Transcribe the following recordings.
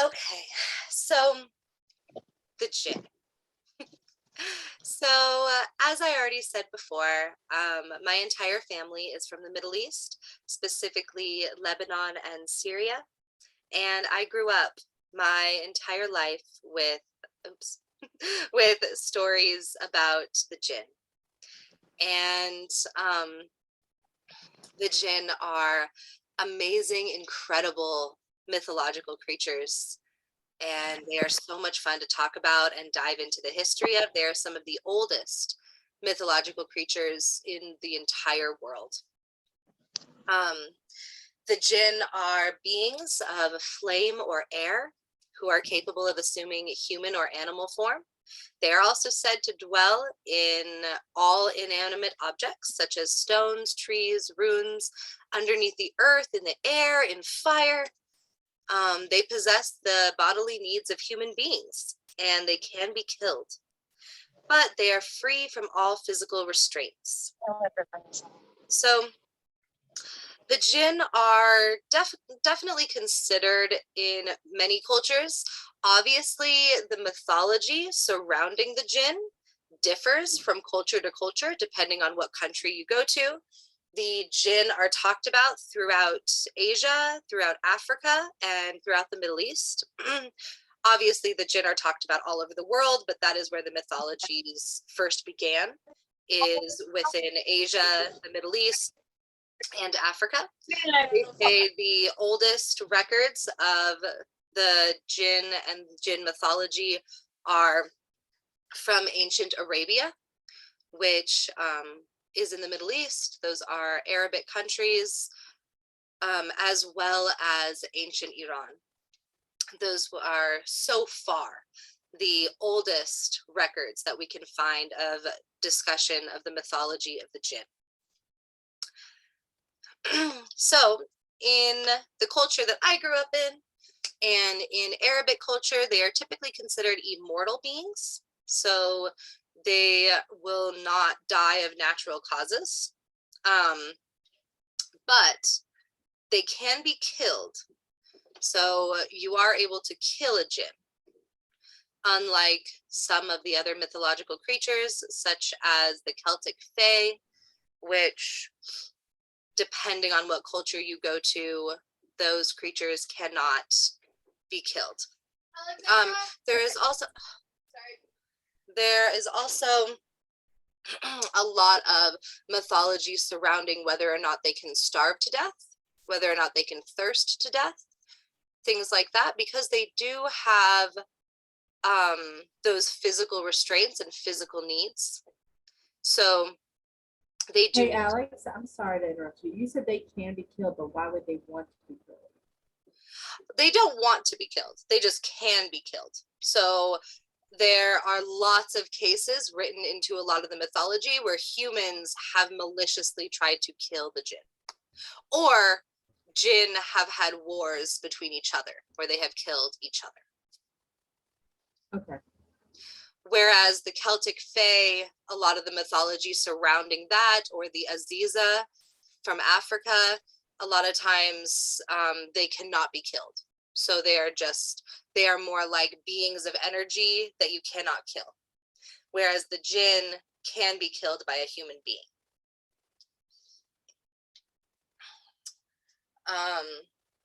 Okay, so the Jinn. So, as I already said before, my entire family is from the Middle East, specifically Lebanon and Syria. And I grew up my entire life with, oops, with stories about the Jinn. And the Jinn are amazing, incredible mythological creatures, and they are so much fun to talk about and dive into the history of. They are some of the oldest mythological creatures in the entire world. Um, the Jinn are beings of flame or air who are capable of assuming human or animal form. They are also said to dwell in all inanimate objects, such as stones, trees, runes, underneath the earth, in the air, in fire. They possess the bodily needs of human beings, and they can be killed, but they are free from all physical restraints. So the Jinn are definitely considered in many cultures. Obviously, the mythology surrounding the Jinn differs from culture to culture, depending on what country you go to. The Jinn are talked about throughout Asia, throughout Africa, and throughout the Middle East. Obviously, the Jinn are talked about all over the world, but that is where the mythologies first began, is within Asia, the Middle East, and Africa. They say the oldest records of the Jinn and Jinn mythology are from ancient Arabia, which is in the Middle East. Those are Arabic countries, as well as ancient Iran. Those are so far the oldest records that we can find of discussion of the mythology of the Jinn. So in the culture that I grew up in, and in Arabic culture, they are typically considered immortal beings. So they will not die of natural causes, but they can be killed. So you are able to kill a Jinn, unlike some of the other mythological creatures, such as the Celtic Fae, which, depending on what culture you go to, those creatures cannot be killed. There is also a lot of mythology surrounding whether or not they can starve to death, whether or not they can thirst to death, things like that, because they do have those physical restraints and physical needs. So they do. Hey, Alex, I'm sorry to interrupt you. You said they can be killed, but why would they want to be killed? They don't want to be killed. They just can be killed. So there are lots of cases written into a lot of the mythology where humans have maliciously tried to kill the Jinn, or Jinn have had wars between each other where they have killed each other. Okay. Whereas the Celtic Fae, a lot of the mythology surrounding that, or the Aziza from Africa, a lot of times they cannot be killed. So they are more like beings of energy that you cannot kill. Whereas the Jinn can be killed by a human being.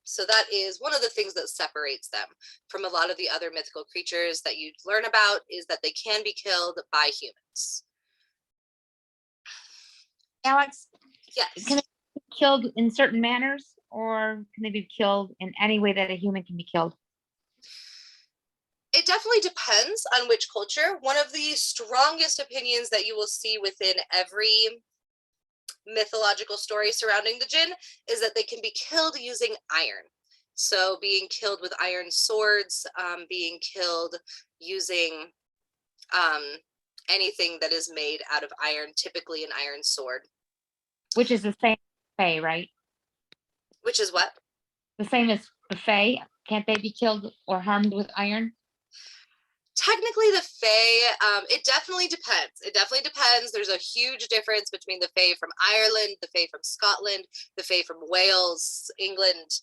So that is one of the things that separates them from a lot of the other mythical creatures that you learn about, is that they can be killed by humans. Alex? Yes. Can they be killed in certain manners, or can they be killed in any way that a human can be killed? It definitely depends on which culture. One of the strongest opinions that you will see within every mythological story surrounding the Jinn is that they can be killed using iron. So being killed with iron swords, being killed using anything that is made out of iron, typically an iron sword. Which is the same as Fae, right? Which is what? The same as the Fae. Can't they be killed or harmed with iron? Technically, the Fae, it definitely depends. It definitely depends. There's a huge difference between the Fae from Ireland, the Fae from Scotland, the Fae from Wales, England,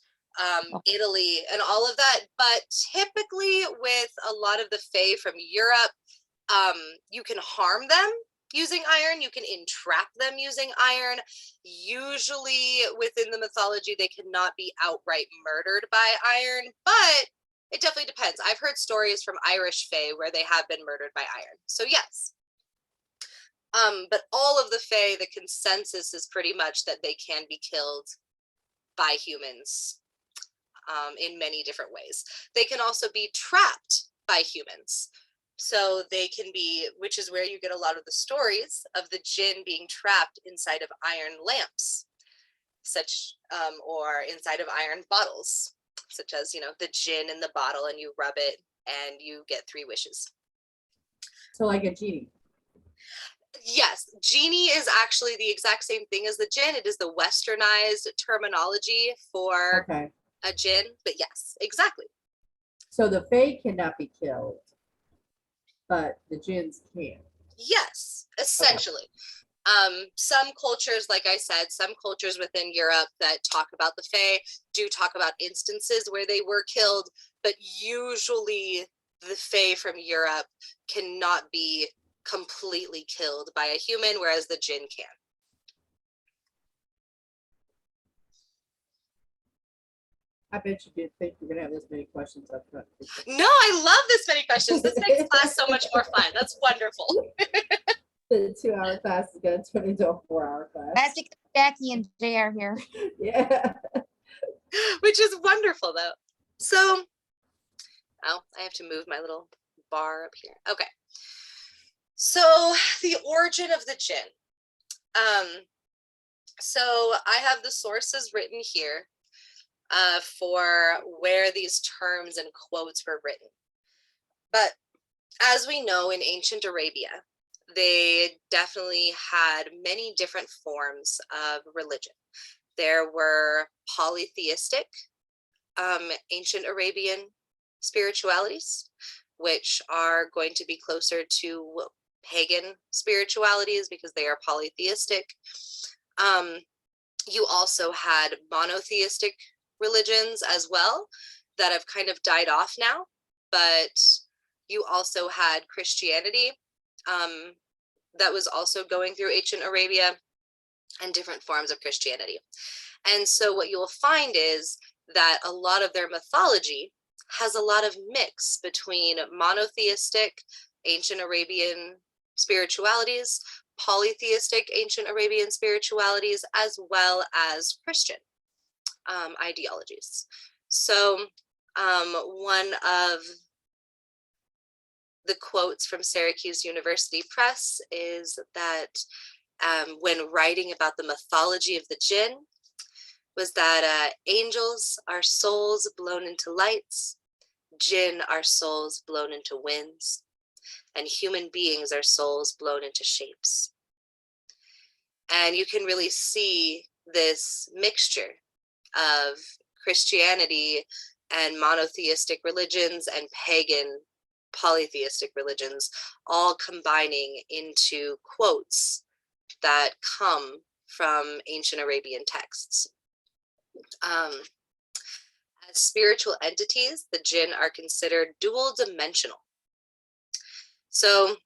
Italy, and all of that. But typically with a lot of the Fae from Europe, you can harm them using iron, you can entrap them using iron. Usually within the mythology, they cannot be outright murdered by iron, but it definitely depends. I've heard stories from Irish Fae where they have been murdered by iron. So yes. But all of the Fae, the consensus is pretty much that they can be killed by humans in many different ways. They can also be trapped by humans. So they can be, which is where you get a lot of the stories of the jinn being trapped inside of iron lamps, such or inside of iron bottles, such as, you know, the jinn in the bottle, and you rub it and you get 3 wishes. So like a genie. Yes, genie is actually the exact same thing as the jinn. It is the westernized terminology for Okay. a jinn, but yes, exactly. So the Fae cannot be killed, but the jinns can. Yes, essentially. Some cultures, like I said, some cultures within Europe that talk about the Fae do talk about instances where they were killed, but usually the Fae from Europe cannot be completely killed by a human, whereas the jinn can. I bet you did think you're gonna have this many questions up front. No, I love this many questions. This makes class so much more fun. That's wonderful. The 2-hour class is gonna turn into a 4-hour class. That's because Jackie and Jay are here. Yeah. Which is wonderful though. So, oh, I have to move my little bar up here. Okay. So the origin of the jinn. So I have the sources written here for where these terms and quotes were written. But as we know, in ancient Arabia, they definitely had many different forms of religion. There were polytheistic ancient Arabian spiritualities, which are going to be closer to pagan spiritualities because they are polytheistic. You also had monotheistic religions as well that have kind of died off now, but you also had Christianity that was also going through ancient Arabia, and different forms of Christianity. And so what you'll find is that a lot of their mythology has a lot of mix between monotheistic ancient Arabian spiritualities, polytheistic ancient Arabian spiritualities, as well as Christian ideologies. So one of the quotes from Syracuse University Press is that when writing about the mythology of the jinn, was that angels are souls blown into lights, jinn are souls blown into winds, and human beings are souls blown into shapes. And you can really see this mixture of Christianity and monotheistic religions and pagan polytheistic religions all combining into quotes that come from ancient Arabian texts. As spiritual entities, the jinn are considered dual dimensional. So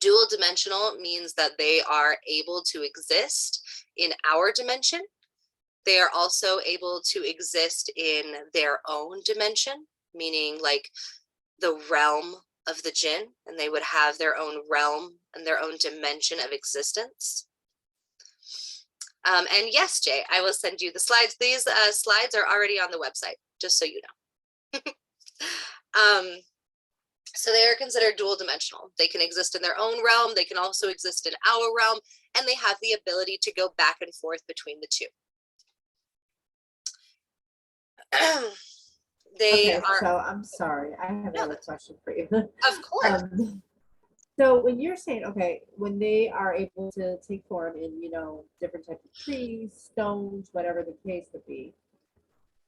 dual dimensional means that they are able to exist in our dimension. They are also able to exist in their own dimension, meaning like the realm of the jinn, and they would have their own realm and their own dimension of existence. And yes, Jay, I will send you the slides. These slides are already on the website, just so you know. So they are considered dual dimensional. They can exist in their own realm. They can also exist in our realm, and they have the ability to go back and forth between the two. Okay, so I'm sorry. I have another question for you. Of course. So when you're saying, okay, when they are able to take form in, different types of trees, stones, whatever the case would be,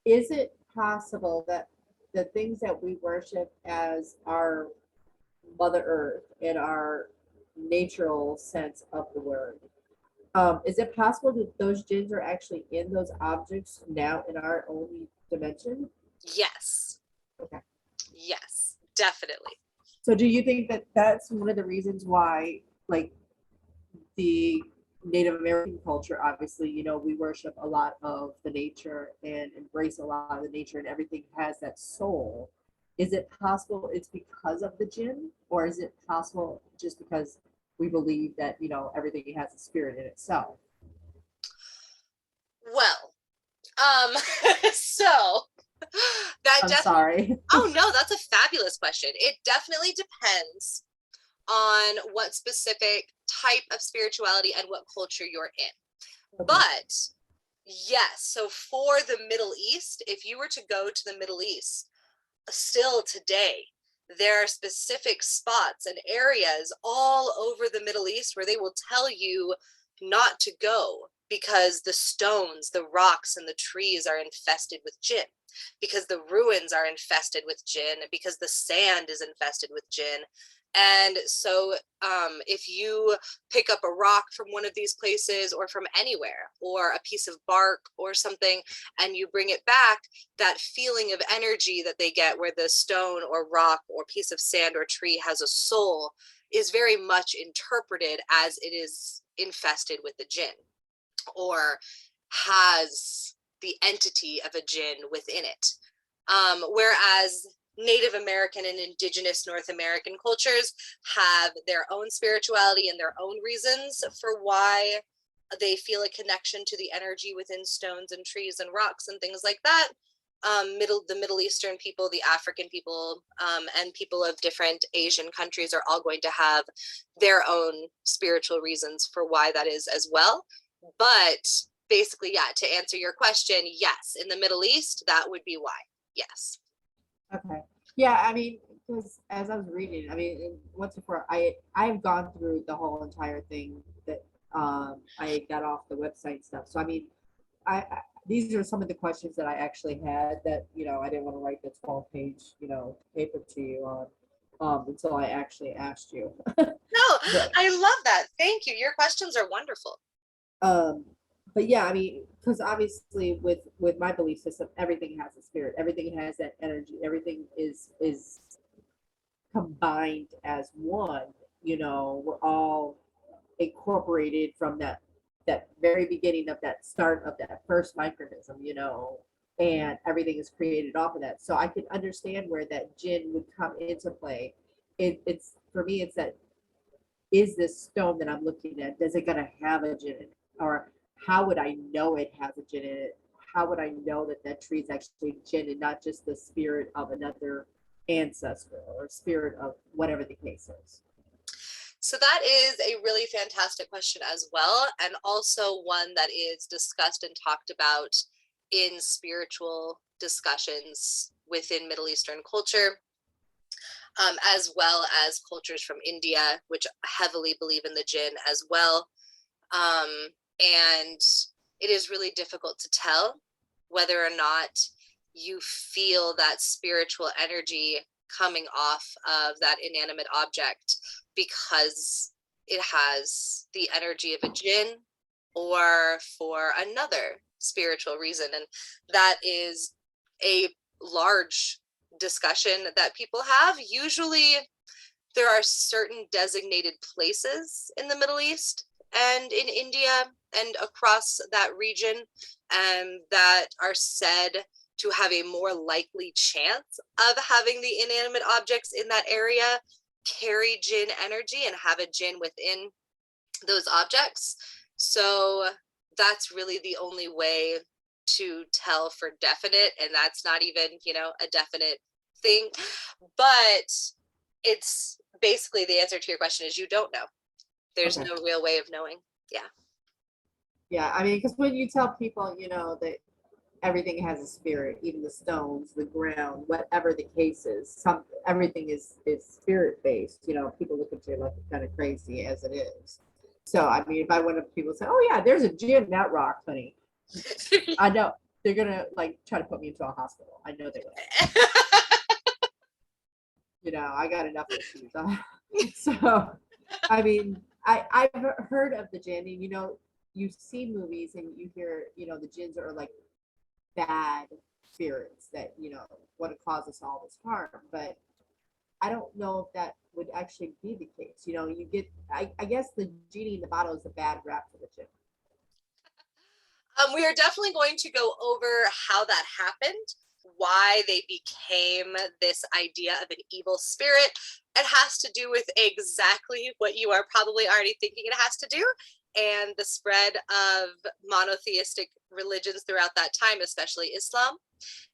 is it possible that the things that we worship as our Mother Earth in our natural sense of the word, Is it possible that those jinns are actually in those objects now in our own dimension? Yes. Okay. Yes, definitely. So do you think that that's one of the reasons why, like, the Native American culture, obviously, you know, we worship a lot of the nature and embrace a lot of the nature, and everything has that soul. Is it possible it's because of the jinn, or is it possible just because we believe that, you know, everything has a spirit in itself? Well, um, so that I'm definitely, sorry. oh no, that's a fabulous question. It definitely depends on what specific type of spirituality and what culture you're in. Okay. But yes, so for the Middle East, if you were to go to the Middle East, still today, there are specific spots and areas all over the Middle East where they will tell you not to go because the stones, the rocks, and the trees are infested with jinn, because the ruins are infested with jinn, because the sand is infested with jinn. And so if you pick up a rock from one of these places or from anywhere, or a piece of bark or something, and you bring it back, that feeling of energy that they get where the stone or rock or piece of sand or tree has a soul is very much interpreted as it is infested with the jinn, or has the entity of a jinn within it. Whereas Native American and indigenous North American cultures have their own spirituality and their own reasons for why they feel a connection to the energy within stones and trees and rocks and things like that. The Middle Eastern people, the African people, and people of different Asian countries are all going to have their own spiritual reasons for why that is as well. But basically, yeah, to answer your question, yes, in the Middle East, that would be why. Yes. Okay. Yeah, I mean, because as I was reading, I mean, once before, I've gone through the whole entire thing that I got off the website stuff. So I mean, I these are some of the questions that I actually had that, you know, I didn't want to write the 12-page, you know, paper to you on until I actually asked you. No, But I love that. Thank you. Your questions are wonderful. um but yeah, I mean, because obviously with my belief system, everything has a spirit, everything has that energy, everything is combined as one. You know, we're all incorporated from that very beginning of that start of that first micronism, you know, and everything is created off of that. So I can understand where that jinn would come into play. It's for me, it's that, is this stone that I'm looking at, does it gonna have a jinn in it? Or how would I know it has a jinn in it? How would I know that that tree is actually jinn and not just the spirit of another ancestor or spirit of whatever the case is? So that is a really fantastic question as well, and also one that is discussed and talked about in spiritual discussions within Middle Eastern culture, as well as cultures from India, which heavily believe in the jinn as well. And it is really difficult to tell whether or not you feel that spiritual energy coming off of that inanimate object because it has the energy of a jinn, or for another spiritual reason. And that is a large discussion that people have. Usually there are certain designated places in the Middle East and in India and across that region that are said to have a more likely chance of having the inanimate objects in that area carry jinn energy and have a jinn within those objects. So that's really the only way to tell for definite, and that's not even, you know, a definite thing. But it's basically, the answer to your question is you don't know. There's Okay. no real way of knowing. Yeah. Yeah, I mean, because when you tell people, you know, that everything has a spirit, even the stones, the ground, whatever the case is, everything is spirit based. You know, people look at you like kind of crazy as it is. So I mean, if I went up to people and say, "Oh yeah, there's a gin in that rock, honey," I know they're gonna like try to put me into a hospital. I know they will. You know, I got enough issues. So I mean, I've heard of the gin, and you know, you see movies and you hear, the jinns are like bad spirits that, want to cause us all this harm. But I don't know if that would actually be the case. You get, I guess the genie in the bottle is a bad rap for the jinn. We are definitely going to go over how that happened, why they became this idea of an evil spirit. It has to do with exactly what you are probably already thinking it has to do, and the spread of monotheistic religions throughout that time, especially Islam.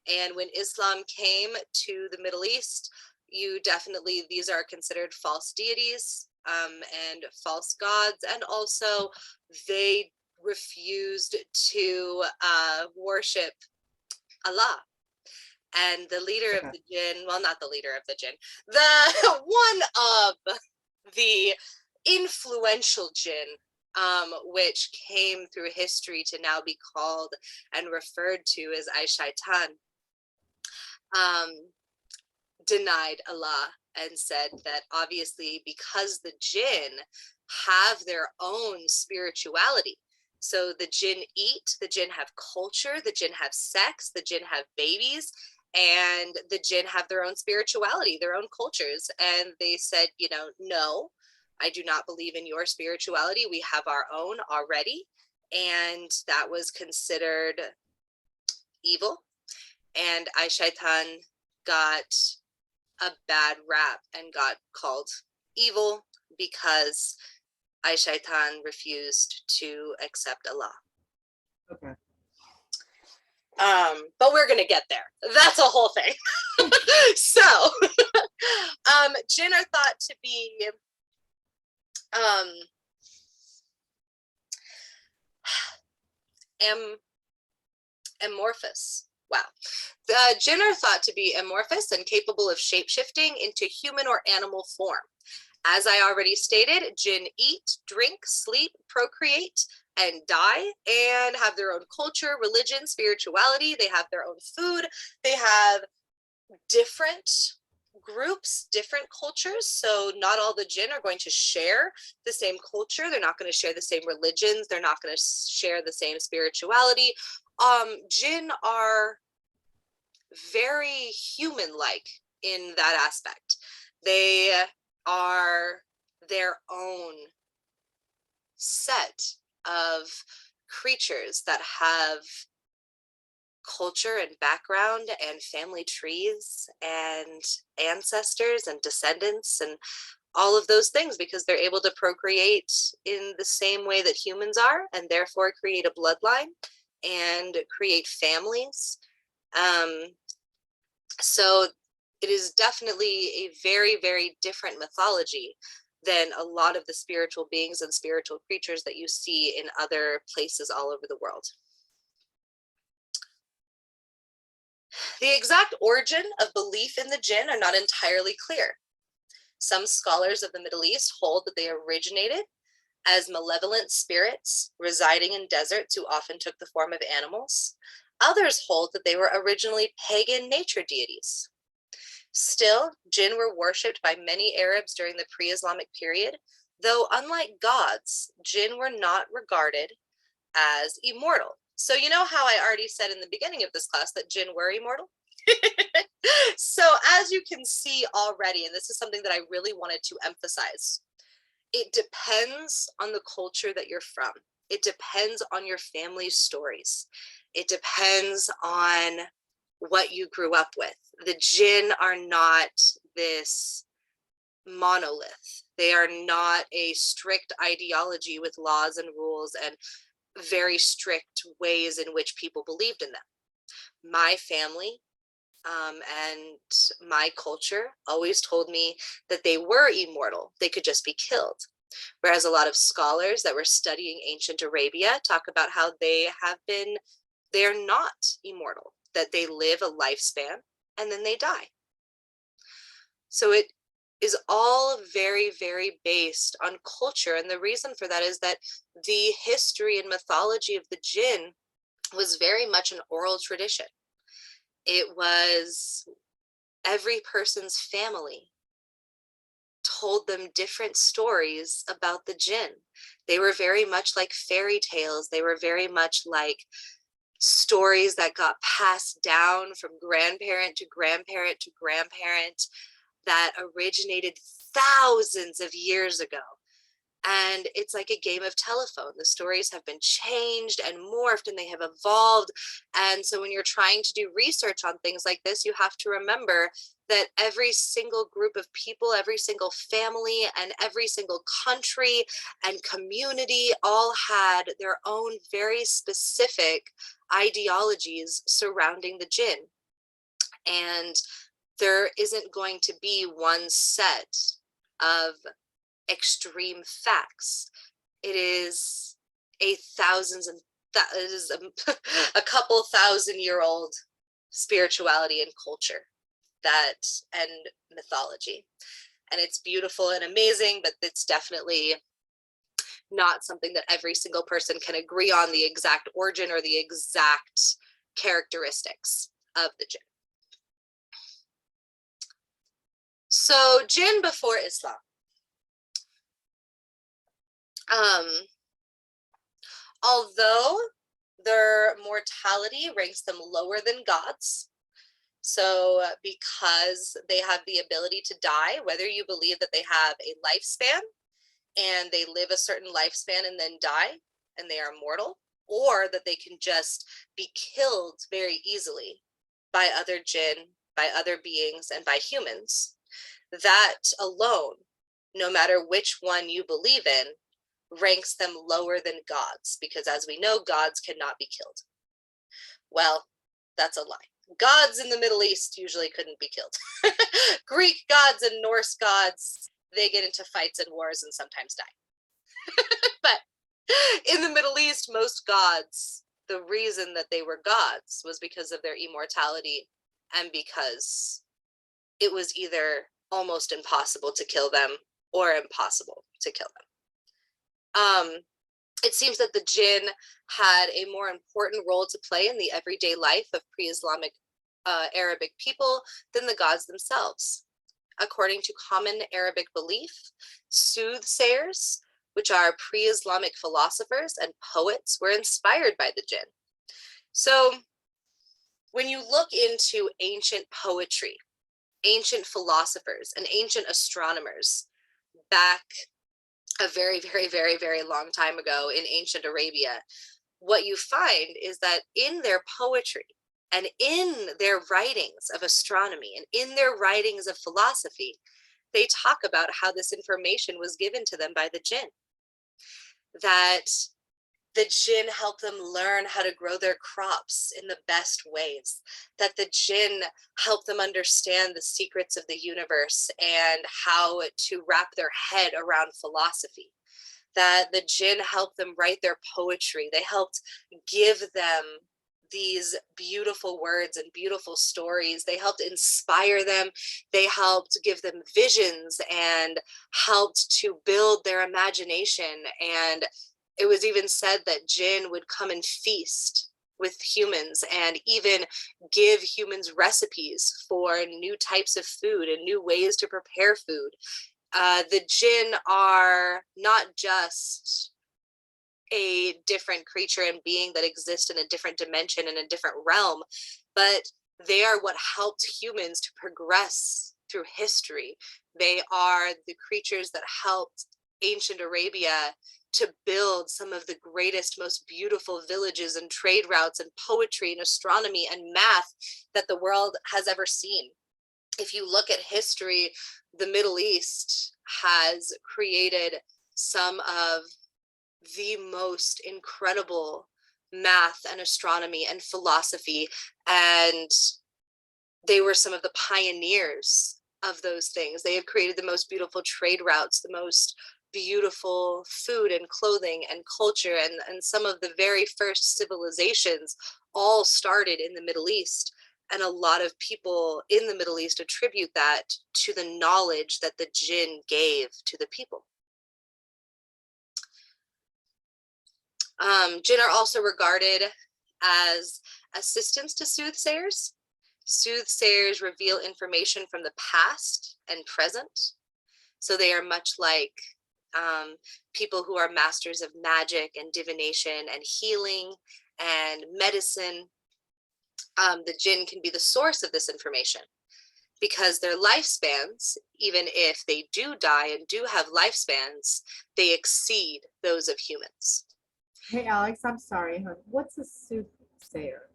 And when Islam came to the Middle East, these are considered false deities and false gods, and also they refused to worship Allah. And the leader of Okay. the jinn, well, not the leader of the jinn, the one of the influential jinn, which came through history to now be called and referred to as Aishaitan, denied Allah and said that obviously because the jinn have their own spirituality. So the jinn eat, the jinn have culture, the jinn have sex, the jinn have babies, and the jinn have their own spirituality, their own cultures. And they said, no, I do not believe in your spirituality. We have our own already. And that was considered evil. And Aishaitan got a bad rap and got called evil because Aishaitan refused to accept Allah. Okay. But we're gonna get there. That's a whole thing. So, jinn are thought to be amorphous. Wow. The jinn are thought to be amorphous and capable of shape-shifting into human or animal form. As I already stated, jinn eat, drink, sleep, procreate, and die, and have their own culture, religion, spirituality. They have their own food. They have different groups, different cultures. So not all the jinn are going to share the same culture. They're not going to share the same religions. They're not going to share the same spirituality. Jinn are very human-like in that aspect. They are their own set of creatures that have culture and background and family trees and ancestors and descendants and all of those things, because they're able to procreate in the same way that humans are, and therefore create a bloodline and create families. So it is definitely a very, very different mythology than a lot of the spiritual beings and spiritual creatures that you see in other places all over the world. The exact origin of belief in the jinn are not entirely clear. Some scholars of the Middle East hold that they originated as malevolent spirits residing in deserts who often took the form of animals. Others hold that they were originally pagan nature deities. Still, jinn were worshipped by many Arabs during the pre-Islamic period, though unlike gods, jinn were not regarded as immortal. So you know how I already said in the beginning of this class that jinn were immortal? So as you can see already, and this is something that I really wanted to emphasize, it depends on the culture that you're from. It depends on your family's stories. It depends on what you grew up with. The jinn are not this monolith. They are not a strict ideology with laws and rules and very strict ways in which people believed in them. My family and my culture always told me that they were immortal. They could just be killed. Whereas a lot of scholars that were studying ancient Arabia talk about how they're not immortal, that they live a lifespan and then they die. So it is all very, very based on culture. And the reason for that is that the history and mythology of the jinn was very much an oral tradition. It was every person's family told them different stories about the jinn. They were very much like fairy tales. They were very much like stories that got passed down from grandparent to grandparent to grandparent that originated thousands of years ago. And it's like a game of telephone. The stories have been changed and morphed and they have evolved. And so when you're trying to do research on things like this, you have to remember that every single group of people, every single family, and every single country and community all had their own very specific ideologies surrounding the jinn. And there isn't going to be one set of extreme facts. It is a thousands and it is a couple thousand-year-old spirituality and culture that and mythology, and it's beautiful and amazing, but it's definitely not something that every single person can agree on the exact origin or the exact characteristics of the jinn. So jinn before Islam. Although their mortality ranks them lower than gods, so because they have the ability to die, whether you believe that they have a lifespan and they live a certain lifespan and then die and they are mortal, or that they can just be killed very easily by other jinn, by other beings, and by humans, that alone, no matter which one you believe in, ranks them lower than gods, because as we know, gods cannot be killed. Well, that's a lie. Gods in the Middle East usually couldn't be killed. Greek gods and Norse gods, they get into fights and wars and sometimes die. But in the Middle East, most gods, the reason that they were gods was because of their immortality and because it was either almost impossible to kill them or impossible to kill them. It seems that the jinn had a more important role to play in the everyday life of pre-Islamic Arabic people than the gods themselves. According to common Arabic belief, soothsayers, which are pre-Islamic philosophers and poets, were inspired by the jinn. So when you look into ancient poetry, ancient philosophers, and ancient astronomers back a very, very, very, very long time ago in ancient Arabia, what you find is that in their poetry and in their writings of astronomy and in their writings of philosophy, they talk about how this information was given to them by the jinn. That the jinn helped them learn how to grow their crops in the best ways, that the jinn helped them understand the secrets of the universe and how to wrap their head around philosophy, that the jinn helped them write their poetry. They helped give them these beautiful words and beautiful stories. They helped inspire them. They helped give them visions and helped to build their imagination. And it was even said that jinn would come and feast with humans and even give humans recipes for new types of food and new ways to prepare food. The jinn are not just a different creature and being that exists in a different dimension, in a different realm, but they are what helped humans to progress through history. They are the creatures that helped ancient Arabia to build some of the greatest, most beautiful villages and trade routes and poetry and astronomy and math that the world has ever seen. If you look at history, the Middle East has created some of the most incredible math and astronomy and philosophy, and they were some of the pioneers of those things. They have created the most beautiful trade routes, the most beautiful food and clothing and culture, and some of the very first civilizations all started in the Middle East. And a lot of people in the Middle East attribute that to the knowledge that the jinn gave to the people. Jinn are also regarded as assistants to soothsayers. Soothsayers reveal information from the past and present. So they are much like people who are masters of magic and divination and healing and medicine. The jinn can be the source of this information because their lifespans, even if they do die and do have lifespans, they exceed those of humans. Hey, Alex, I'm sorry, hon. What's a soothsayer?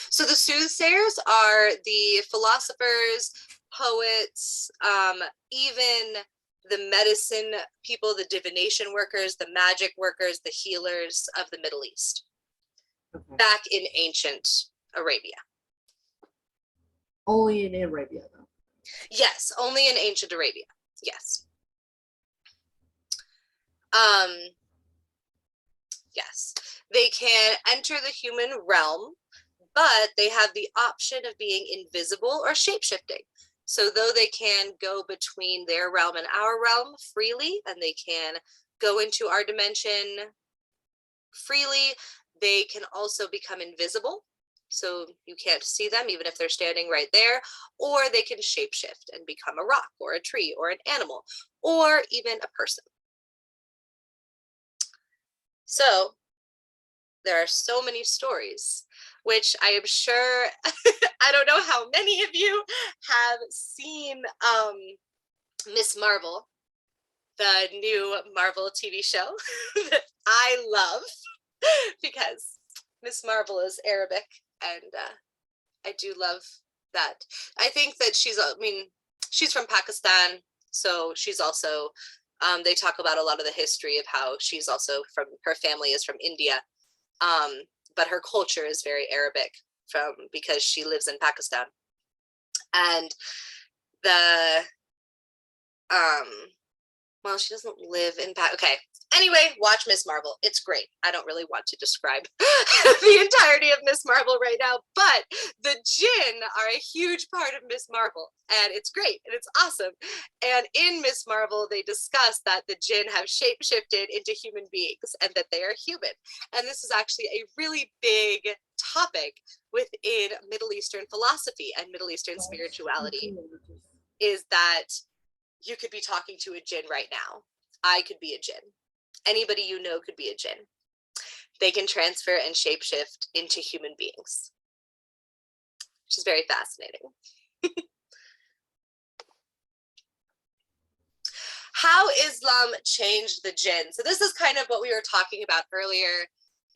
So the soothsayers are the philosophers, poets, even the medicine people, the divination workers, the magic workers, the healers of the Middle East, Okay. back in ancient Arabia. Only in Arabia, though. Yes, only in ancient Arabia. Yes. Yes, they can enter the human realm, but they have the option of being invisible or shape-shifting. So though they can go between their realm and our realm freely, and they can go into our dimension freely, they can also become invisible. So you can't see them even if they're standing right there, or they can shapeshift and become a rock or a tree or an animal or even a person. So there are so many stories, which I am sure, I don't know how many of you have seen Miss Marvel, the new Marvel TV show that I love because Miss Marvel is Arabic, and I do love that. I think that she's from Pakistan, so she's also, they talk about a lot of the history of how she's also from, her family is from India, but her culture is very Arabic because she lives in Pakistan. And the, well, she doesn't live in okay. Anyway, watch Miss Marvel. It's great. I don't really want to describe the entirety of Miss Marvel right now, but the jinn are a huge part of Miss Marvel, and it's great and it's awesome. And in Miss Marvel, they discuss that the jinn have shapeshifted into human beings and that they are human. And this is actually a really big topic within Middle Eastern philosophy and Middle Eastern spirituality, is that you could be talking to a jinn right now. I could be a jinn. Anybody you know could be a jinn. They can transfer and shapeshift into human beings, which is very fascinating. How Islam changed the jinn. So this is kind of what we were talking about earlier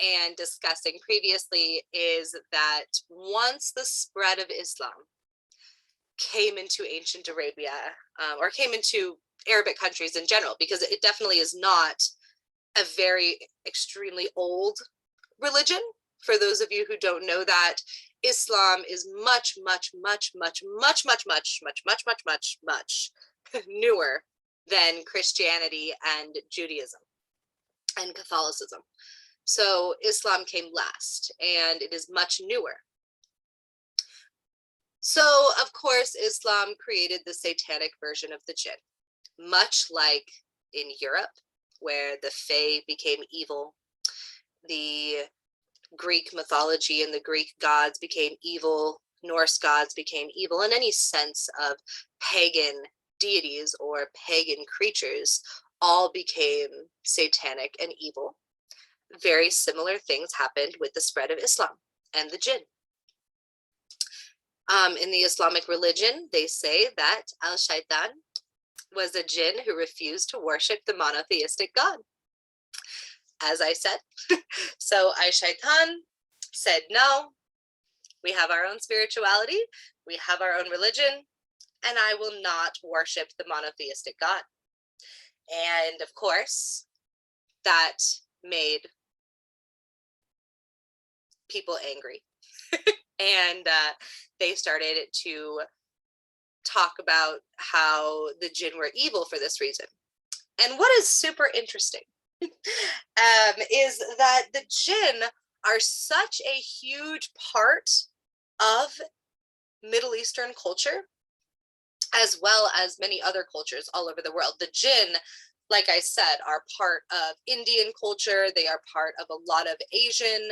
and discussing previously, is that once the spread of Islam came into ancient Arabia, or came into Arabic countries in general, because it definitely is not a very extremely old religion. For those of you who don't know that, Islam is much newer than Christianity and Judaism and Catholicism. So Islam came last, and it is much newer. So, of course, Islam created the satanic version of the jinn, much like in Europe, where the Fae became evil, the Greek mythology and the Greek gods became evil, Norse gods became evil, and any sense of pagan deities or pagan creatures all became satanic and evil. Very similar things happened with the spread of Islam and the jinn. In the Islamic religion, they say that Al-Shaitan was a jinn who refused to worship the monotheistic God. As I said, so Al-Shaitan said, no, we have our own spirituality, we have our own religion, and I will not worship the monotheistic God. And of course, that made people angry. And they started to talk about how the jinn were evil for this reason. And what is super interesting is that the jinn are such a huge part of Middle Eastern culture, as well as many other cultures all over the world. The jinn, like I said, are part of Indian culture. They are part of a lot of Asian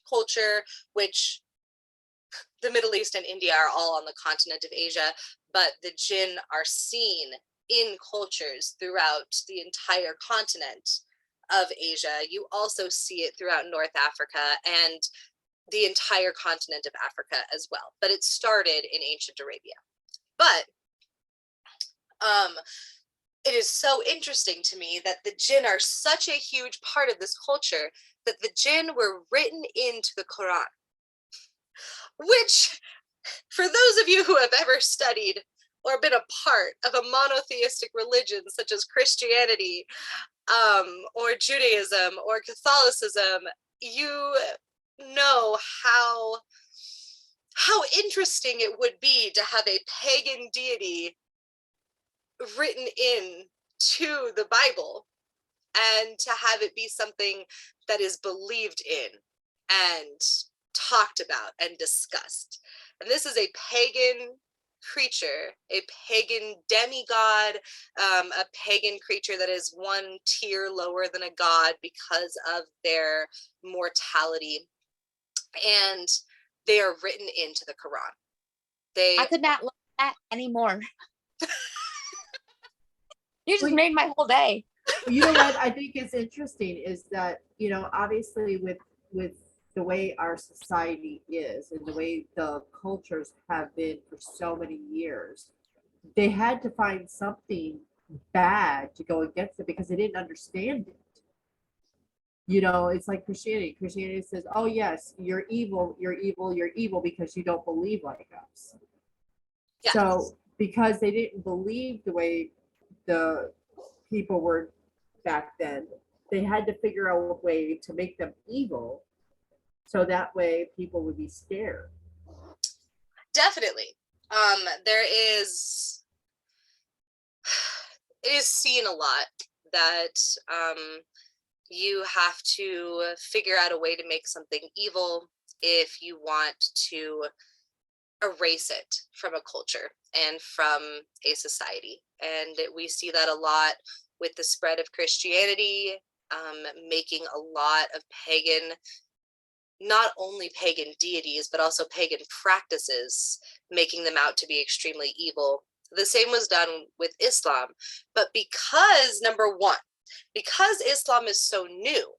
culture, which the Middle East and India are all on the continent of Asia, but the jinn are seen in cultures throughout the entire continent of Asia. You also see it throughout North Africa and the entire continent of Africa as well. But it started in ancient Arabia. But it is so interesting to me that the jinn are such a huge part of this culture that the jinn were written into the Quran, which, for those of you who have ever studied or been a part of a monotheistic religion such as Christianity, or Judaism or Catholicism, you know how interesting it would be to have a pagan deity written in to the Bible and to have it be something that is believed in and talked about and discussed. And this is a pagan creature, a pagan demigod, a pagan creature that is one tier lower than a god because of their mortality. And they are written into the Quran. I could not look at that anymore. You just made my whole day. You know what I think is interesting is that, obviously with the way our society is and the way the cultures have been for so many years, they had to find something bad to go against it because they didn't understand it. It's like Christianity. Christianity says, oh yes, you're evil, you're evil, you're evil because you don't believe like us. Yes. So because they didn't believe the way the people were back then, they had to figure out a way to make them evil so that way people would be scared. Definitely. It is seen a lot that you have to figure out a way to make something evil if you want to erase it from a culture and from a society. And we see that a lot with the spread of Christianity, making a lot of pagan, not only pagan deities, but also pagan practices, making them out to be extremely evil. The same was done with Islam. But because, number one, because Islam is so new,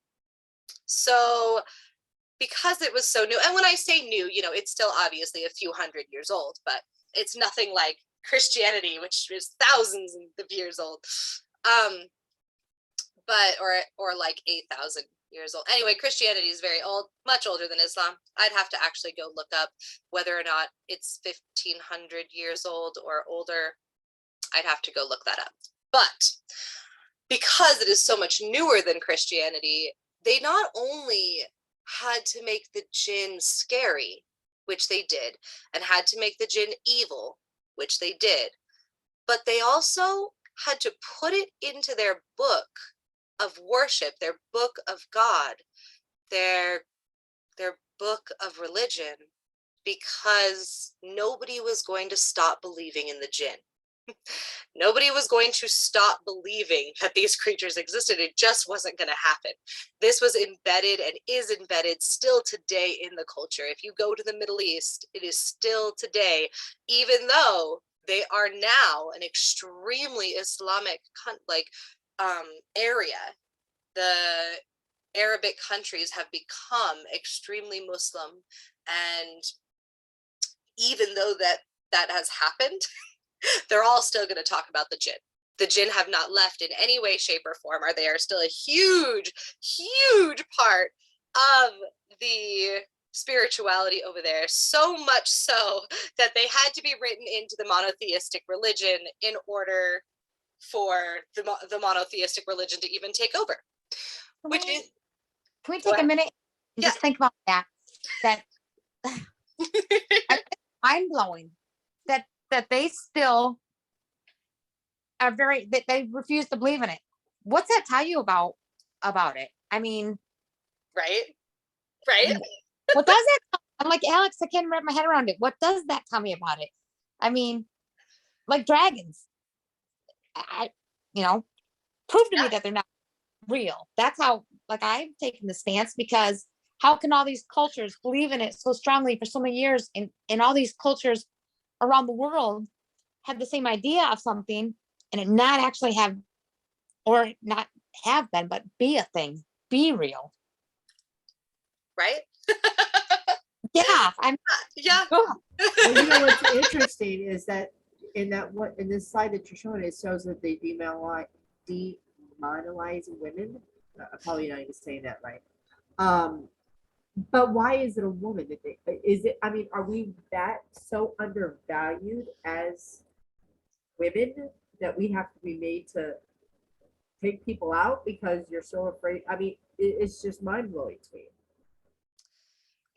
because it was so new, and when I say new, it's still obviously a few hundred years old, but it's nothing like Christianity, which is thousands of years old, but or like 8,000 years old. Anyway, Christianity is very old, much older than Islam. I'd have to actually go look up whether or not it's 1,500 years old or older. I'd have to go look that up. But because it is so much newer than Christianity, they not only had to make the jinn scary, which they did, and had to make the jinn evil, which they did, but they also had to put it into their book of worship, their book of God, their book of religion, because nobody was going to stop believing in the jinn. Nobody was going to stop believing that these creatures existed. It just wasn't going to happen. This was embedded and is embedded still today in the culture. If you go to the Middle East, it is still today, even though they are now an extremely Islamic area. The Arabic countries have become extremely Muslim, and even though that has happened, they're all still going to talk about the jinn. The jinn have not left in any way, shape, or form, or they are still a huge, huge part of the spirituality over there. So much so that they had to be written into the monotheistic religion in order for the monotheistic religion to even take over. Can we take a minute and just think about that? That mind blowing. That they still are that they refuse to believe in it. What's that tell you about it? I mean, right? What does it? I'm like, Alex, I can't wrap my head around it. What does that tell me about it? I mean, like dragons. Prove to me that they're not real. That's how, I've taken the stance, because how can all these cultures believe in it so strongly for so many years, and all these cultures around the world have the same idea of something, and it not actually have, or not have been, but be a thing, be real. Right? Yeah, I'm. Yeah. Oh, Well, you know what's interesting is that in this slide that you're showing, it shows that they demonize women. I'm probably not even saying that right. But why is it a woman that they, is it, I mean, are we that so undervalued as women that we have to be made to take people out because you're so afraid? I mean, it's just mind blowing to me.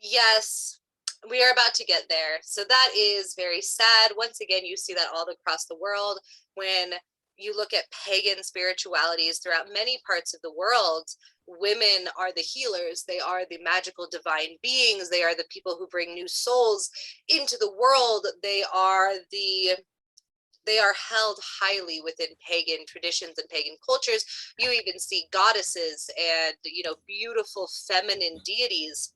Yes, we are about to get there. So that is very sad. Once again, you see that all across the world when you look at pagan spiritualities throughout many parts of the world. Women are the healers. They are the magical divine beings. They are the people who bring new souls into the world. They are held highly within pagan traditions and pagan cultures. You even see goddesses and, beautiful feminine deities.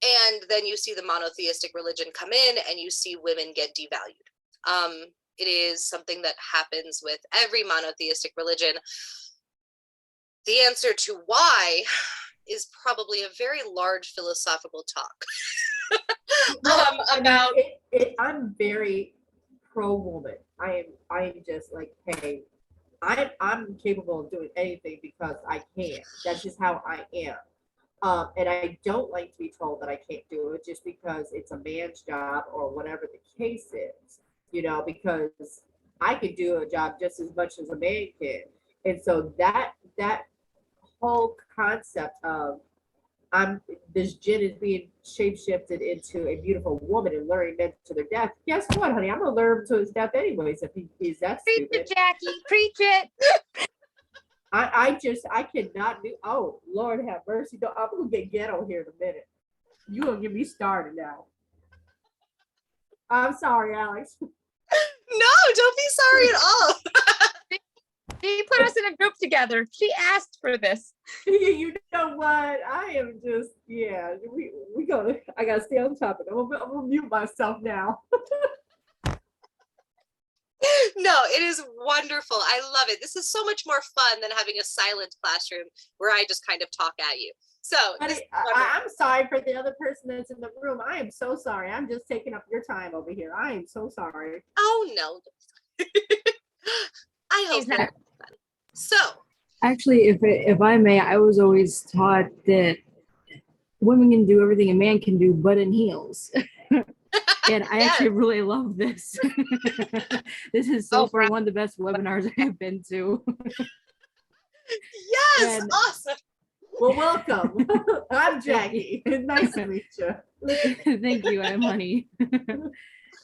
And then you see the monotheistic religion come in and you see women get devalued. It is something that happens with every monotheistic religion. The answer to why is probably a very large philosophical talk. About I'm very pro woman. I am just like, hey, I'm capable of doing anything because I can. That's just how I am. And I don't like to be told that I can't do it just because it's a man's job or whatever the case is, because I could do a job just as much as a man can. And so that whole concept of this Jinn is being shapeshifted into a beautiful woman and luring men to their death. Guess what, honey? I'm gonna lure him to his death anyways if he's that preach stupid. it, Jackie, preach it. I cannot do. Oh, Lord have mercy. I'm gonna get ghetto here in a minute. You gonna get me started now. I'm sorry, Alex. no, don't be sorry at all. She put us in a group together. She asked for this. You know what? I am just, yeah. I gotta stay on topic. I'm gonna mute myself now. No, it is wonderful. I love it. This is so much more fun than having a silent classroom where I just kind of talk at you. So I'm sorry for the other person that's in the room. I am so sorry. I'm just taking up your time over here. I am so sorry. Oh no. I hope She's not. So Actually, if I may, I was always taught that women can do everything a man can do, but in heels. And I actually really love this. This is so far one of the best webinars I've been to. Yes, and awesome. Well, welcome. I'm Jackie. Nice to meet you. Thank you, I'm Honey.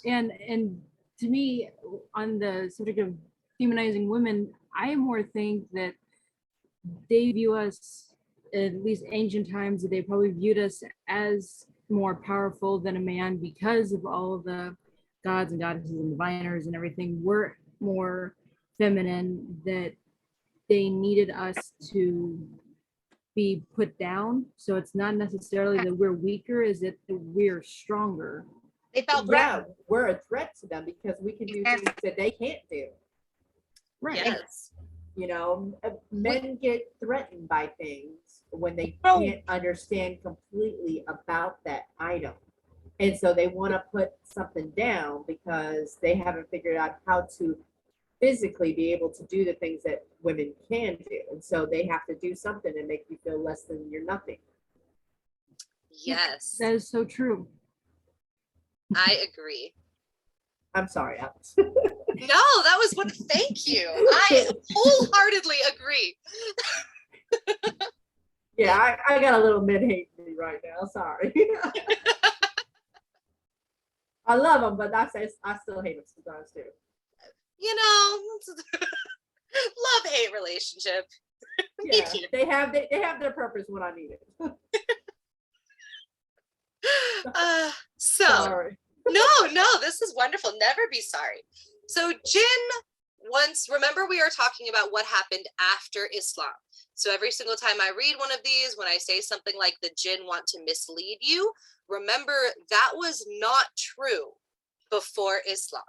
And to me, on the subject of humanizing women, I more think that they view us, at least ancient times, they probably viewed us as more powerful than a man because of all of the gods and goddesses and diviners and everything. We're more feminine, that they needed us to be put down. So it's not necessarily that we're weaker, is that we're stronger. They felt threatened. Yeah, we're a threat to them because we can do things that they can't do. Right. Yes. Men get threatened by things when they can't understand completely about that item. And so they want to put something down because they haven't figured out how to physically be able to do the things that women can do. And so they have to do something and make you feel less than you're nothing. Yes. That is so true. I agree. I'm sorry, Alex. No, that was what. Thank you. I wholeheartedly agree. Yeah, I got a little men hate me right now. Sorry. I love them, but I still hate them sometimes too. Love-hate relationship. Yeah, they have their purpose when I need it. Sorry. No, this is wonderful. Never be sorry. So remember we are talking about what happened after Islam. So every single time I read one of these, when I say something like the Jinn want to mislead you, remember that was not true before Islam.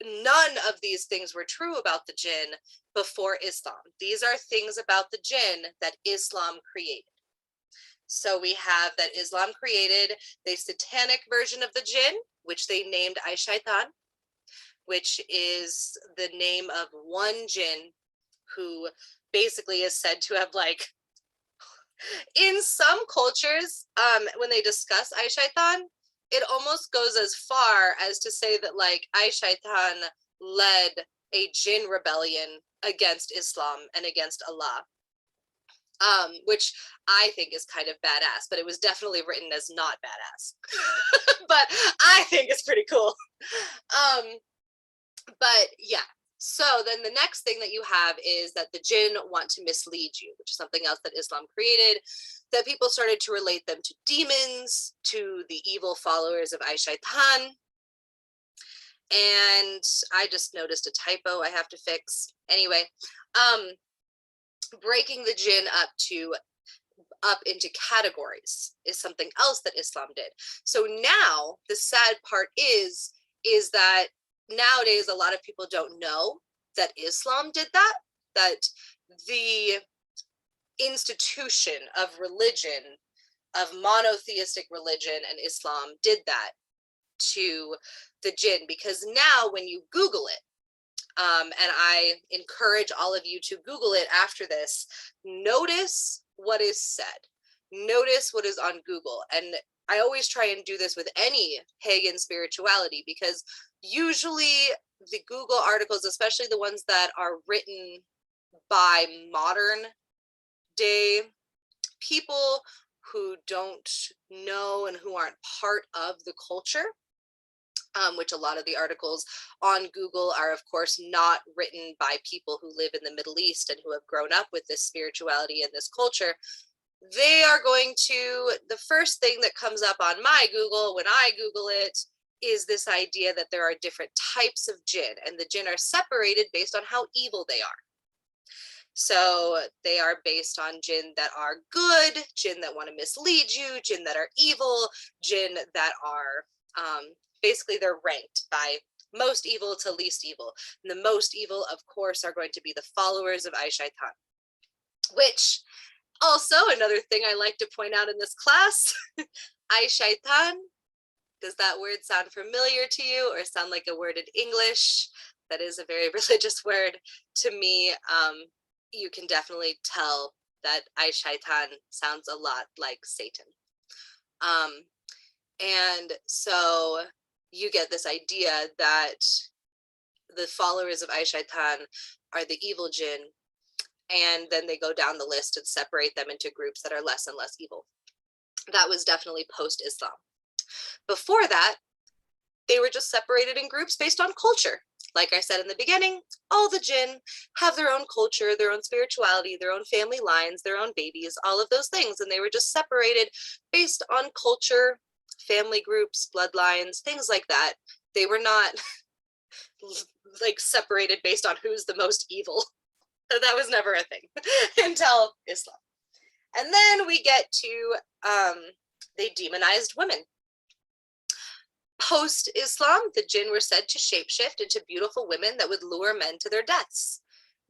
none of these things were true about the jinn before Islam. These are things about the jinn that Islam created. So we have that Islam created the satanic version of the jinn, which they named Shaitan, which is the name of one jinn who basically is said to have, like, in some cultures, when they discuss Shaitan, it almost goes as far as to say that, like, Shaitan led a jinn rebellion against Islam and against Allah, which I think is kind of badass, but it was definitely written as not badass. But I think it's pretty cool. But yeah, so then the next thing that you have is that the jinn want to mislead you, which is something else that Islam created, that people started to relate them to demons, to the evil followers of Shaitan. And I just noticed a typo I have to fix. Anyway, breaking the jinn up into categories is something else that Islam did. So now the sad part is that nowadays a lot of people don't know that Islam did that, that the institution of religion, of monotheistic religion and Islam did that to the jinn, because now when you Google it, and I encourage all of you to Google it after this, notice what is said, notice what is on Google. And I always try and do this with any pagan spirituality, because usually the Google articles, especially the ones that are written by modern day people who don't know and who aren't part of the culture, which a lot of the articles on Google are, of course, not written by people who live in the Middle East and who have grown up with this spirituality and this culture. They are going to, the first thing that comes up on my Google when I Google it is this idea that there are different types of jinn, and the jinn are separated based on how evil they are. So they are based on jinn that are good, jinn that want to mislead you, jinn that are evil, jinn that are, basically they're ranked by most evil to least evil. And the most evil, of course, are going to be the followers of Shaitan, which also another thing I like to point out in this class, Shaitan, does that word sound familiar to you or sound like a word in English? That is a very religious word to me. You can definitely tell that Shaitan sounds a lot like Satan. And so you get this idea that the followers of Shaitan are the evil jinn, and then they go down the list and separate them into groups that are less and less evil. That was definitely post-Islam. Before that, they were just separated in groups based on culture. Like I said in the beginning, all the jinn have their own culture, their own spirituality, their own family lines, their own babies, all of those things. And they were just separated based on culture, family groups, bloodlines, things like that. They were not like separated based on who's the most evil. That was never a thing until Islam. And then we get to, they demonized women. Post-Islam, the jinn were said to shapeshift into beautiful women that would lure men to their deaths.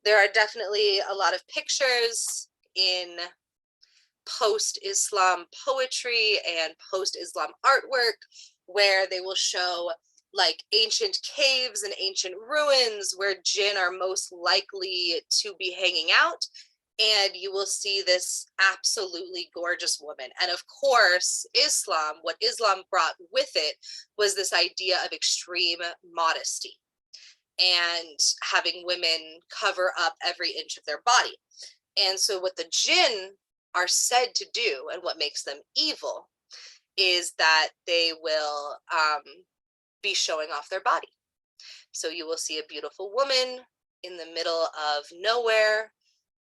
There are definitely a lot of pictures in post-Islam poetry and post-Islam artwork where they will show like ancient caves and ancient ruins where jinn are most likely to be hanging out. And you will see this absolutely gorgeous woman. And of course, Islam, what Islam brought with it was this idea of extreme modesty and having women cover up every inch of their body. And so what the jinn are said to do, and what makes them evil, is that they will be showing off their body. So you will see a beautiful woman in the middle of nowhere,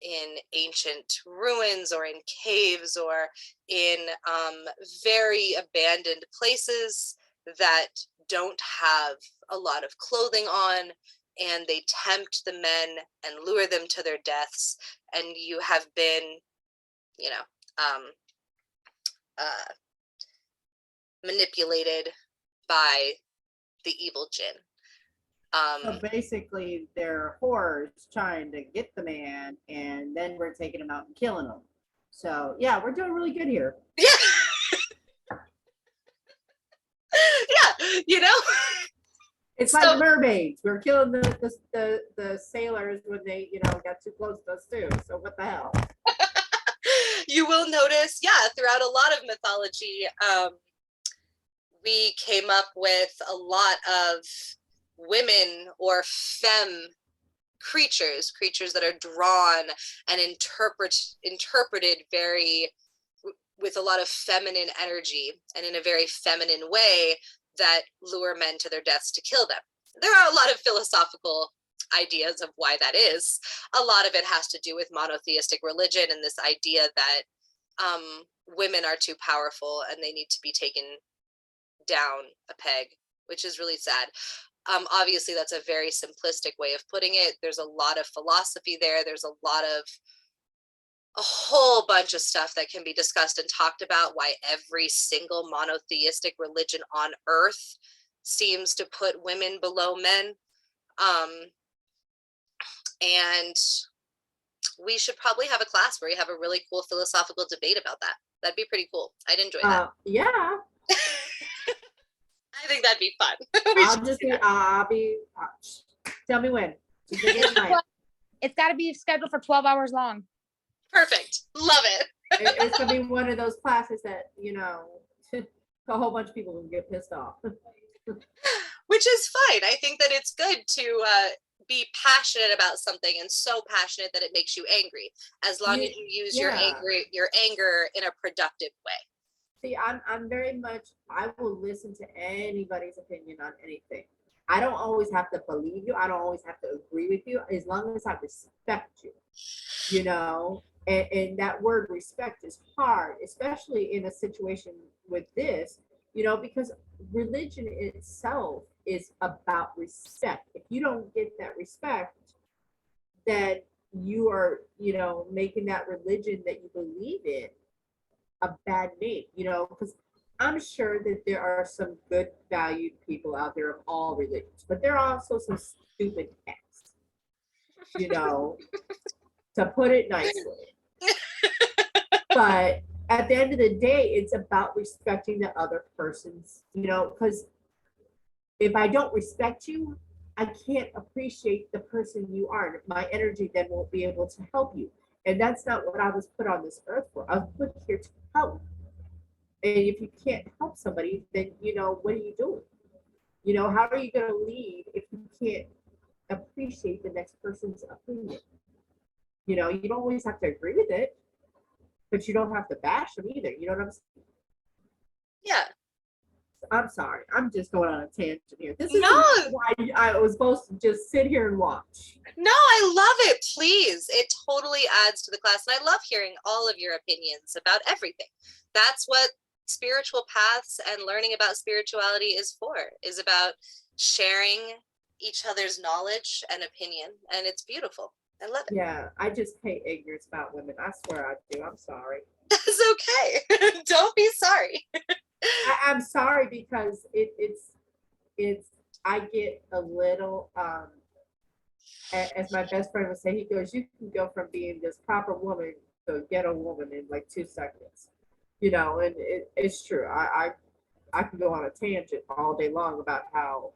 in ancient ruins or in caves or in very abandoned places that don't have a lot of clothing on, and they tempt the men and lure them to their deaths. And you have been, you know, manipulated by the evil jinn. So basically, they're whores trying to get the man, and then we're taking him out and killing him. So yeah, we're doing really good here. Yeah. Yeah, you know? It's So- like mermaids. We're killing the sailors when they, got too close to us too. So what the hell? You will notice, yeah, throughout a lot of mythology, we came up with a lot of women or femme creatures that are drawn and interpreted very with a lot of feminine energy and in a very feminine way that lure men to their deaths to kill them. There are a lot of philosophical ideas of why that is. A lot of it has to do with monotheistic religion and this idea that women are too powerful and they need to be taken down a peg, which is really sad. Obviously, that's a very simplistic way of putting it. There's a lot of philosophy there. There's a whole bunch of stuff that can be discussed and talked about, why every single monotheistic religion on earth seems to put women below men. And we should probably have a class where we have a really cool philosophical debate about that. That'd be pretty cool. I'd enjoy that. Yeah. I think that'd be fun. I'll be. Tell me when. It's got to be scheduled for 12 hours long. Perfect. Love it. It's gonna be one of those classes that a whole bunch of people will get pissed off. Which is fine. I think that it's good to be passionate about something, and so passionate that it makes you angry, as long as you use your anger in a productive way. See, I'm very much, I will listen to anybody's opinion on anything. I don't always have to believe you. I don't always have to agree with you, as long as I respect you, and that word respect is hard, especially in a situation with this, because religion itself is about respect. If you don't get that respect, then you are, making that religion that you believe in a bad name, because I'm sure that there are some good valued people out there of all religions, but there are also some stupid cats, to put it nicely. But at the end of the day, it's about respecting the other person's, because if I don't respect you, I can't appreciate the person you are. And my energy then won't be able to help you. And that's not what I was put on this earth for. I was put here to help. And if you can't help somebody, then, what are you doing? How are you going to lead if you can't appreciate the next person's opinion? You don't always have to agree with it, but you don't have to bash them either. You know what I'm saying? Yeah. I'm sorry. I'm just going on a tangent here. This is No. why I was supposed to just sit here and watch. No, I love it. Please. It totally adds to the class. And I love hearing all of your opinions about everything. That's what spiritual paths and learning about spirituality is for, is about sharing each other's knowledge and opinion. And it's beautiful. I love it. Yeah, I just hate ignorance about women. I swear I do. I'm sorry. That's okay. Don't be sorry. I'm sorry because it's I get a little as my best friend would say, he goes, you can go from being this proper woman to a ghetto woman in like 2 seconds. And it's true. I can go on a tangent all day long about how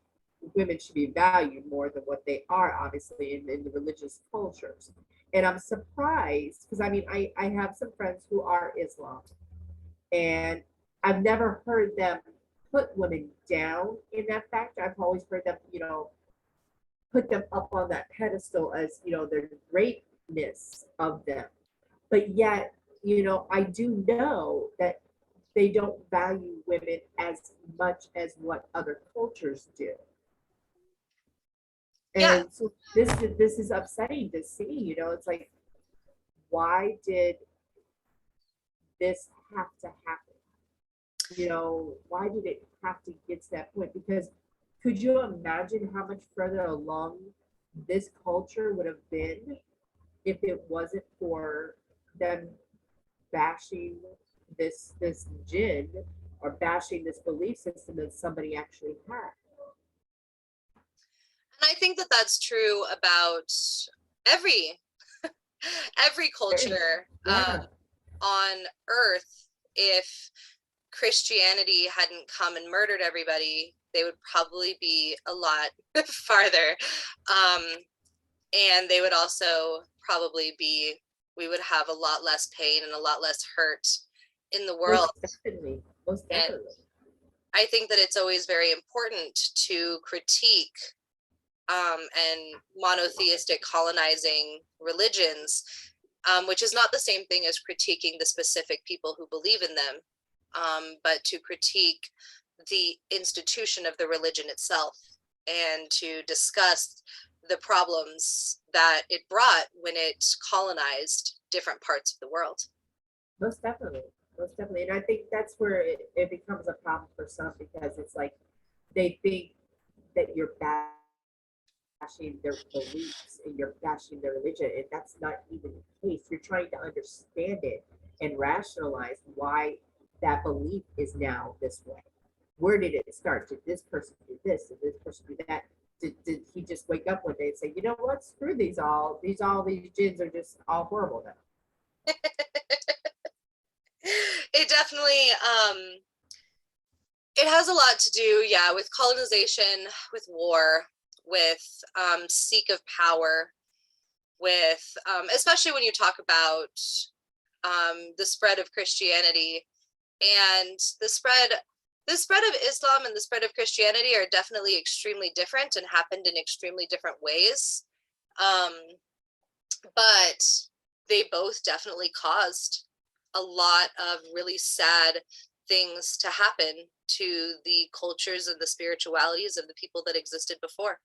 women should be valued more than what they are, obviously, in the religious cultures. And I'm surprised because I have some friends who are Islam, and I've never heard them put women down in that fact. I've always heard them, put them up on that pedestal as, the greatness of them. But yet, I do know that they don't value women as much as what other cultures do. Yeah. And so this is upsetting to see, it's like, why did this have to happen? Why did it have to get to that point? Because could you imagine how much further along this culture would have been if it wasn't for them bashing this jinn or bashing this belief system that somebody actually had? And I think that that's true about every every culture Yeah. on Earth. If Christianity hadn't come and murdered everybody, they would probably be a lot farther. Um, and they would also probably be, we would have a lot less pain and a lot less hurt in the world. Most definitely. Most And definitely. I think that it's always very important to critique and monotheistic colonizing religions, which is not the same thing as critiquing the specific people who believe in them, but to critique the institution of the religion itself and to discuss the problems that it brought when it colonized different parts of the world. Most definitely. Most definitely. And I think that's where it becomes a problem for some, because it's like they think that you're bashing their beliefs and you're bashing their religion. And that's not even the case. You're trying to understand it and rationalize why that belief is now this way. Where did it start? Did this person do this? Did this person do that? Did he just wake up one day and say, you know what, screw these all these jinns are just all horrible now? It definitely it has a lot to do, yeah, with colonization, with war, with seek of power, with especially when you talk about the spread of Christianity and the spread of Islam and the spread of Christianity are definitely extremely different and happened in extremely different ways. But they both definitely caused a lot of really sad things to happen to the cultures and the spiritualities of the people that existed before.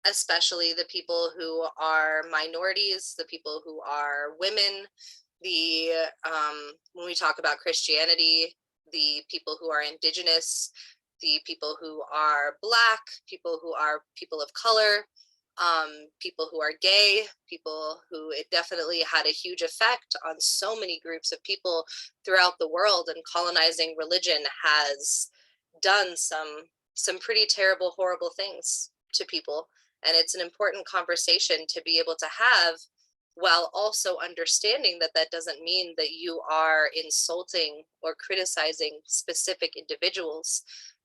Especially the people who are minorities, the people who are women, the when we talk about Christianity, the people who are indigenous, the people who are Black, people who are people of color, people who are gay, people who, it definitely had a huge effect on so many groups of people throughout the world. And colonizing religion has done some pretty terrible, horrible things to people. And it's an important conversation to be able to have, while also understanding that that doesn't mean that you are insulting or criticizing specific individuals,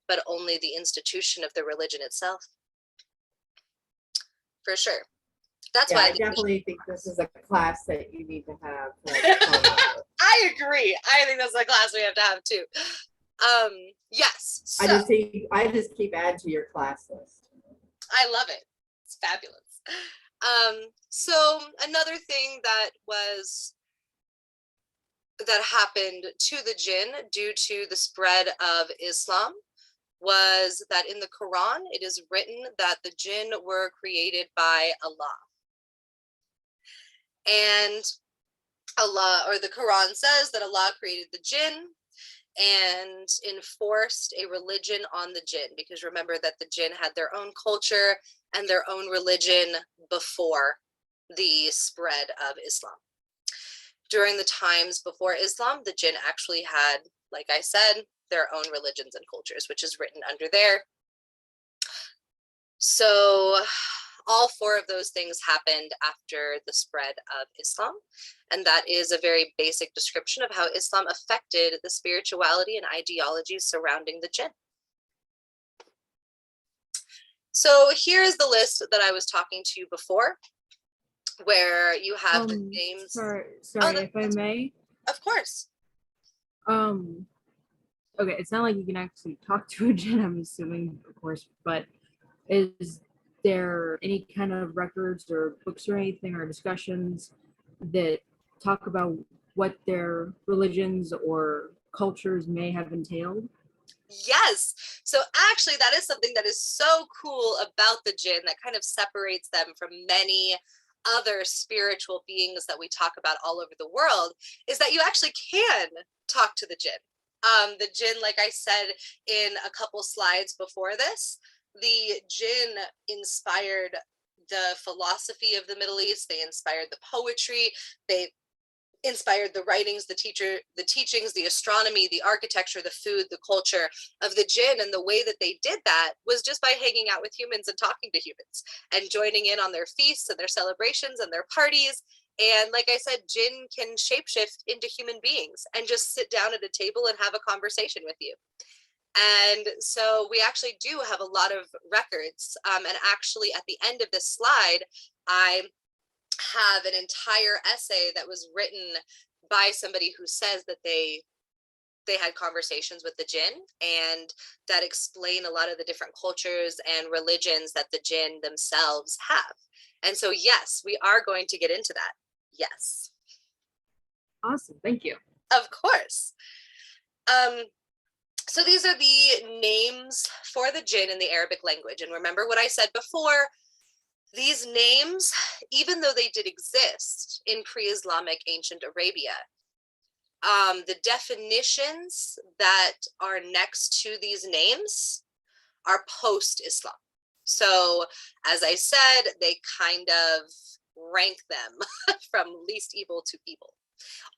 but only the institution of the religion itself. For sure. That's Yeah, why I definitely think this is a class that you need to have. I agree. I think that's a class we have to have too. Yes. So I just keep adding to your class list. I love it. It's fabulous. So another thing that happened to the jinn due to the spread of Islam was that in the Quran, it is written that the jinn were created by Allah. And Allah, or the Quran says that Allah created the jinn and enforced a religion on the jinn, because remember that the jinn had their own culture and their own religion before the spread of Islam. During the times before Islam, the jinn actually had, like I said, their own religions and cultures, which is written under there. So all four of those things happened after the spread of Islam. And that is a very basic description of how Islam affected the spirituality and ideologies surrounding the jinn. So here's the list that I was talking to you before, where you have the names. Sorry, Oh, if I may. Of course. Okay, it's not like you can actually talk to a jinn, I'm assuming, of course, but is there any kind of records or books or anything or discussions that talk about what their religions or cultures may have entailed? Yes. So actually, that is something that is so cool about the jinn that kind of separates them from many other spiritual beings that we talk about all over the world, is that you actually can talk to the jinn. The jinn, like I said in a couple slides before this, the jinn inspired the philosophy of the Middle East. They inspired the poetry. They inspired the writings, the teachings, the astronomy, the architecture, the food, the culture of the Jinn. And the way that they did that was just by hanging out with humans and talking to humans and joining in on their feasts and their celebrations and their parties. And like I said, Jinn can shapeshift into human beings and just sit down at a table and have a conversation with you. And so we actually do have a lot of records. And actually at the end of this slide, I have an entire essay that was written by somebody who says that they had conversations with the Jinn, and that explain a lot of the different cultures and religions that the Jinn themselves have. And so, yes, we are going to get into that. Yes. Awesome. Thank you. Of course. So these are the names for the Jinn in the Arabic language. And remember what I said before, these names, even though they did exist in pre-Islamic ancient Arabia, the definitions that are next to these names are post-Islam. So as I said, they kind of rank them from least evil to evil.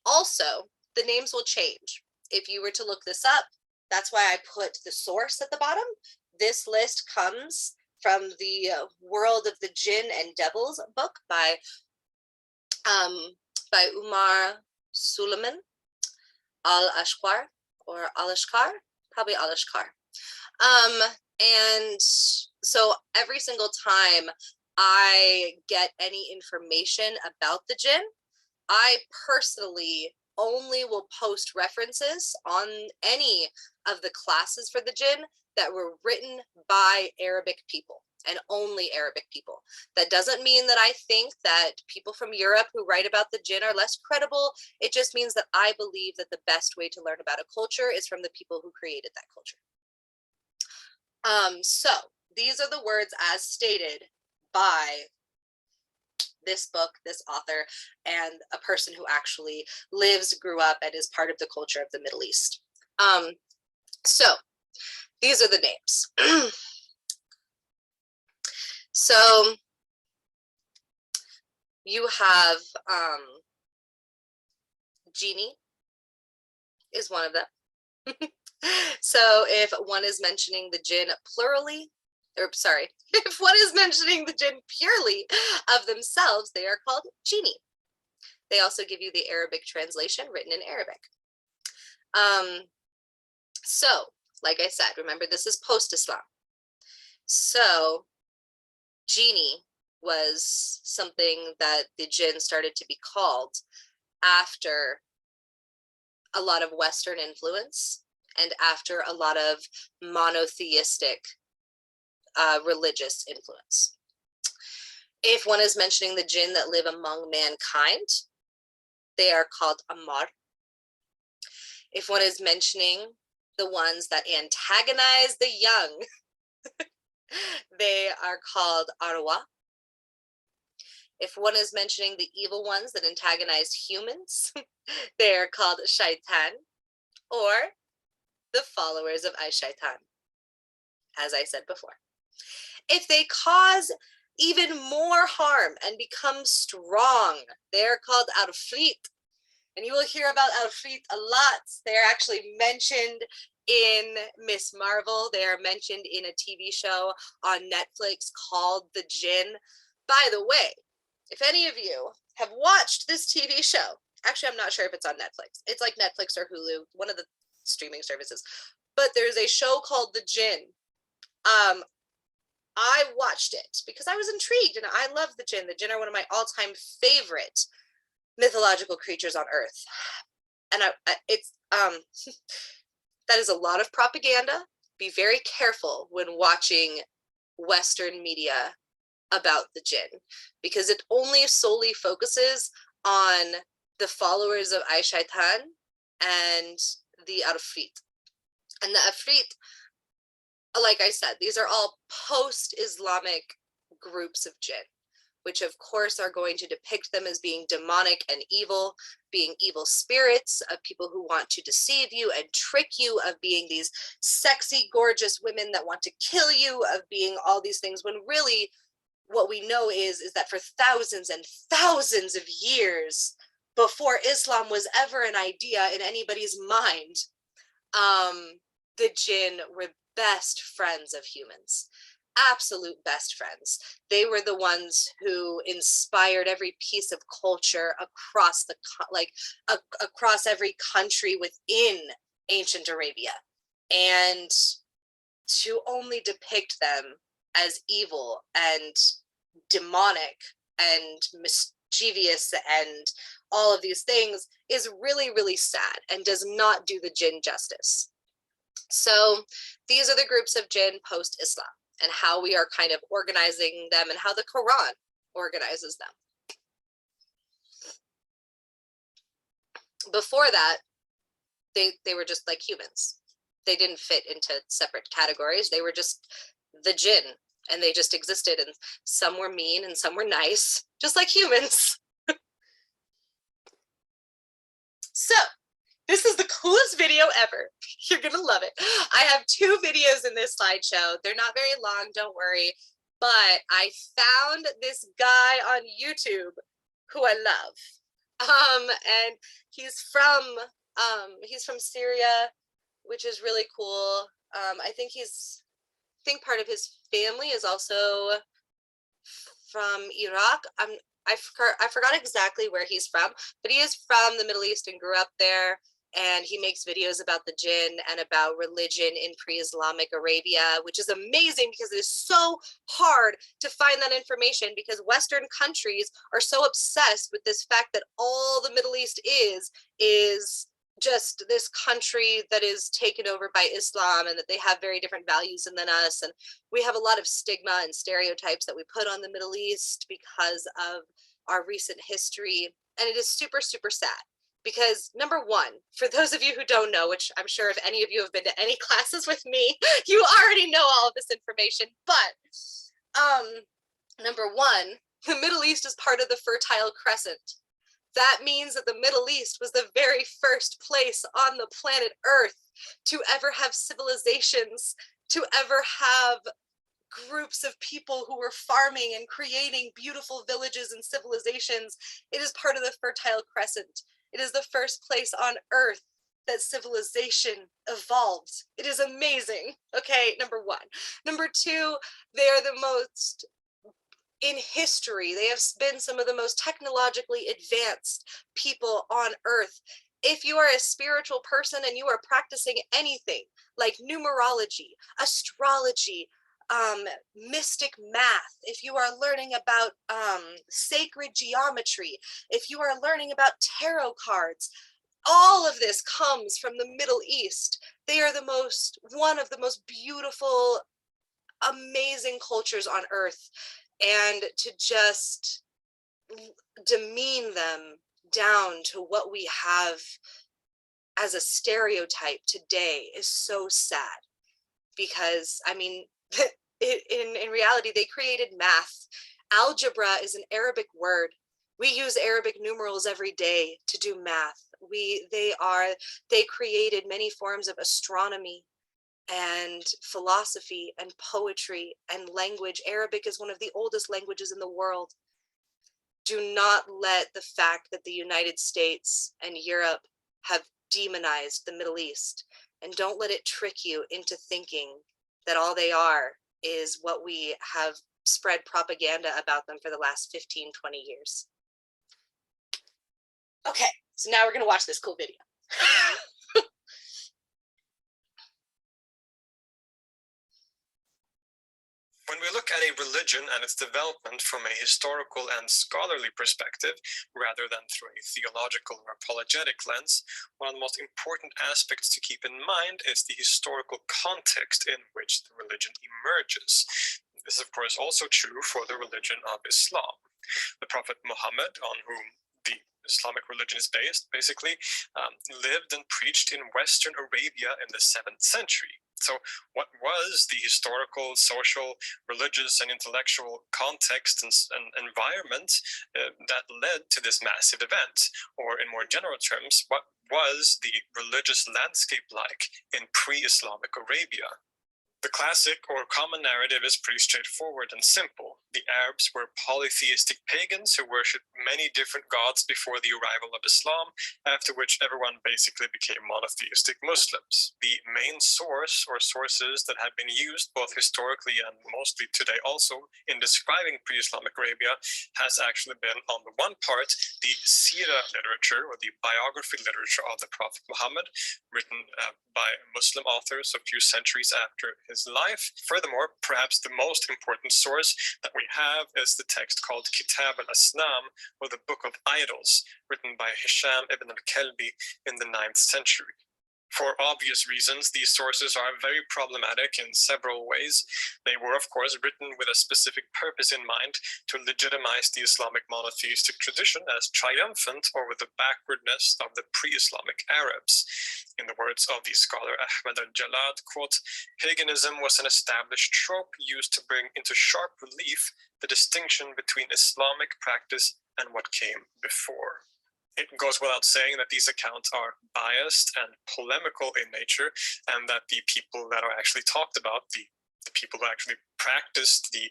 Also, the names will change. If you were to look this up, that's why I put the source at the bottom. This list comes from the World of the Jinn and Devils book by Umar Suleiman al-Ashqar, or al-Ashqar, probably al-Ashqar. And so every single time I get any information about the Jinn, I personally only will post references on any of the classes for the Jinn that were written by Arabic people, and only Arabic people. That doesn't mean that I think that people from Europe who write about the Jinn are less credible. It just means that I believe that the best way to learn about a culture is from the people who created that culture. So these are the words as stated by this book, this author, and a person who actually lives, grew up, and is part of the culture of the Middle East. So these are the names. So you have Genie is one of them. So if one is mentioning the Jinn plurally, or sorry, if one is mentioning the Jinn purely of themselves, they are called Genie. They also give you the Arabic translation written in Arabic. So, like I said, remember this is post-Islam. So, Genie was something that the Jinn started to be called after a lot of Western influence and after a lot of monotheistic religious influence. If one is mentioning the Jinn that live among mankind, they are called Ammar. If one is mentioning the ones that antagonize the young, they are called Arwa. If one is mentioning the evil ones that antagonize humans, they are called Shaitan, or the followers of Shaitan, as I said before. If they cause even more harm and become strong, they're called Arfrit. And you will hear about Arfrit a lot. They're actually mentioned in Miss Marvel. They are mentioned in a TV show on Netflix called The Jinn. By the way, if any of you have watched this TV show, actually, I'm not sure if it's on Netflix. It's like Netflix or Hulu, one of the streaming services. But there's a show called The Jinn. I watched it because I was intrigued, and I love the Jinn. The Jinn are one of my all-time favorite mythological creatures on Earth. And that is a lot of propaganda. Be very careful when watching Western media about the Jinn, because it only solely focuses on the followers of Shaitan and the Arfrit. And the Afrit, like I said, these are all post-Islamic groups of Jinn, which of course are going to depict them as being demonic and evil, being evil spirits of people who want to deceive you and trick you, of being these sexy, gorgeous women that want to kill you, of being all these things, when really what we know is that for thousands and thousands of years, before Islam was ever an idea in anybody's mind, the jinn were best friends of humans, absolute best friends. They were the ones who inspired every piece of culture across the across every country within ancient Arabia. And to only depict them as evil and demonic and mischievous and all of these things is really, really sad and does not do the jinn justice. So these are the groups of jinn post-Islam and how we are kind of organizing them and how the Quran organizes them. Before that, they were just like humans. They didn't fit into separate categories. They were just the jinn, and they just existed, and some were mean and some were nice, just like humans. So this is the coolest video ever. You're gonna love it. I have 2 videos in this slideshow. They're not very long, don't worry, but I found this guy on YouTube who I love. And he's from Syria, which is really cool. I think part of his family is also from Iraq. I forgot exactly where he's from, but he is from the Middle East and grew up there. And he makes videos about the jinn and about religion in pre-Islamic Arabia, which is amazing because it is so hard to find that information, because Western countries are so obsessed with this fact that all the Middle East is just this country that is taken over by Islam, and that they have very different values than us. And we have a lot of stigma and stereotypes that we put on the Middle East because of our recent history. And it is super, super sad. Because number one, for those of you who don't know, which I'm sure if any of you have been to any classes with me, you already know all of this information. But number one, the Middle East is part of the Fertile Crescent. That means that the Middle East was the very first place on the planet Earth to ever have civilizations, to ever have groups of people who were farming and creating beautiful villages and civilizations. It is part of the Fertile Crescent. It is the first place on Earth that civilization evolved. It is amazing. Okay, number one. Number two, they are the most, in history, they have been some of the most technologically advanced people on Earth. If you are a spiritual person and you are practicing anything like numerology, astrology, mystic math, if you are learning about sacred geometry, if you are learning about tarot cards, all of this comes from the Middle East. They are one of the most beautiful, amazing cultures on Earth. And to just demean them down to what we have as a stereotype today is so sad. Because, I mean, in reality, they created math. Algebra is an Arabic word. We use Arabic numerals every day to do math. They created many forms of astronomy and philosophy and poetry and language. Arabic is one of the oldest languages in the world. Do not let the fact that the United States and Europe have demonized the Middle East, and don't let it trick you into thinking that all they are is what we have spread propaganda about them for the last 15, 20 years. Okay, so now we're gonna watch this cool video. When we look at a religion and its development from a historical and scholarly perspective, rather than through a theological or apologetic lens, one of the most important aspects to keep in mind is the historical context in which the religion emerges. This is, of course, also true for the religion of Islam. The Prophet Muhammad, on whom the Islamic religion is based, basically lived and preached in Western Arabia in the 7th century. So what was the historical, social, religious, and intellectual context and environment that led to this massive event? Or in more general terms, what was the religious landscape like in pre-Islamic Arabia? The classic or common narrative is pretty straightforward and simple. The Arabs were polytheistic pagans who worshipped many different gods before the arrival of Islam, after which everyone basically became monotheistic Muslims. The main source or sources that have been used both historically and mostly today also in describing pre-Islamic Arabia has actually been, on the one part, the Sira literature or the biography literature of the Prophet Muhammad, written by Muslim authors a few centuries after his life. Furthermore, perhaps the most important source that we have is the text called Kitab al-Asnam, or the Book of Idols, written by Hisham ibn al-Kalbi in the 9th century. For obvious reasons, these sources are very problematic in several ways. They were, of course, written with a specific purpose in mind to legitimize the Islamic monotheistic tradition as triumphant over the backwardness of the pre-Islamic Arabs. In the words of the scholar Ahmed al-Jalad, quote, "Paganism was an established trope used to bring into sharp relief the distinction between Islamic practice and what came before." It goes without saying that these accounts are biased and polemical in nature, and that the people that are actually talked about, the people who actually practiced the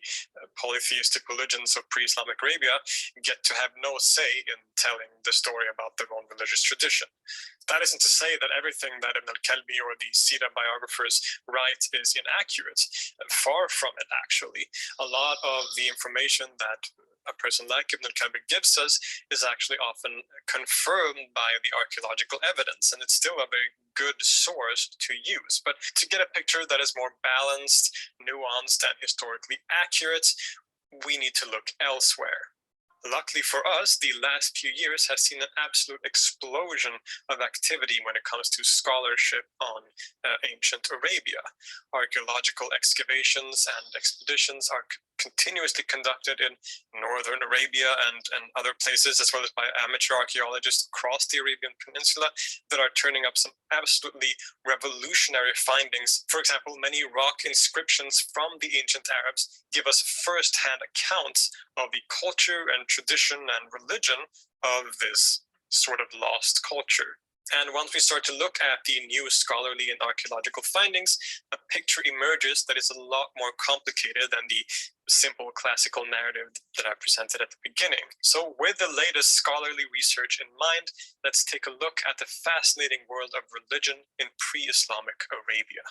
polytheistic religions of pre-Islamic Arabia, get to have no say in telling the story about their own religious tradition. That isn't to say that everything that Ibn al-Kalbi or the Sira biographers write is inaccurate. Far from it, actually. A lot of the information that a person like Ibn al-Kalbi gives us is actually often confirmed by the archaeological evidence, and it's still a very good source to use. But to get a picture that is more balanced, nuanced, and historically accurate, we need to look elsewhere. Luckily for us, the last few years has seen an absolute explosion of activity when it comes to scholarship on ancient Arabia. Archaeological excavations and expeditions are continuously conducted in northern Arabia and other places, as well as by amateur archaeologists across the Arabian Peninsula that are turning up some absolutely revolutionary findings. For example, many rock inscriptions from the ancient Arabs give us first-hand accounts of the culture and tradition and religion of this sort of lost culture. And once we start to look at the new scholarly and archaeological findings, a picture emerges that is a lot more complicated than the simple classical narrative that I presented at the beginning. So with the latest scholarly research in mind, let's take a look at the fascinating world of religion in pre-Islamic Arabia.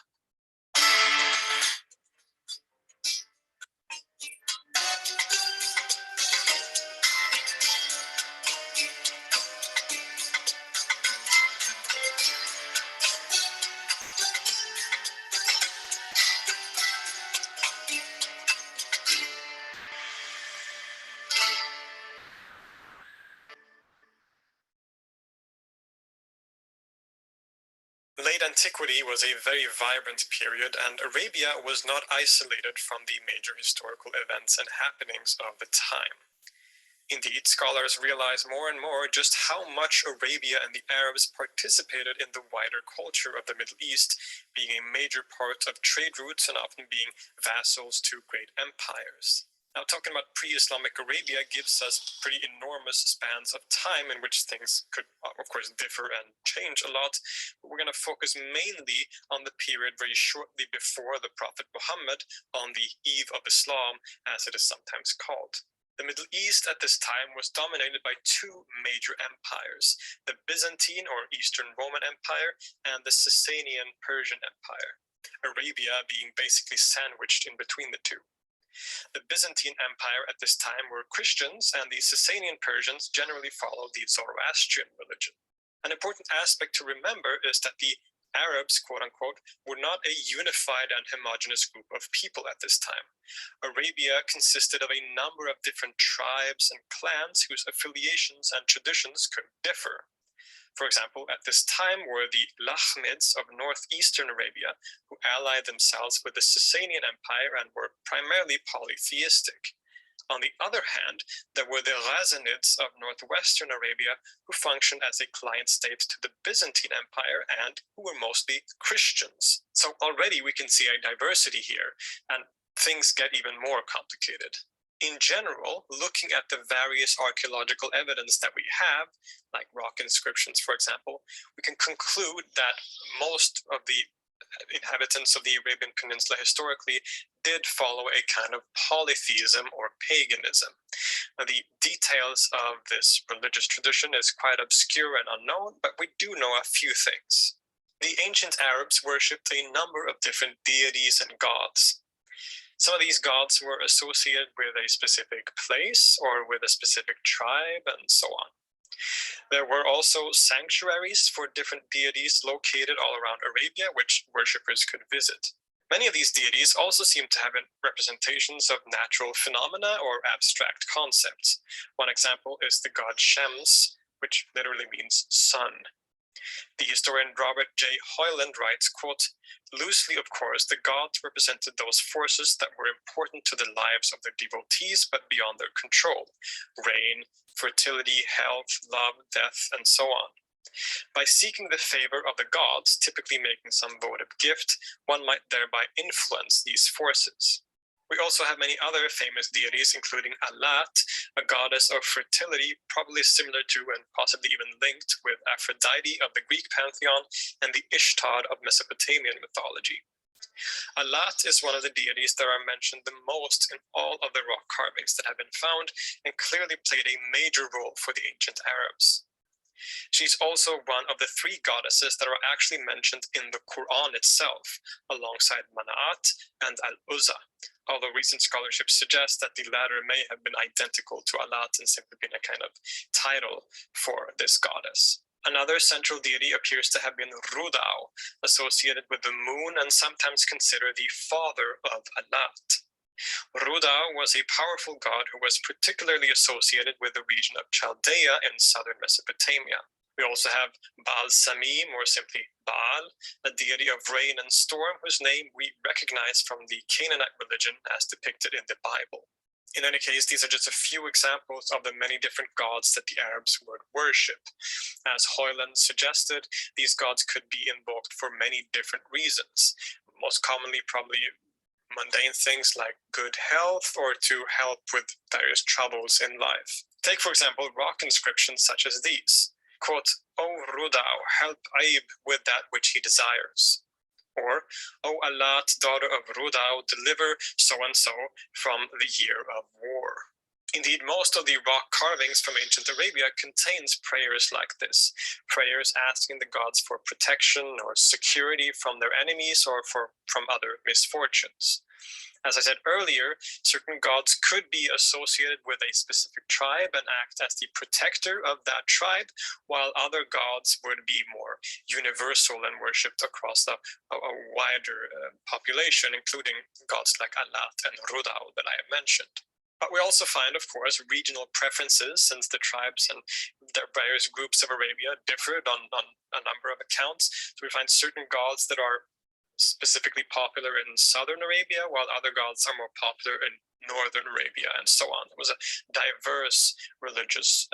Late antiquity was a very vibrant period, and Arabia was not isolated from the major historical events and happenings of the time. Indeed, scholars realize more and more just how much Arabia and the Arabs participated in the wider culture of the Middle East, being a major part of trade routes and often being vassals to great empires. Now, talking about pre-Islamic Arabia gives us pretty enormous spans of time in which things could, of course, differ and change a lot. But we're going to focus mainly on the period very shortly before the Prophet Muhammad, on the eve of Islam, as it is sometimes called. The Middle East at this time was dominated by two major empires, the Byzantine or Eastern Roman Empire and the Sasanian Persian Empire, Arabia being basically sandwiched in between the two. The Byzantine Empire at this time were Christians, and the Sasanian Persians generally followed the Zoroastrian religion. An important aspect to remember is that the Arabs, quote unquote, were not a unified and homogeneous group of people at this time. Arabia consisted of a number of different tribes and clans whose affiliations and traditions could differ. For example, at this time were the Lahmids of northeastern Arabia, who allied themselves with the Sasanian Empire and were primarily polytheistic. On the other hand, there were the Ghazanids of northwestern Arabia, who functioned as a client state to the Byzantine Empire and who were mostly Christians. So already we can see a diversity here, and things get even more complicated. In general, looking at the various archaeological evidence that we have, like rock inscriptions, for example, we can conclude that most of the inhabitants of the Arabian Peninsula historically did follow a kind of polytheism or paganism. Now, the details of this religious tradition is quite obscure and unknown, but we do know a few things. The ancient Arabs worshipped a number of different deities and gods. Some of these gods were associated with a specific place or with a specific tribe, and so on. There were also sanctuaries for different deities located all around Arabia, which worshippers could visit. Many of these deities also seem to have representations of natural phenomena or abstract concepts. One example is the god Shams, which literally means sun. The historian Robert J. Hoyland writes, quote, "Loosely, of course, the gods represented those forces that were important to the lives of their devotees, but beyond their control: rain, fertility, health, love, death, and so on. By seeking the favor of the gods, typically making some votive gift, one might thereby influence these forces." We also have many other famous deities, including Alat, a goddess of fertility, probably similar to and possibly even linked with Aphrodite of the Greek pantheon and the Ishtar of Mesopotamian mythology. Alat is one of the deities that are mentioned the most in all of the rock carvings that have been found and clearly played a major role for the ancient Arabs. She's also one of the three goddesses that are actually mentioned in the Quran itself, alongside Manat and Al-Uzza, although recent scholarship suggests that the latter may have been identical to Alat and simply been a kind of title for this goddess. Another central deity appears to have been Rudau, associated with the moon and sometimes considered the father of Alat. Rudau was a powerful god who was particularly associated with the region of Chaldea in southern Mesopotamia. We also have Baal Samim, or simply Baal, a deity of rain and storm whose name we recognize from the Canaanite religion as depicted in the Bible. In any case, these are just a few examples of the many different gods that the Arabs would worship. As Hoyland suggested, these gods could be invoked for many different reasons, most commonly probably mundane things like good health or to help with various troubles in life. Take, for example, rock inscriptions such as these. Quote, "O Rudau, help Aib with that which he desires." Or, "O Alat, daughter of Rudau, deliver so-and-so from the year of war." Indeed, most of the rock carvings from ancient Arabia contains prayers like this, prayers asking the gods for protection or security from their enemies or from other misfortunes. As I said earlier, certain gods could be associated with a specific tribe and act as the protector of that tribe, while other gods would be more universal and worshipped across a wider population, including gods like Alat and Rudau that I have mentioned. But we also find, of course, regional preferences, since the tribes and their various groups of Arabia differed on a number of accounts. So we find certain gods that are specifically popular in southern Arabia, while other gods are more popular in northern Arabia, and so on. It was a diverse religious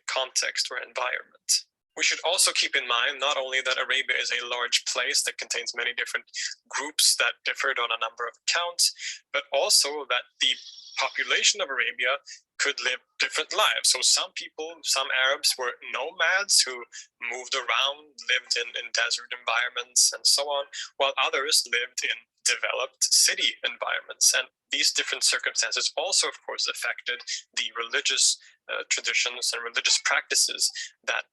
context or environment. We should also keep in mind not only that Arabia is a large place that contains many different groups that differed on a number of accounts, but also that the population of Arabia could live different lives. So some people, some Arabs were nomads who moved around, lived in desert environments and so on, while others lived in developed city environments. And these different circumstances also, of course, affected the religious traditions and religious practices that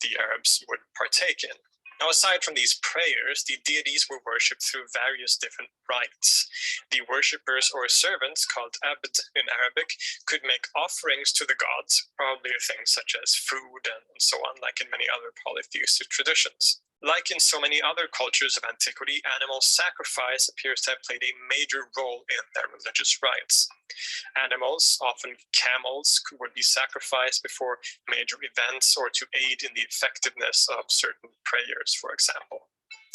the Arabs would partake in. Now, aside from these prayers, the deities were worshipped through various different rites. The worshippers or servants, called abd in Arabic, could make offerings to the gods, probably things such as food and so on, like in many other polytheistic traditions. Like in so many other cultures of antiquity, animal sacrifice appears to have played a major role in their religious rites. Animals, often camels, would be sacrificed before major events or to aid in the effectiveness of certain prayers, for example.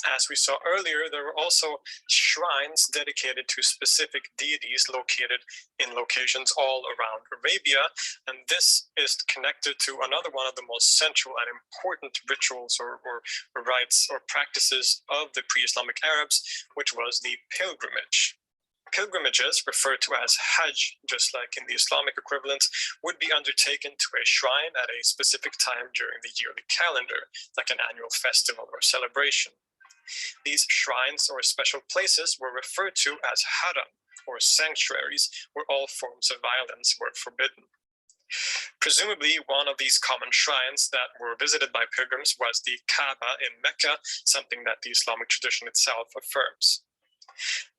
As we saw earlier, there were also shrines dedicated to specific deities located in locations all around Arabia, and this is connected to another one of the most central and important rituals or rites or practices of the pre-Islamic Arabs, which was the pilgrimage. Pilgrimages, referred to as Hajj, just like in the Islamic equivalent, would be undertaken to a shrine at a specific time during the yearly calendar, like an annual festival or celebration. These shrines or special places were referred to as haram, or sanctuaries, where all forms of violence were forbidden. Presumably, one of these common shrines that were visited by pilgrims was the Kaaba in Mecca, something that the Islamic tradition itself affirms.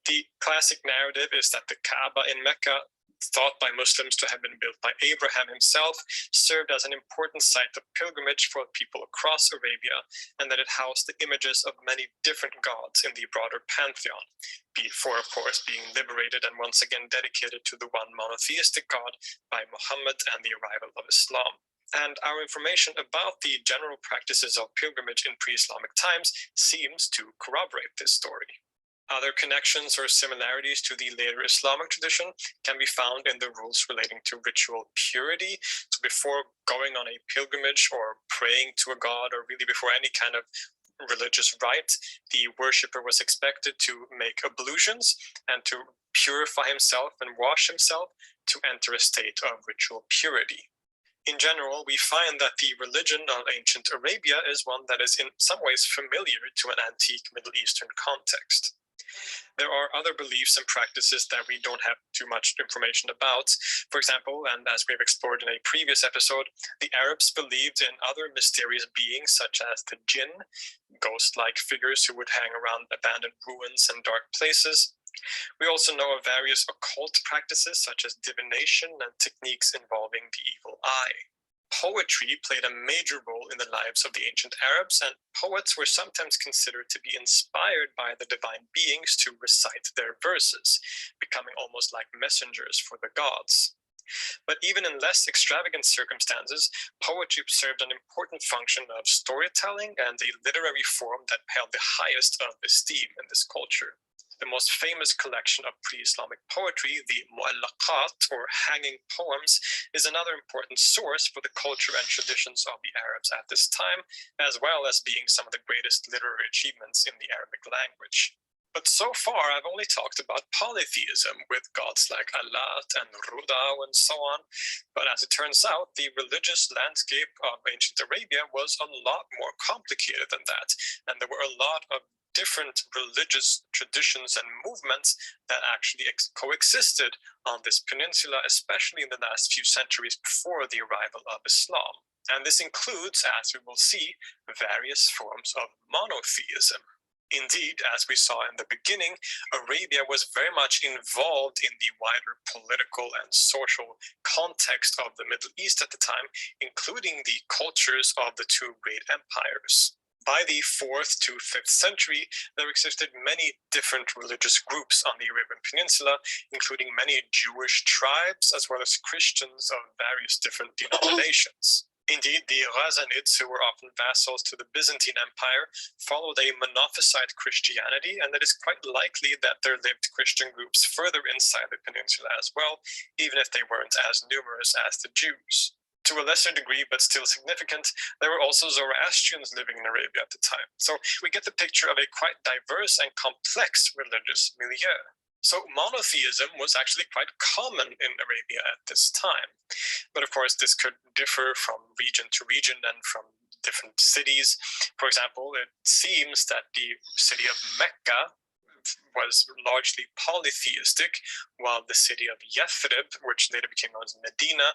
The classic narrative is that the Kaaba in Mecca, thought by Muslims to have been built by Abraham himself, served as an important site of pilgrimage for people across Arabia, and that it housed the images of many different gods in the broader pantheon, before, of course, being liberated and once again dedicated to the one monotheistic God by Muhammad and the arrival of Islam. And our information about the general practices of pilgrimage in pre-Islamic times seems to corroborate this story. Other connections or similarities to the later Islamic tradition can be found in the rules relating to ritual purity. So before going on a pilgrimage or praying to a god, or really before any kind of religious rite, the worshipper was expected to make ablutions and to purify himself and wash himself to enter a state of ritual purity. In general, we find that the religion of ancient Arabia is one that is in some ways familiar to an antique Middle Eastern context. There are other beliefs and practices that we don't have too much information about. For example, and as we've explored in a previous episode, the Arabs believed in other mysterious beings such as the Jinn, ghost-like figures who would hang around abandoned ruins and dark places. We also know of various occult practices such as divination and techniques involving the evil eye. Poetry played a major role in the lives of the ancient Arabs, and poets were sometimes considered to be inspired by the divine beings to recite their verses, becoming almost like messengers for the gods. But even in less extravagant circumstances, poetry served an important function of storytelling and a literary form that held the highest of esteem in this culture. The most famous collection of pre-Islamic poetry, the Mu'allaqat, or hanging poems, is another important source for the culture and traditions of the Arabs at this time, as well as being some of the greatest literary achievements in the Arabic language. But so far, I've only talked about polytheism with gods like Allat and Ruda and so on. But as it turns out, the religious landscape of ancient Arabia was a lot more complicated than that, and there were a lot of different religious traditions and movements that actually coexisted on this peninsula, especially in the last few centuries before the arrival of Islam. And this includes, as we will see, various forms of monotheism. Indeed, as we saw in the beginning, Arabia was very much involved in the wider political and social context of the Middle East at the time, including the cultures of the two great empires. By the 4th to 5th century, there existed many different religious groups on the Arabian Peninsula, including many Jewish tribes, as well as Christians of various different denominations. Indeed, the Ghazanids, who were often vassals to the Byzantine Empire, followed a Monophysite Christianity, and it is quite likely that there lived Christian groups further inside the peninsula as well, even if they weren't as numerous as the Jews. To a lesser degree, but still significant, there were also Zoroastrians living in Arabia at the time. So we get the picture of a quite diverse and complex religious milieu. So monotheism was actually quite common in Arabia at this time. But of course, this could differ from region to region and from different cities. For example, it seems that the city of Mecca was largely polytheistic, while the city of Yathrib, which later became known as Medina,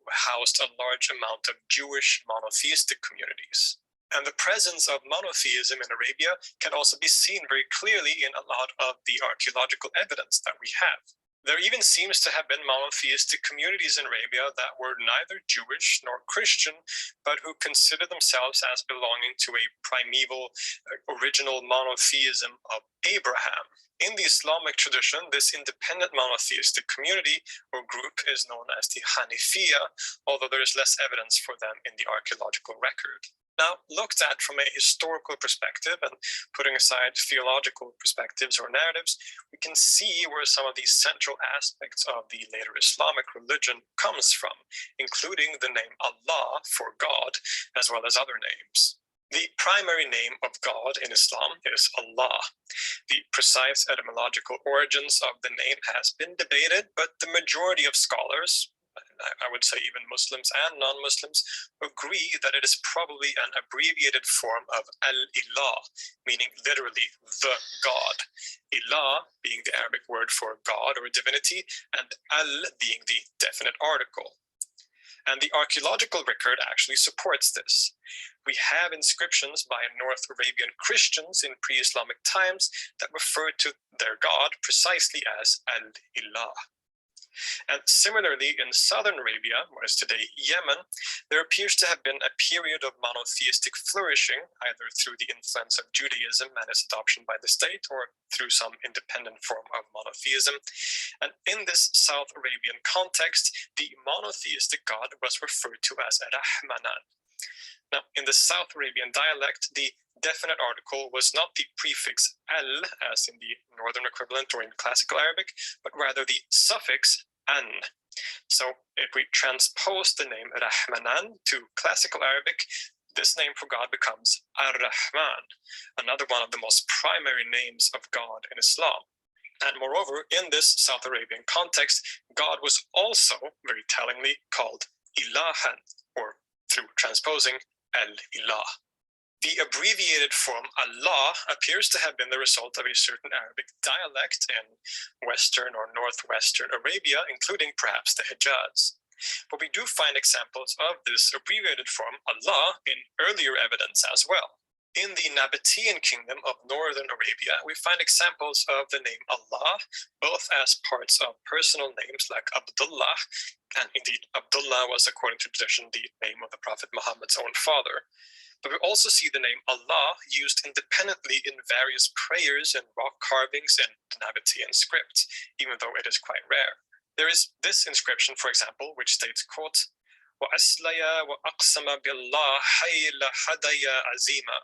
housed a large amount of Jewish monotheistic communities. And the presence of monotheism in Arabia can also be seen very clearly in a lot of the archaeological evidence that we have. There even seems to have been monotheistic communities in Arabia that were neither Jewish nor Christian, but who considered themselves as belonging to a primeval, original monotheism of Abraham. In the Islamic tradition, this independent monotheistic community or group is known as the Hanifiya, although there is less evidence for them in the archaeological record. Now, looked at from a historical perspective and putting aside theological perspectives or narratives, we can see where some of these central aspects of the later Islamic religion comes from, including the name Allah for God, as well as other names. The primary name of God in Islam is Allah. The precise etymological origins of the name has been debated, but the majority of scholars, I would say even Muslims and non-Muslims, agree that it is probably an abbreviated form of al-ilah, meaning literally the God. Ilah being the Arabic word for God or divinity, and al being the definite article. And the archaeological record actually supports this. We have inscriptions by North Arabian Christians in pre-Islamic times that refer to their god precisely as al-ilah. And similarly, in southern Arabia, what is today Yemen, there appears to have been a period of monotheistic flourishing, either through the influence of Judaism and its adoption by the state, or through some independent form of monotheism. And in this South Arabian context, the monotheistic god was referred to as Rahmanan. Now, in the South Arabian dialect, the definite article was not the prefix al, as in the northern equivalent or in classical Arabic, but rather the suffix an. So if we transpose the name Rahmanan to classical Arabic, this name for God becomes Ar-Rahman, another one of the most primary names of God in Islam. And moreover, in this South Arabian context, God was also, very tellingly, called Ilahan, or through transposing, Al-Ilah. The abbreviated form Allah appears to have been the result of a certain Arabic dialect in Western or Northwestern Arabia, including perhaps the Hijaz. But we do find examples of this abbreviated form Allah in earlier evidence as well. In the Nabatean kingdom of northern Arabia, we find examples of the name Allah, both as parts of personal names like Abdullah, and indeed Abdullah was, according to tradition, the name of the Prophet Muhammad's own father. But we also see the name Allah used independently in various prayers and rock carvings in the Nabatean script, even though it is quite rare. There is this inscription, for example, which states, quote, وَأَسْلَيَا وَأَقْسَمَ بِاللَّهِ حَيْلَ حَدَيَ عَزِيمًا,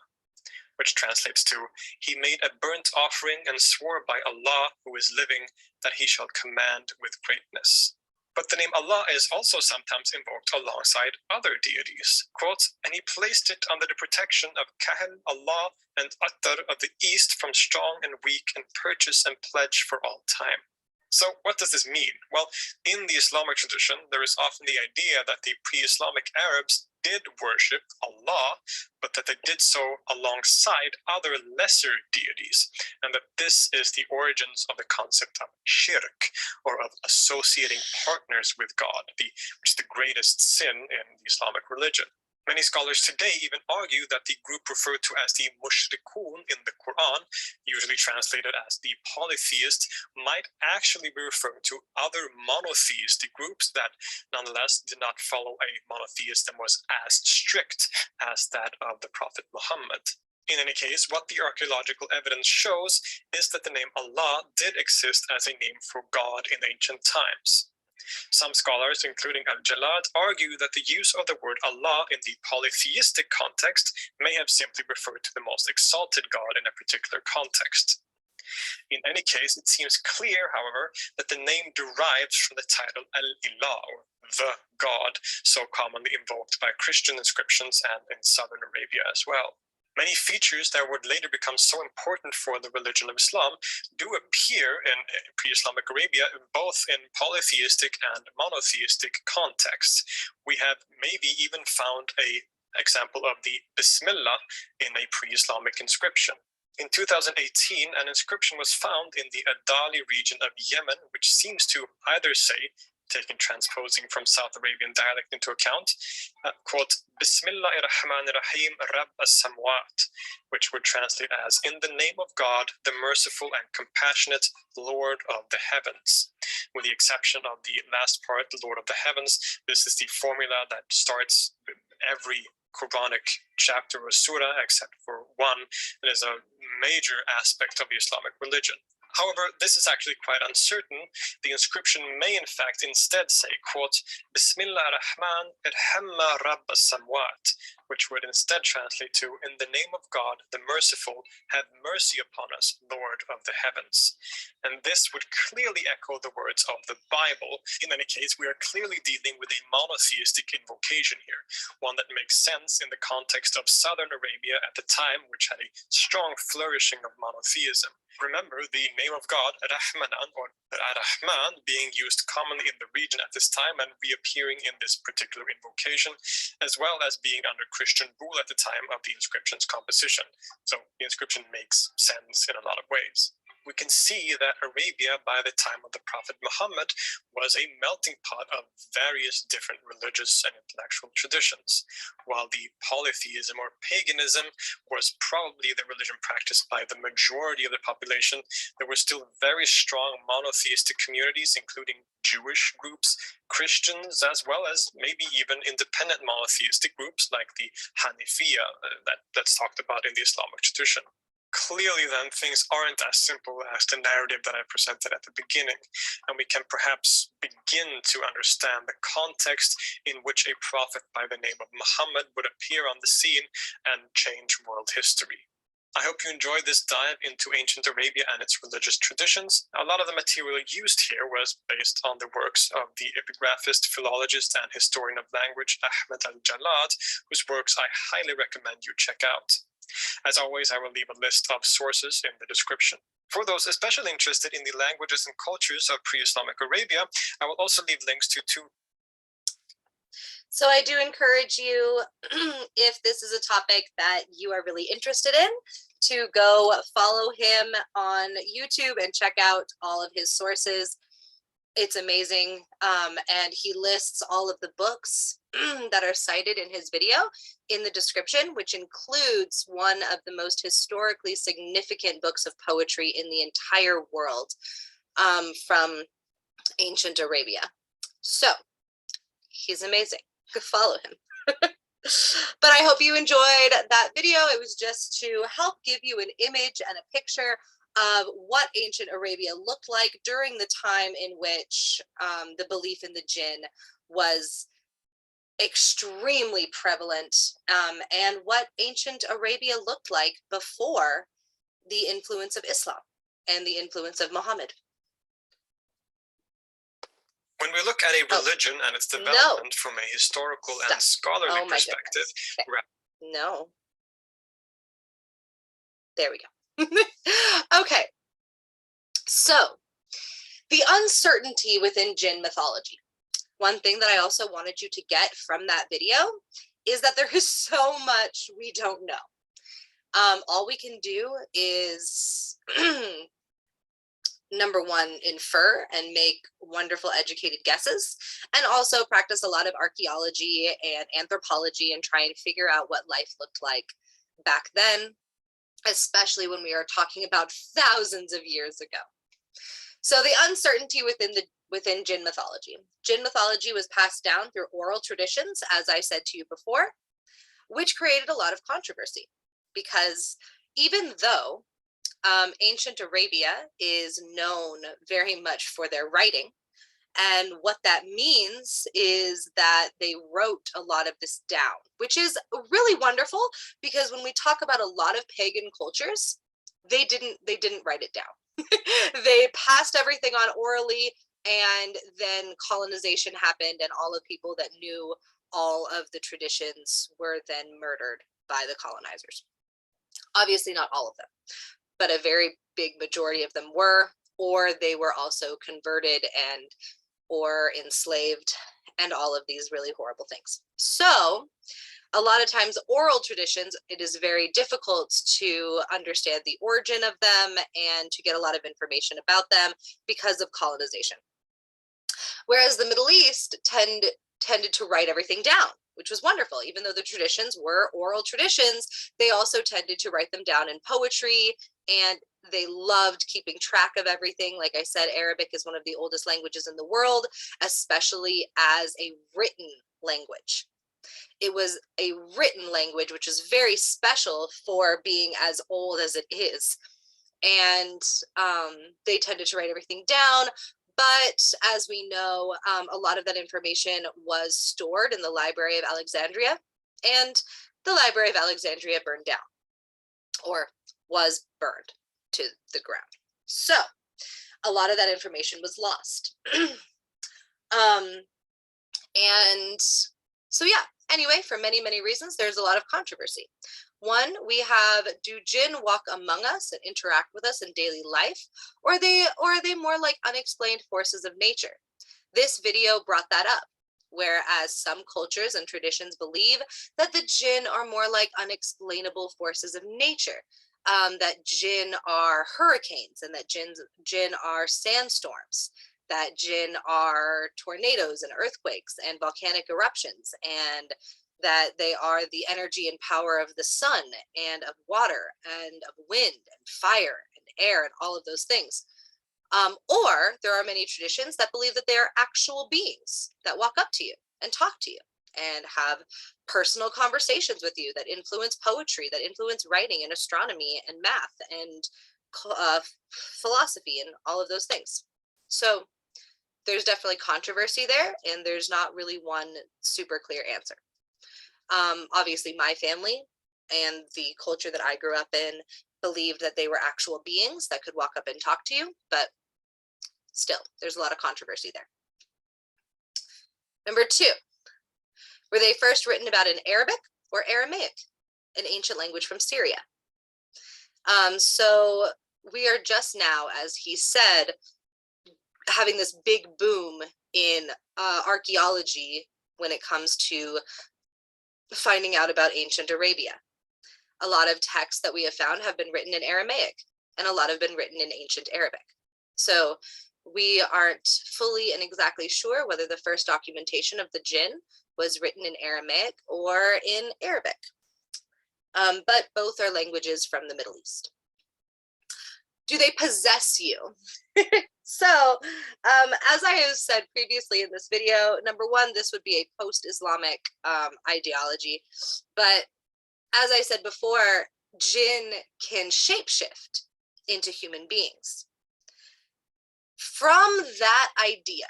which translates to, he made a burnt offering and swore by Allah who is living that he shall command with greatness. But the name Allah is also sometimes invoked alongside other deities. Quote, and he placed it under the protection of Kahal, Allah, and Attar of the east from strong and weak, and purchase and pledge for all time. So what does this mean? Well, in the Islamic tradition, there is often the idea that the pre-Islamic Arabs did worship Allah, but that they did so alongside other lesser deities, and that this is the origins of the concept of shirk, or of associating partners with God, which is the greatest sin in the Islamic religion. Many scholars today even argue that the group referred to as the mushrikun in the Quran, usually translated as the polytheist, might actually be referring to other monotheistic groups that nonetheless did not follow a monotheism was as strict as that of the Prophet Muhammad. In any case, what the archaeological evidence shows is that the name Allah did exist as a name for God in ancient times. Some scholars, including Al-Jalad, argue that the use of the word Allah in the polytheistic context may have simply referred to the most exalted God in a particular context. In any case, it seems clear, however, that the name derives from the title Al-Ilah, or the God, so commonly invoked by Christian inscriptions and in southern Arabia as well. Many features that would later become so important for the religion of Islam do appear in pre-Islamic Arabia, both in polytheistic and monotheistic contexts. We have maybe even found an example of the Bismillah in a pre-Islamic inscription. In 2018, an inscription was found in the Adali region of Yemen, which seems to either say, taking transposing from South Arabian dialect into account, quote, Bismillahir-Rahmanir-Rahim Rabb as-Samwat, which would translate as, in the name of God, the merciful and compassionate Lord of the heavens. With the exception of the last part, the Lord of the heavens, this is the formula that starts every Quranic chapter or surah, except for one. It is a major aspect of the Islamic religion. However, this is actually quite uncertain. The inscription may in fact instead say, quote, Bismillah ar-Rahman irhamma Rabb as-Samwat, which would instead translate to, "In the name of God, the merciful, have mercy upon us, Lord of the heavens." And this would clearly echo the words of the Bible. In any case, we are clearly dealing with a monotheistic invocation here, one that makes sense in the context of southern Arabia at the time, which had a strong flourishing of monotheism. Remember, the name of God, Rahmanan or Ar-Rahman, being used commonly in the region at this time and reappearing in this particular invocation, as well as being under Christian rule at the time of the inscription's composition. So the inscription makes sense in a lot of ways. We can see that Arabia, by the time of the Prophet Muhammad, was a melting pot of various different religious and intellectual traditions. While the polytheism or paganism was probably the religion practiced by the majority of the population, there were still very strong monotheistic communities, including Jewish groups, Christians, as well as maybe even independent monotheistic groups like the Hanifiya that's talked about in the Islamic tradition. Clearly, then, things aren't as simple as the narrative that I presented at the beginning, and we can perhaps begin to understand the context in which a prophet by the name of Muhammad would appear on the scene and change world history. I hope you enjoyed this dive into ancient Arabia and its religious traditions. A lot of the material used here was based on the works of the epigraphist, philologist, and historian of language Ahmed al-Jalad, whose works I highly recommend you check out. As always, I will leave a list of sources in the description. For those especially interested in the languages and cultures of pre-Islamic Arabia, I will also leave links to two. So I do encourage you, if this is a topic that you are really interested in, to go follow him on YouTube and check out all of his sources. It's amazing. And he lists all of the books that are cited in his video in the description, which includes one of the most historically significant books of poetry in the entire world, from ancient Arabia. So he's amazing. Go follow him. But I hope you enjoyed that video. It was just to help give you an image and a picture of what ancient Arabia looked like during the time in which the belief in the jinn was extremely prevalent, and what ancient Arabia looked like before the influence of Islam and the influence of Muhammad. When we look at a religion and its development from a historical and scholarly perspective. No. There we go. Okay. So, the uncertainty within Jinn mythology. One thing that I also wanted you to get from that video is that there is so much we don't know. All we can do is number one, infer and make wonderful educated guesses, and also practice a lot of archaeology and anthropology and try and figure out what life looked like back then, especially when we are talking about thousands of years ago. So the uncertainty within Jinn mythology. Jinn mythology was passed down through oral traditions, as I said to you before, which created a lot of controversy, because even though ancient Arabia is known very much for their writing, and what that means is that they wrote a lot of this down, which is really wonderful, because when we talk about a lot of pagan cultures, they didn't write it down. They passed everything on orally, and then colonization happened, and all the people that knew all of the traditions were then murdered by the colonizers. Obviously not all of them, but a very big majority of them were, or they were also converted and or enslaved, and all of these really horrible things. So a lot of times oral traditions, it is very difficult to understand the origin of them and to get a lot of information about them because of colonization. Whereas the Middle East tended to write everything down, which was wonderful. Even though the traditions were oral traditions, they also tended to write them down in poetry, and they loved keeping track of everything. Like I said, Arabic is one of the oldest languages in the world, especially as a written language. It was a written language, which is very special for being as old as it is. And they tended to write everything down. But as we know, a lot of that information was stored in the Library of Alexandria. And the Library of Alexandria burned down, or was burned to the ground. So a lot of that information was lost. And so, yeah, anyway, for many, many reasons, there's a lot of controversy. One, we have, do jinn walk among us and interact with us in daily life, or are they more like unexplained forces of nature? This video brought that up, whereas some cultures and traditions believe that the jinn are more like unexplainable forces of nature, that jinn are hurricanes, and that jinn are sandstorms, that jinn are tornadoes and earthquakes and volcanic eruptions, and that they are the energy and power of the sun and of water and of wind and fire and air and all of those things. Or there are many traditions that believe that they are actual beings that walk up to you and talk to you and have personal conversations with you, that influence poetry, that influence writing and astronomy and math and philosophy and all of those things. So there's definitely controversy there, and there's not really one super clear answer. Obviously, my family and the culture that I grew up in believed that they were actual beings that could walk up and talk to you, but still, there's a lot of controversy there. Number 2, were they first written about in Arabic or Aramaic, an ancient language from Syria? So we are just now, as he said, having this big boom in archaeology when it comes to finding out about ancient Arabia. A lot of texts that we have found have been written in Aramaic, and a lot have been written in ancient Arabic. So we aren't fully and exactly sure whether the first documentation of the jinn was written in Aramaic or in Arabic. But both are languages from the Middle East. Do they possess you? So, as I have said previously in this video, number 1, this would be a post-Islamic ideology. But as I said before, jinn can shapeshift into human beings. From that idea,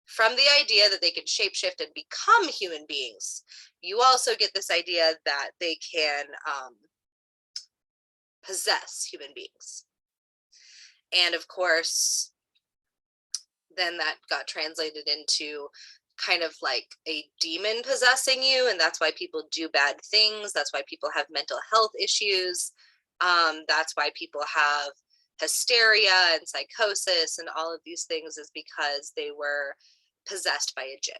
from the idea that they can shapeshift and become human beings, you also get this idea that they can possess human beings. And of course, then that got translated into kind of like a demon possessing you, and that's why people do bad things. That's why people have mental health issues. That's why people have hysteria and psychosis and all of these things, is because they were possessed by a jinn.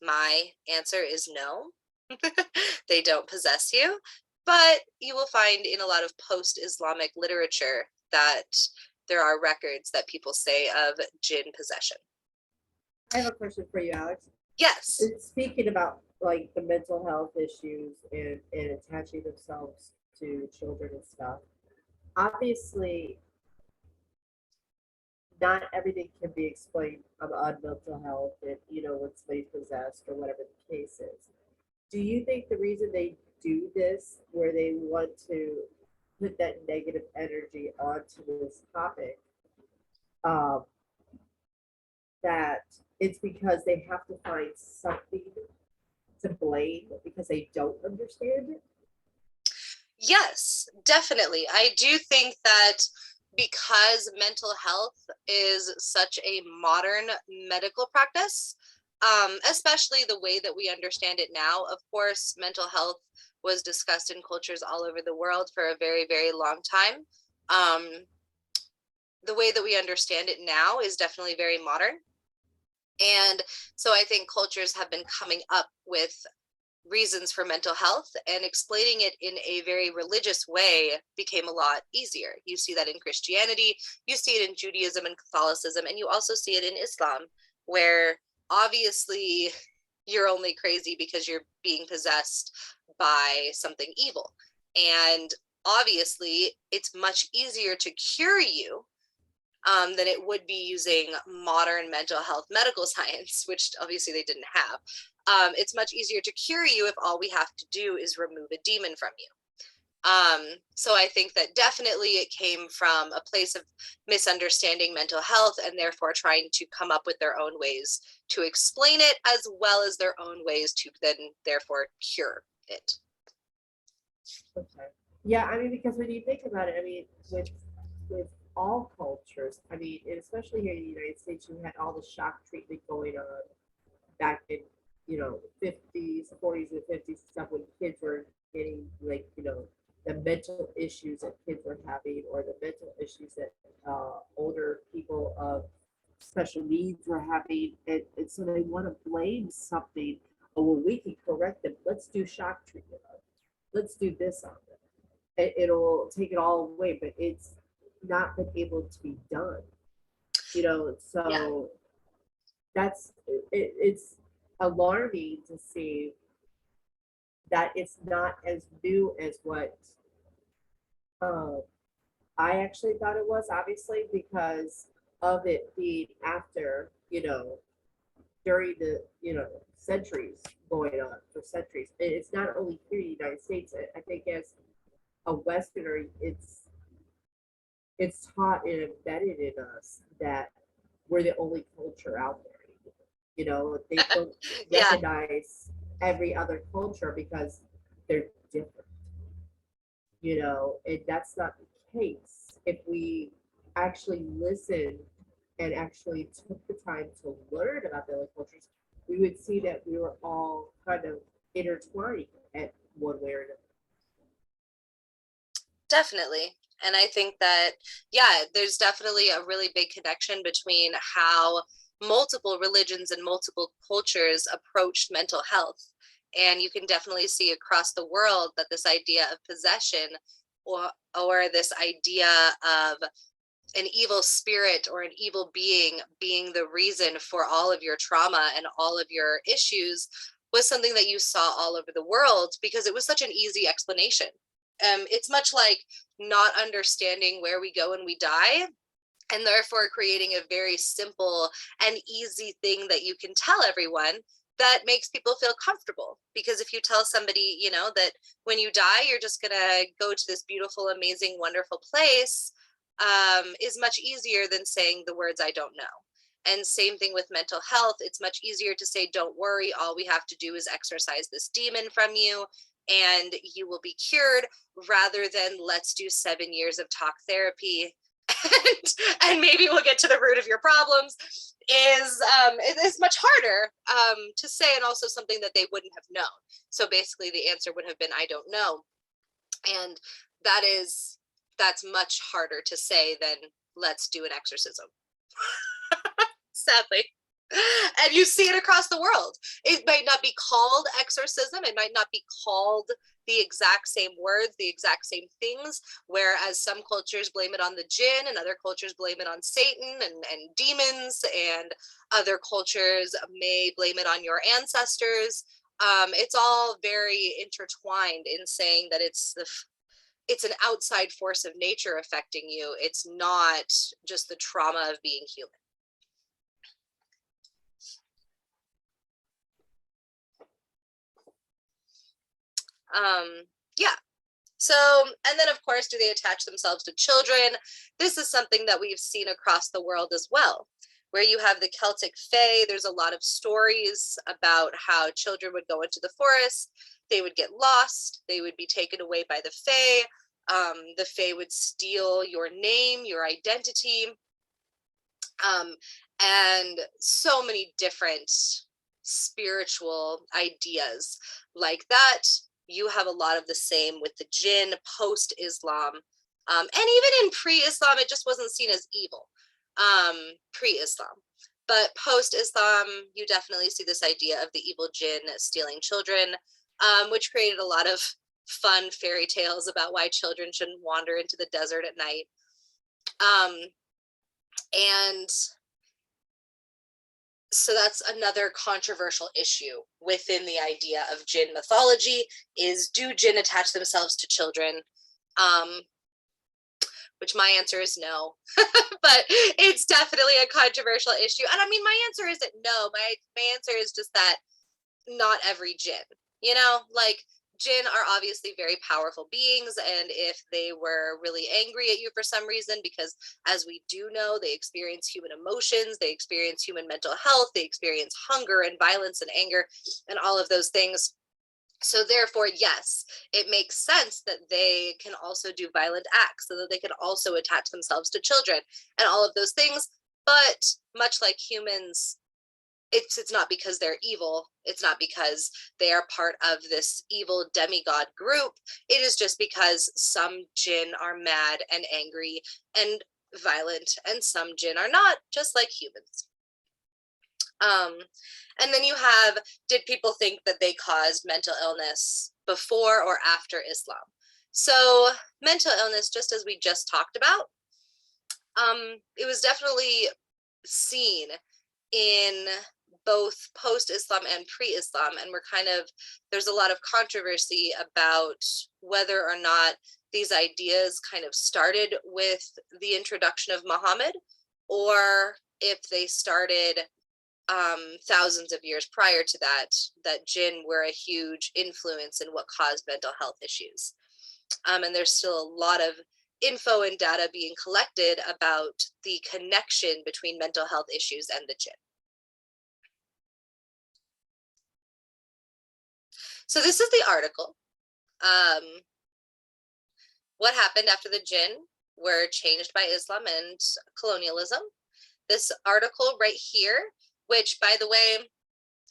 My answer is no. They don't possess you, but you will find in a lot of post-Islamic literature that there are records that people say of jinn possession. I have a question for you, Alex. Yes. Speaking about like the mental health issues and attaching themselves to children and stuff, obviously not everything can be explained on mental health and, you know, when somebody's possessed or whatever the case is. Do you think the reason they do this, where they want to put that negative energy onto this topic, that it's because they have to find something to blame because they don't understand it? Yes, definitely. I do think that because mental health is such a modern medical practice, especially the way that we understand it now. Of course, mental health was discussed in cultures all over the world for a very, very long time. The way that we understand it now is definitely very modern. And so I think cultures have been coming up with reasons for mental health, and explaining it in a very religious way became a lot easier. You see that in Christianity, you see it in Judaism and Catholicism, and you also see it in Islam, where obviously you're only crazy because you're being possessed by something evil. And obviously it's much easier to cure you than it would be using modern mental health medical science, which obviously they didn't have. It's much easier to cure you if all we have to do is remove a demon from you. So I think that definitely it came from a place of misunderstanding mental health and therefore trying to come up with their own ways to explain it, as well as their own ways to then therefore cure it. Okay. Yeah, I mean, because when you think about it, I mean, with all cultures, I mean, and especially here in the United States, you had all the shock treatment going on back in, you know, 50s, 40s, and 50s stuff when kids were getting like, you know, the mental issues that kids were having, or the mental issues that older people of special needs were having, and so they want to blame something. Oh, well, we can correct them. Let's do shock treatment on them. Let's do this on them. It'll take it all away, but it's not been able to be done. You know, Yeah. so that's it's alarming to see that it's not as new as what um, I actually thought it was, obviously, because of it being after, you know, during the, you know, centuries going on for centuries. And it's not only here in the United States. I think as a Westerner, it's taught and embedded in us that we're the only culture out there. You know, they don't Yeah. recognize every other culture because they're different. You know, and that's not the case. If we actually listened and actually took the time to learn about the other cultures, we would see that we were all kind of intertwined at one way or another. Definitely. And I think that, yeah, there's definitely a really big connection between how multiple religions and multiple cultures approached mental health. And you can definitely see across the world that this idea of possession, or this idea of an evil spirit or an evil being the reason for all of your trauma and all of your issues, was something that you saw all over the world because it was such an easy explanation. It's much like not understanding where we go when we die, and therefore creating a very simple and easy thing that you can tell everyone that makes people feel comfortable. Because if you tell somebody, you know, that when you die you're just gonna go to this beautiful, amazing, wonderful place, is much easier than saying the words "I don't know." And same thing with mental health. It's much easier to say, don't worry, all we have to do is exorcise this demon from you and you will be cured, rather than let's do 7 years of talk therapy and, and maybe we'll get to the root of your problems. It is much harder to say, and also something that they wouldn't have known. So basically the answer would have been I don't know. And that's much harder to say than let's do an exorcism. Sadly. And you see it across the world. It might not be called exorcism, it might not be called the exact same words, the exact same things, whereas some cultures blame it on the jinn and other cultures blame it on Satan and demons, and other cultures may blame it on your ancestors. It's all very intertwined in saying that it's an outside force of nature affecting you. It's not just the trauma of being human. Yeah. So, and then of course, do they attach themselves to children? This is something that we've seen across the world as well, where you have the Celtic Fae. There's a lot of stories about how children would go into the forest, they would get lost, they would be taken away by the Fae. The Fae would steal your name, your identity, and so many different spiritual ideas like that. You have a lot of the same with the jinn post-Islam, and even in pre-Islam it just wasn't seen as evil, pre-Islam. But post-Islam you definitely see this idea of the evil jinn stealing children, which created a lot of fun fairy tales about why children shouldn't wander into the desert at night. And so that's another controversial issue within the idea of Jinn mythology, is do jinn attach themselves to children? Which my answer is no. But it's definitely a controversial issue. And I mean, my answer isn't no. My answer is just that not every jinn, you know, like Jinn are obviously very powerful beings, and if they were really angry at you for some reason, because as we do know, they experience human emotions, they experience human mental health, they experience hunger and violence and anger and all of those things. So therefore, yes, it makes sense that they can also do violent acts, so that they can also attach themselves to children and all of those things. But much like humans, it's not because they're evil. It's not because they are part of this evil demigod group. It is just because some Jinn are mad and angry and violent, and some Jinn are not, just like humans. And then you have, did people think that they caused mental illness before or after Islam? So mental illness, just as we just talked about, it was definitely seen in both post-Islam and pre-Islam, and there's a lot of controversy about whether or not these ideas kind of started with the introduction of Muhammad, or if they started thousands of years prior to that Jinn were a huge influence in what caused mental health issues. And there's still a lot of info and data being collected about the connection between mental health issues and the Jinn. So this is the article. What happened after the Jinn were changed by Islam and colonialism? This article right here, which, by the way,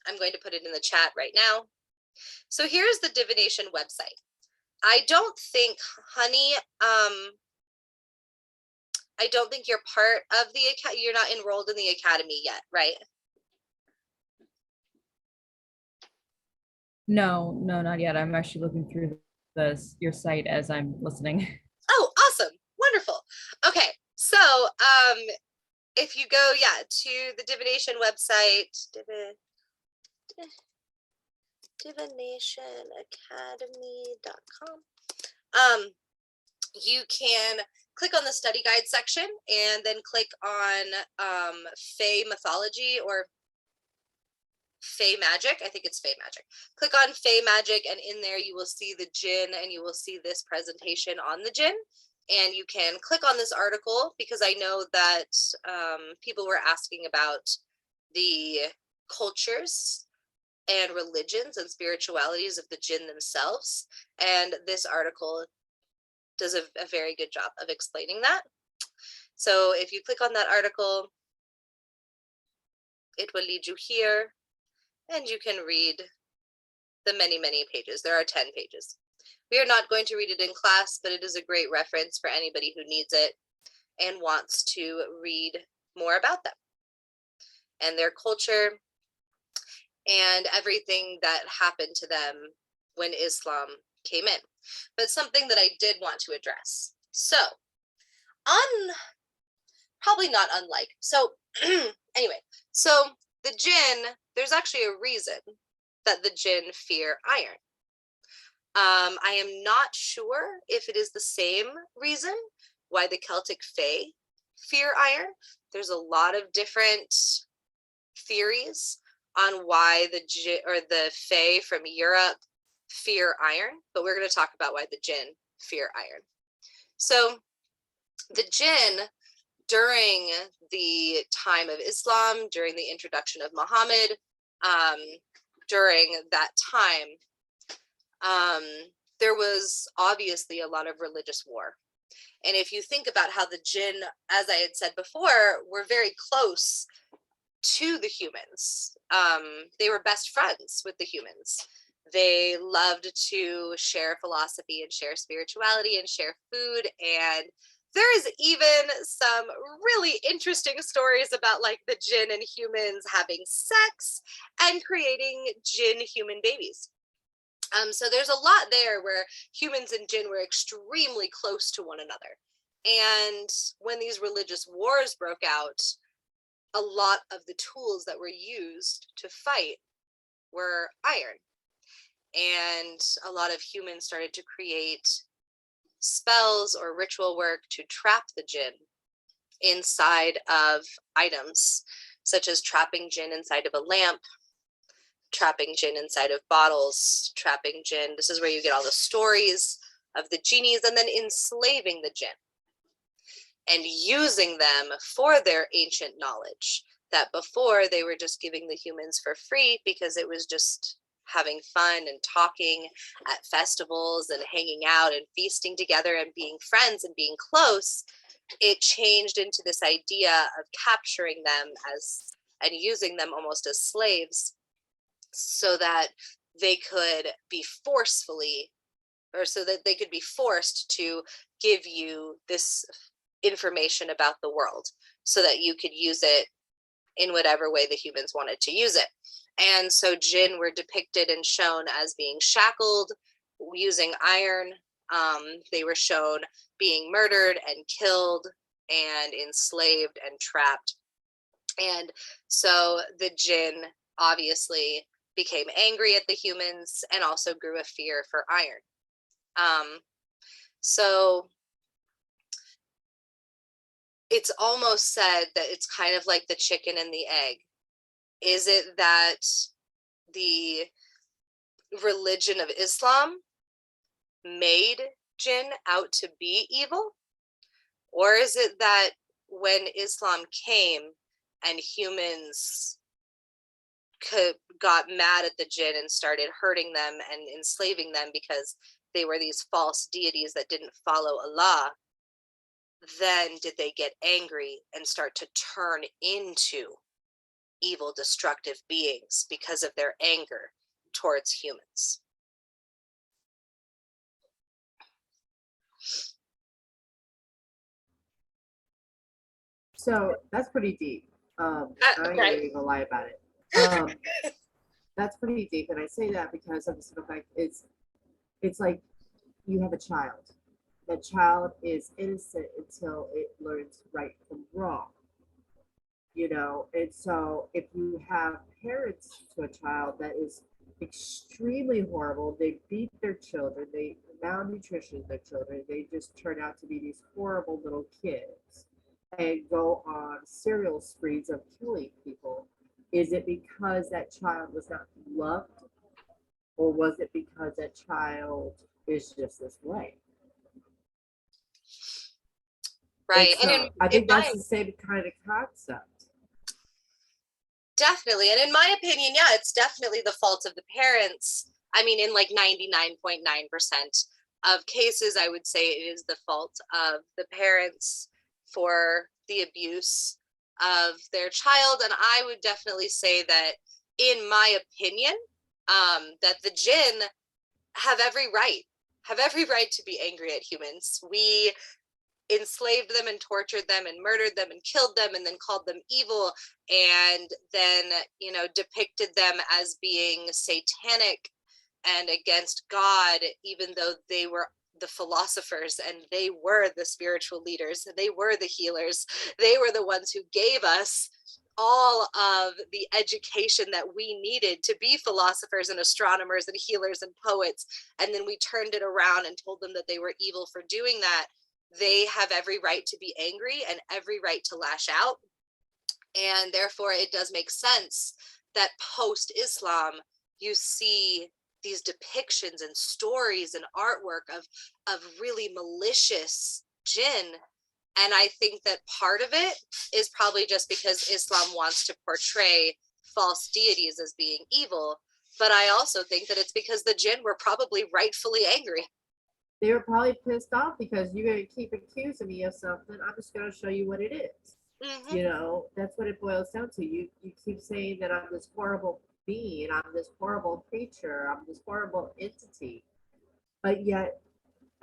I'm going to put it in the chat right now. So here's the divination website. I don't think, honey, I don't think you're part of the academy. You're not enrolled in the academy yet, right? No, not yet. I'm actually looking through your site as I'm listening. Oh, awesome. Wonderful. Okay. So, if you go, to the divination website, divinationacademy.com, you can click on the study guide section and then click on Fey Mythology or Fey Magic. I think it's Fey Magic. Click on Fey Magic, and in there you will see the Jinn, and you will see this presentation on the Jinn. And you can click on this article, because I know that people were asking about the cultures and religions and spiritualities of the Jinn themselves. And this article does a very good job of explaining that. So if you click on that article, it will lead you here, and you can read the many, many pages. There are 10 pages. We are not going to read it in class, but it is a great reference for anybody who needs it and wants to read more about them and their culture and everything that happened to them when Islam came in. But something that I did want to address. So, probably not unlike. So, anyway, so the Jinn, there's actually a reason that the Jinn fear iron. I am not sure if it is the same reason why the Celtic Fae fear iron. There's a lot of different theories on why the Fae from Europe fear iron, but we're going to talk about why the Jinn fear iron. So the Jinn, during the time of Islam, during the introduction of Muhammad, during that time, there was obviously a lot of religious war. And if you think about how the Jinn, as I had said before, were very close to the humans. They were best friends with the humans. They loved to share philosophy and share spirituality and share food. And there is even some really interesting stories about like the Jinn and humans having sex and creating Jinn human babies. So there's a lot there where humans and Jinn were extremely close to one another. And when these religious wars broke out, a lot of the tools that were used to fight were iron. And a lot of humans started to create spells or ritual work to trap the Jinn inside of items, such as trapping Jinn inside of a lamp, trapping jinn inside of bottles, trapping jinn. This is where you get all the stories of the genies, and then enslaving the jinn and using them for their ancient knowledge that before they were just giving the humans for free because it was just having fun and talking at festivals and hanging out and feasting together and being friends and being close. It changed into this idea of capturing them as and using them almost as slaves so that they could be forcefully, or so that they could be forced to give you this information about the world so that you could use it in whatever way the humans wanted to use it. And so jinn were depicted and shown as being shackled, using iron. They were shown being murdered and killed and enslaved and trapped. And so the jinn obviously became angry at the humans and also grew a fear for iron. So it's almost said that it's kind of like the chicken and the egg. Is it that the religion of Islam made jinn out to be evil? Or is it that when Islam came and humans got mad at the jinn and started hurting them and enslaving them because they were these false deities that didn't follow Allah, then did they get angry and start to turn into evil, destructive beings because of their anger towards humans? So that's pretty deep. I ain't right. even gonna lie about it. That's pretty deep, and I say that because of the simple fact it's like you have a child. That child is innocent until it learns right from wrong. You know, and so if you have parents to a child that is extremely horrible, they beat their children, they malnutrition their children, they just turn out to be these horrible little kids and go on serial sprees of killing people. Is it because that child was not loved, or was it because that child is just this way? Right. And And so I think that's the same kind of concept. definitely. And in my opinion, yeah, it's definitely the fault of the parents. I mean, in like 99.9% of cases, I would say it is the fault of the parents for the abuse of their child. And I would definitely say that, in my opinion, that the jinn have every right to be angry at humans. We enslaved them and tortured them and murdered them and killed them and then called them evil, and then depicted them as being satanic and against God, even though they were the philosophers and they were the spiritual leaders, they were the healers, they were the ones who gave us all of the education that we needed to be philosophers and astronomers and healers and poets. And then we turned it around and told them that they were evil for doing that. They have every right to be angry and every right to lash out. And therefore, it does make sense that post-Islam, you see these depictions and stories and artwork of really malicious jinn. And I think that part of it is probably just because Islam wants to portray false deities as being evil. But I also think that it's because the jinn were probably rightfully angry. They were probably pissed off because you're going to keep accusing me of something. I'm just going to show you what it is. Mm-hmm. You know, that's what it boils down to. You keep saying that I'm this horrible being, I'm this horrible creature, I'm this horrible entity, but yet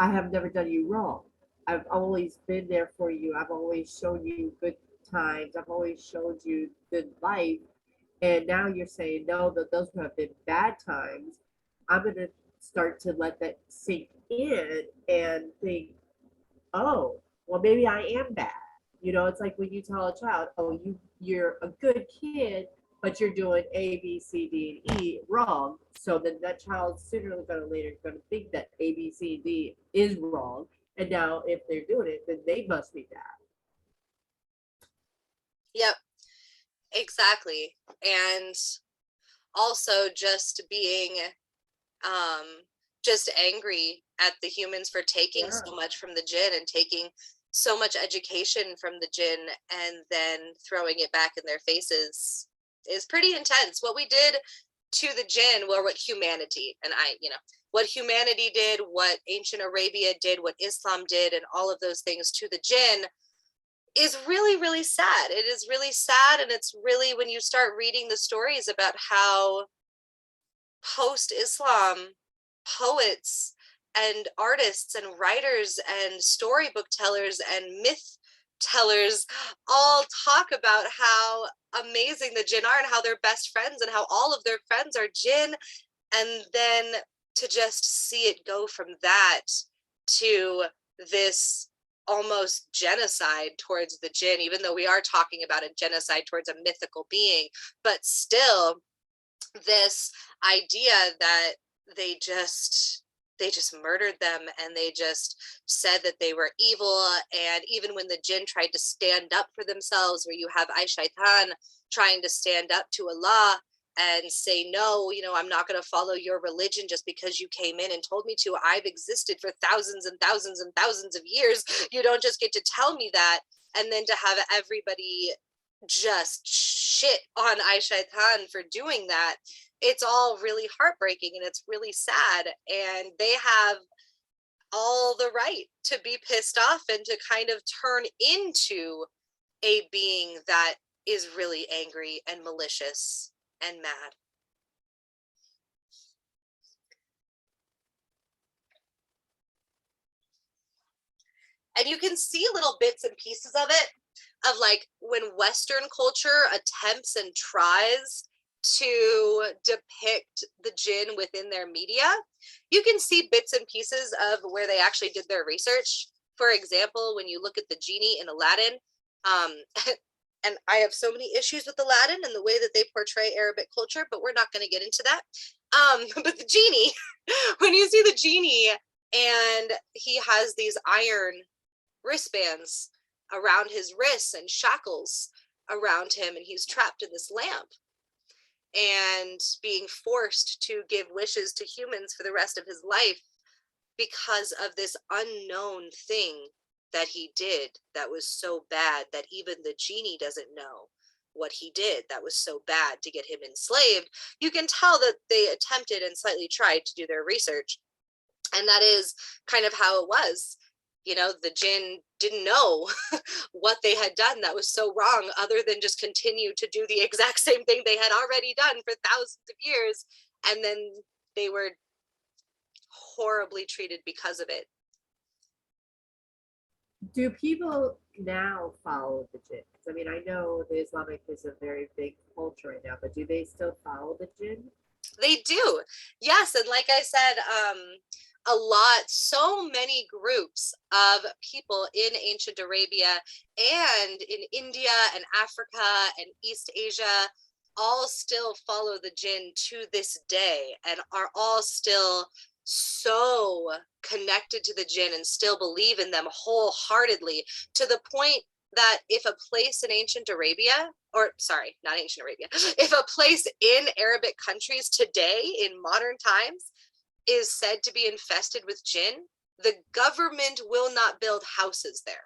I have never done you wrong. I've always been there for you. I've always shown you good times. I've always showed you good life. And now you're saying, no, that those have been bad times. I'm going to start to let that sink in and think, oh, well, maybe I am bad. You know, it's like when you tell a child, oh, you're a good kid, but you're doing A, B, C, D, and E wrong. So then that child sooner or later going to think that A, B, C, D is wrong. And now if they're doing it, then they must be bad. Yep, exactly. And also just being just angry at the humans for taking Yeah. so much from the jinn and taking so much education from the jinn and then throwing it back in their faces is pretty intense. What we did to the jinn, or what humanity, and what humanity did, what ancient Arabia did, what Islam did, and all of those things to the jinn is really, really sad. It is really sad. And it's really, when you start reading the stories about how post-Islam poets and artists and writers and storybook tellers and myth tellers all talk about how amazing the jinn are and how they're best friends and how all of their friends are jinn, and then to just see it go from that to this almost genocide towards the jinn, even though we are talking about a genocide towards a mythical being, but still this idea that they just murdered them, and they just said that they were evil. And even when the jinn tried to stand up for themselves, where you have Shaitan trying to stand up to Allah and say, no, I'm not going to follow your religion just because you came in and told me to. I've existed for thousands and thousands and thousands of years. You don't just get to tell me that. And then to have everybody just shit on Shaitan for doing that, it's all really heartbreaking and it's really sad. And they have all the right to be pissed off and to kind of turn into a being that is really angry and malicious and mad. And you can see little bits and pieces of it, of like when Western culture attempts and tries to depict the jinn within their media, you can see bits and pieces of where they actually did their research. For example, when you look at the genie in Aladdin, and I have so many issues with Aladdin and the way that they portray Arabic culture, but we're not going to get into that. But the genie, when you see the genie and he has these iron wristbands around his wrists and shackles around him, and he's trapped in this lamp and being forced to give wishes to humans for the rest of his life because of this unknown thing that he did that was so bad that even the genie doesn't know what he did that was so bad to get him enslaved. You can tell that they attempted and slightly tried to do their research, and that is kind of how it was. The jinn didn't know what they had done that was so wrong, other than just continue to do the exact same thing they had already done for thousands of years. And then they were horribly treated because of it. Do people now follow the jinn? I mean, I know the Islamic is a very big culture right now, but do they still follow the jinn? They do, yes. And like I said, so many groups of people in ancient Arabia and in India and Africa and East Asia all still follow the jinn to this day, and are all still so connected to the jinn and still believe in them wholeheartedly, to the point that if a place in ancient Arabia, or sorry, not ancient Arabia, if a place in Arabic countries today in modern times is said to be infested with jinn, the government will not build houses there.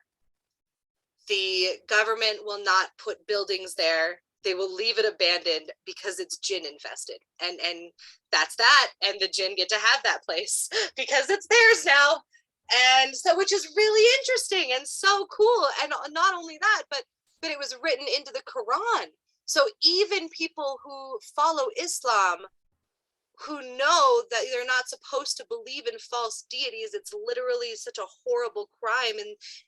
The government will not put buildings there. They will leave it abandoned because it's jinn infested. And that's that. And the jinn get to have that place because it's theirs now. And so, which is really interesting and so cool. And not only that, but it was written into the Quran. So even people who follow Islam, who know that they're not supposed to believe in false deities, it's literally such a horrible crime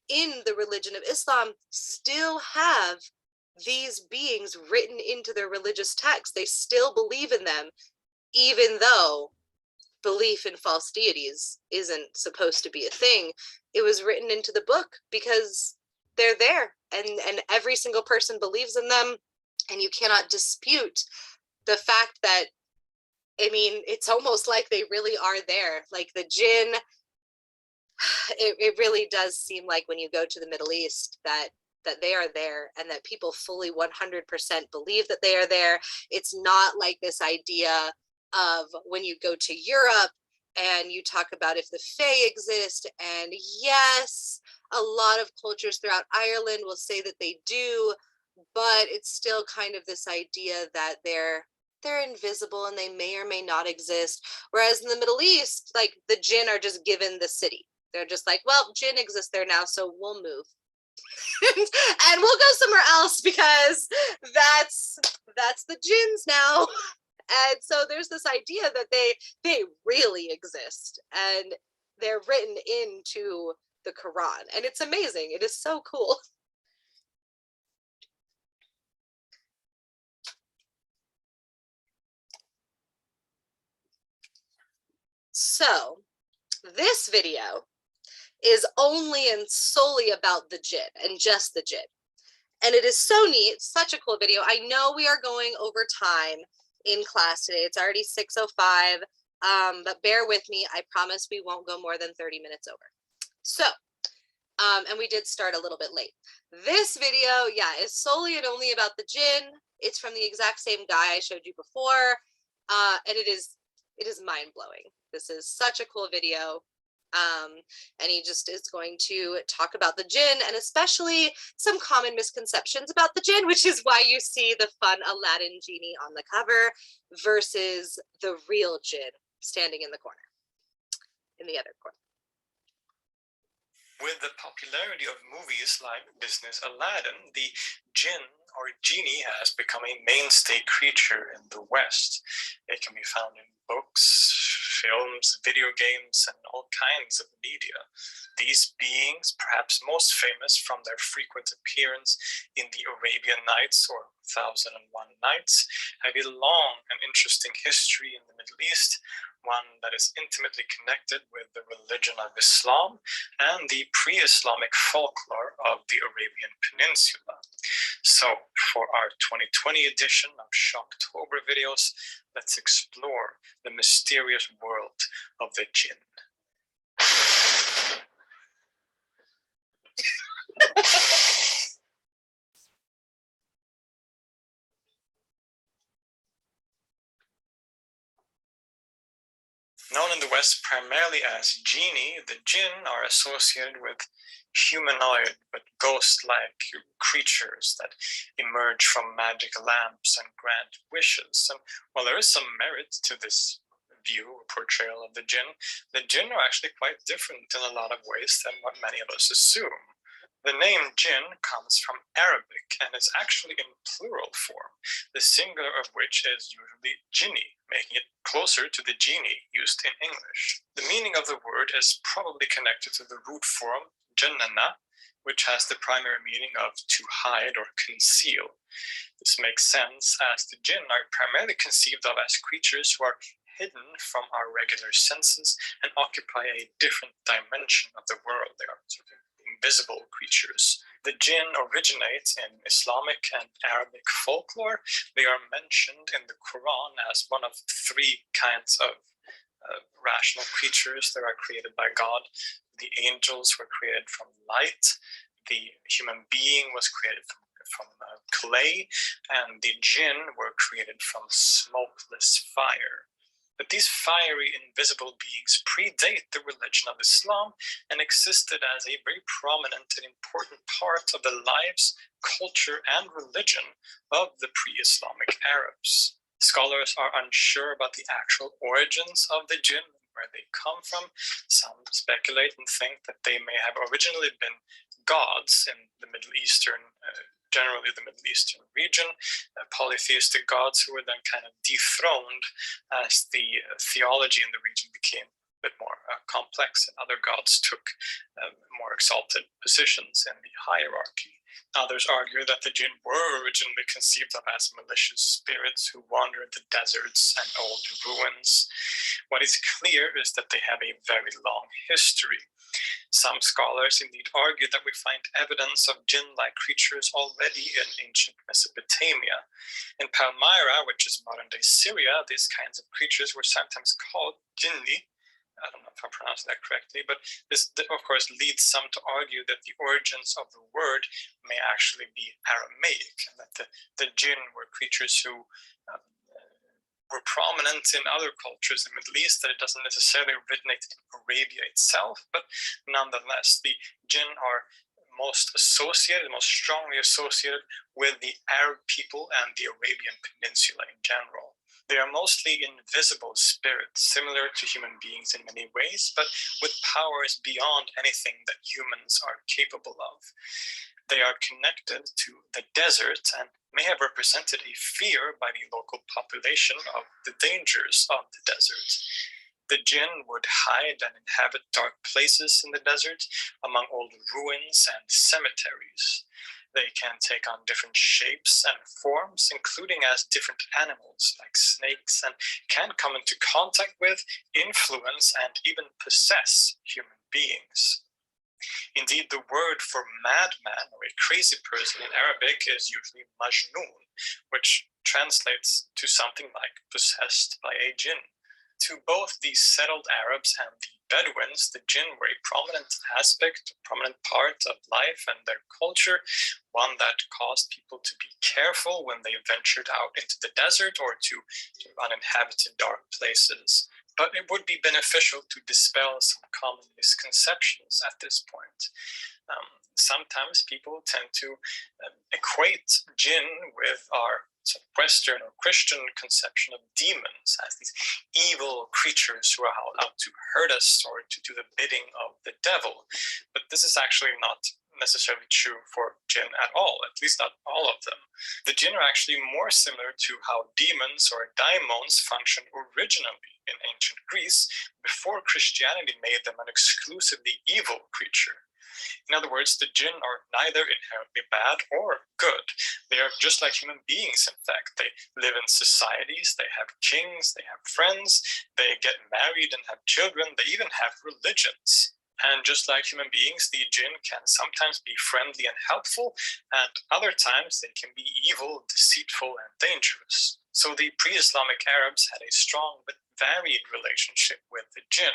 in the religion of Islam, still have these beings written into their religious texts. They still believe in them, even though belief in false deities isn't supposed to be a thing. It was written into the book because they're there, and every single person believes in them, and you cannot dispute the fact that, I mean, it's almost like they really are there. Like the jinn, it really does seem like when you go to the Middle East that that they are there and that people fully 100% believe that they are there. It's not like this idea of when you go to Europe and you talk about if the Fae exist, and yes, a lot of cultures throughout Ireland will say that they do, but it's still kind of this idea that they're invisible and they may or may not exist. Whereas in the Middle East, like the jinn are just given the city. They're just like, well, jinn exists there now, so we'll move. And we'll go somewhere else because that's the jinns now. And so there's this idea that they really exist and they're written into the Quran, and it's amazing. It is so cool. So this video is only and solely about the jinn and just the jinn. And it is so neat, such a cool video. I know we are going over time in class today. It's already 6:05, but bear with me. I promise we won't go more than 30 minutes over. So, and we did start a little bit late. This video, yeah, is solely and only about the jinn. It's from the exact same guy I showed you before, and it is mind-blowing. This is such a cool video. And he just is going to talk about the jinn and especially some common misconceptions about the jinn, which is why you see the fun Aladdin genie on the cover versus the real jinn standing in the corner, in the other corner. With the popularity of movies like Disney's Aladdin, the jinn or genie has become a mainstay creature in the West. It can be found in books, films, video games, and all kinds of media. These beings, perhaps most famous from their frequent appearance in the Arabian Nights or 1001 Nights, have a long and interesting history in the Middle East, one that is intimately connected with the religion of Islam and the pre-Islamic folklore of the Arabian Peninsula. So for our 2020 edition of Shocktober videos, let's explore the mysterious world of the jinn. Known in the West primarily as genie, the jinn are associated with humanoid but ghost-like creatures that emerge from magic lamps and grant wishes. And while there is some merit to this view or portrayal of the jinn are actually quite different in a lot of ways than what many of us assume. The name jinn comes from Arabic and is actually in plural form, the singular of which is usually jinni, making it closer to the genie used in English. The meaning of the word is probably connected to the root form jannana, which has the primary meaning of to hide or conceal. This makes sense as the jinn are primarily conceived of as creatures who are hidden from our regular senses and occupy a different dimension of the world. They are sort of invisible creatures. The jinn originate in Islamic and Arabic folklore. They are mentioned in the Quran as one of three kinds of rational creatures that are created by God. The angels were created from light. The human being was created from clay, and the jinn were created from smokeless fire. But these fiery, invisible beings predate the religion of Islam and existed as a very prominent and important part of the lives, culture, and religion of the pre-Islamic Arabs. Scholars are unsure about the actual origins of the jinn, where they come from. Some speculate and think that they may have originally been gods in the Middle Eastern generally the Middle Eastern region, polytheistic gods who were then kind of dethroned as the theology in the region became a bit more complex and other gods took more exalted positions in the hierarchy. Others argue that the jinn were originally conceived of as malicious spirits who wandered the deserts and old ruins. What is clear is that they have a very long history. Some scholars indeed argue that we find evidence of jinn-like creatures already in ancient Mesopotamia. In Palmyra, which is modern-day Syria, these kinds of creatures were sometimes called jinni, I don't know if I'm pronouncing that correctly, but this, of course, leads some to argue that the origins of the word may actually be Aramaic, and that the jinn were creatures who were prominent in other cultures in the Middle East, that it doesn't necessarily originate in Arabia itself, but nonetheless, the jinn are most strongly associated with the Arab people and the Arabian Peninsula in general. They are mostly invisible spirits, similar to human beings in many ways, but with powers beyond anything that humans are capable of. They are connected to the desert and may have represented a fear by the local population of the dangers of the desert. The jinn would hide and inhabit dark places in the desert, among old ruins and cemeteries. They can take on different shapes and forms, including as different animals like snakes, and can come into contact with, influence, and even possess human beings. Indeed, the word for madman or a crazy person in Arabic is usually majnoon, which translates to something like possessed by a jinn. To both the settled Arabs and the Bedouins, the jinn were a prominent part of life and their culture, one that caused people to be careful when they ventured out into the desert or to uninhabited dark places. But it would be beneficial to dispel some common misconceptions at this point. Sometimes people tend to equate jinn with our Western or Christian conception of demons as these evil creatures who are out to hurt us or to do the bidding of the devil. But this is actually not necessarily true for jinn at all, at least not all of them. The jinn are actually more similar to how demons or daimons functioned originally in ancient Greece before Christianity made them an exclusively evil creature. In other words, the jinn are neither inherently bad or good. They are just like human beings, in fact. They live in societies, they have kings, they have friends, they get married and have children, they even have religions. And just like human beings, the jinn can sometimes be friendly and helpful, and other times they can be evil, deceitful, and dangerous. So the pre-Islamic Arabs had a strong but varied relationship with the jinn.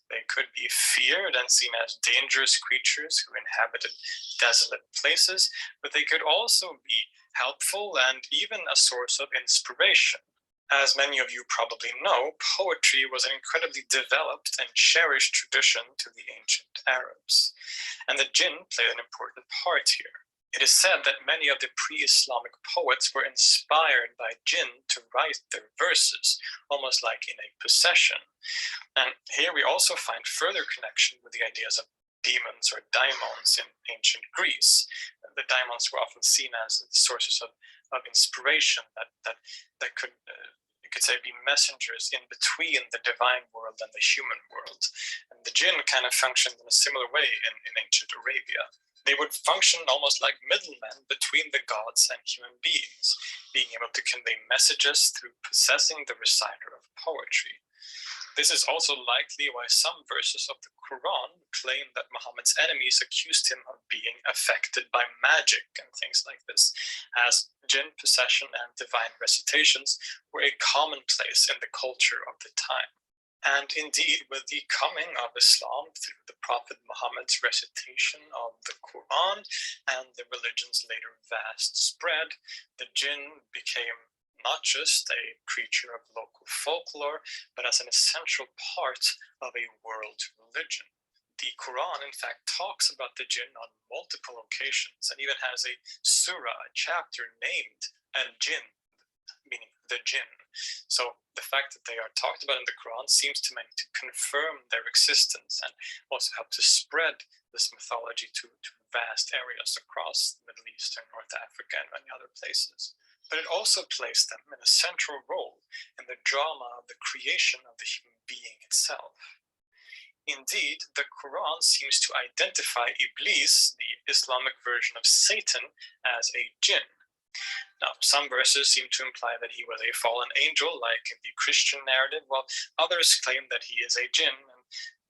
They could be feared and seen as dangerous creatures who inhabited desolate places, but they could also be helpful and even a source of inspiration. As many of you probably know, poetry was an incredibly developed and cherished tradition to the ancient Arabs, and the jinn played an important part here. It is said that many of the pre-Islamic poets were inspired by jinn to write their verses, almost like in a possession. And here we also find further connection with the ideas of demons or daimons in ancient Greece. The daimons were often seen as sources of inspiration that could, you could say, be messengers in between the divine world and the human world. And the jinn kind of functioned in a similar way in ancient Arabia. They would function almost like middlemen between the gods and human beings, being able to convey messages through possessing the reciter of poetry. This is also likely why some verses of the Quran claim that Muhammad's enemies accused him of being affected by magic and things like this, as jinn possession and divine recitations were a commonplace in the culture of the time. And indeed, with the coming of Islam through the Prophet Muhammad's recitation of the Quran and the religion's later vast spread, the jinn became not just a creature of local folklore, but as an essential part of a world religion. The Quran, in fact, talks about the jinn on multiple occasions and even has a surah, a chapter named Al-Jinn, meaning the jinn. So the fact that they are talked about in the Quran seems to many to confirm their existence and also help to spread this mythology to vast areas across the Middle East and North Africa and many other places. But it also placed them in a central role in the drama of the creation of the human being itself. Indeed, the Quran seems to identify Iblis, the Islamic version of Satan, as a jinn. Now, some verses seem to imply that he was a fallen angel, like in the Christian narrative, while others claim that he is a jinn, and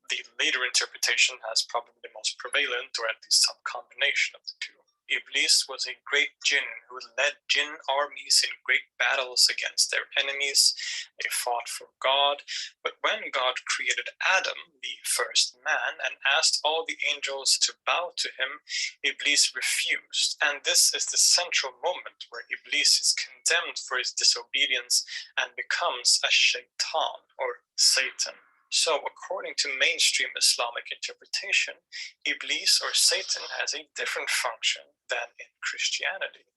the later interpretation has probably the most prevalent, or at least some combination of the two. Iblis was a great jinn who led jinn armies in great battles against their enemies. They fought for God, but when God created Adam, the first man, and asked all the angels to bow to him, Iblis refused. And this is the central moment where Iblis is condemned for his disobedience and becomes a shaitan, or Satan. So, according to mainstream Islamic interpretation, Iblis or Satan has a different function than in Christianity.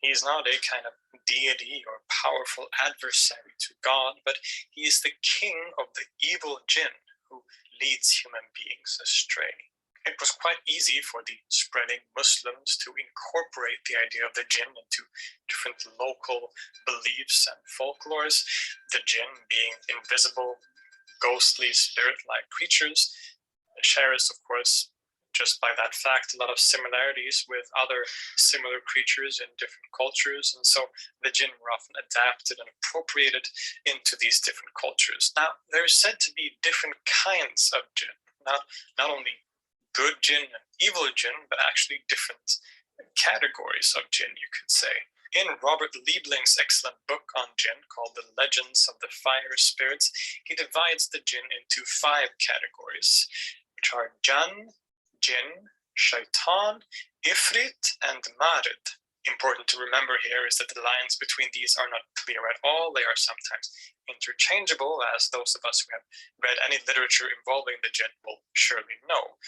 He is not a kind of deity or powerful adversary to God, but he is the king of the evil jinn who leads human beings astray. It was quite easy for the spreading Muslims to incorporate the idea of the jinn into different local beliefs and folklores, the jinn being invisible, ghostly, spirit-like creatures, shares, of course, just by that fact, a lot of similarities with other similar creatures in different cultures, and so the jinn were often adapted and appropriated into these different cultures. Now, there is said to be different kinds of jinn, not only good jinn and evil jinn, but actually different categories of jinn, you could say. In Robert Liebling's excellent book on jinn called The Legends of the Fire Spirits, he divides the jinn into 5 categories, which are Jan, Jinn, Shaitan, Ifrit, and Marid. Important to remember here is that the lines between these are not clear at all. They are sometimes interchangeable, as those of us who have read any literature involving the jinn will surely know.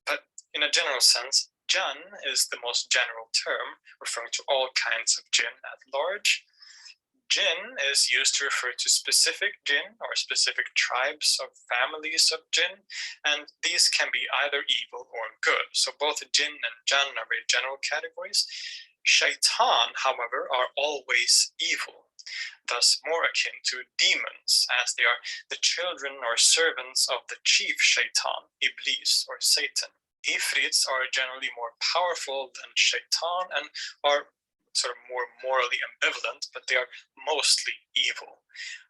But in a general sense, Jan is the most general term, referring to all kinds of jinn at large. Jinn is used to refer to specific jinn or specific tribes of families of jinn, and these can be either evil or good. So both jinn and Jan are very general categories. Shaitan, however, are always evil, thus more akin to demons, as they are the children or servants of the chief Shaitan, Iblis or Satan. Ifrits are generally more powerful than Shaitan and are sort of more morally ambivalent, but they are mostly evil.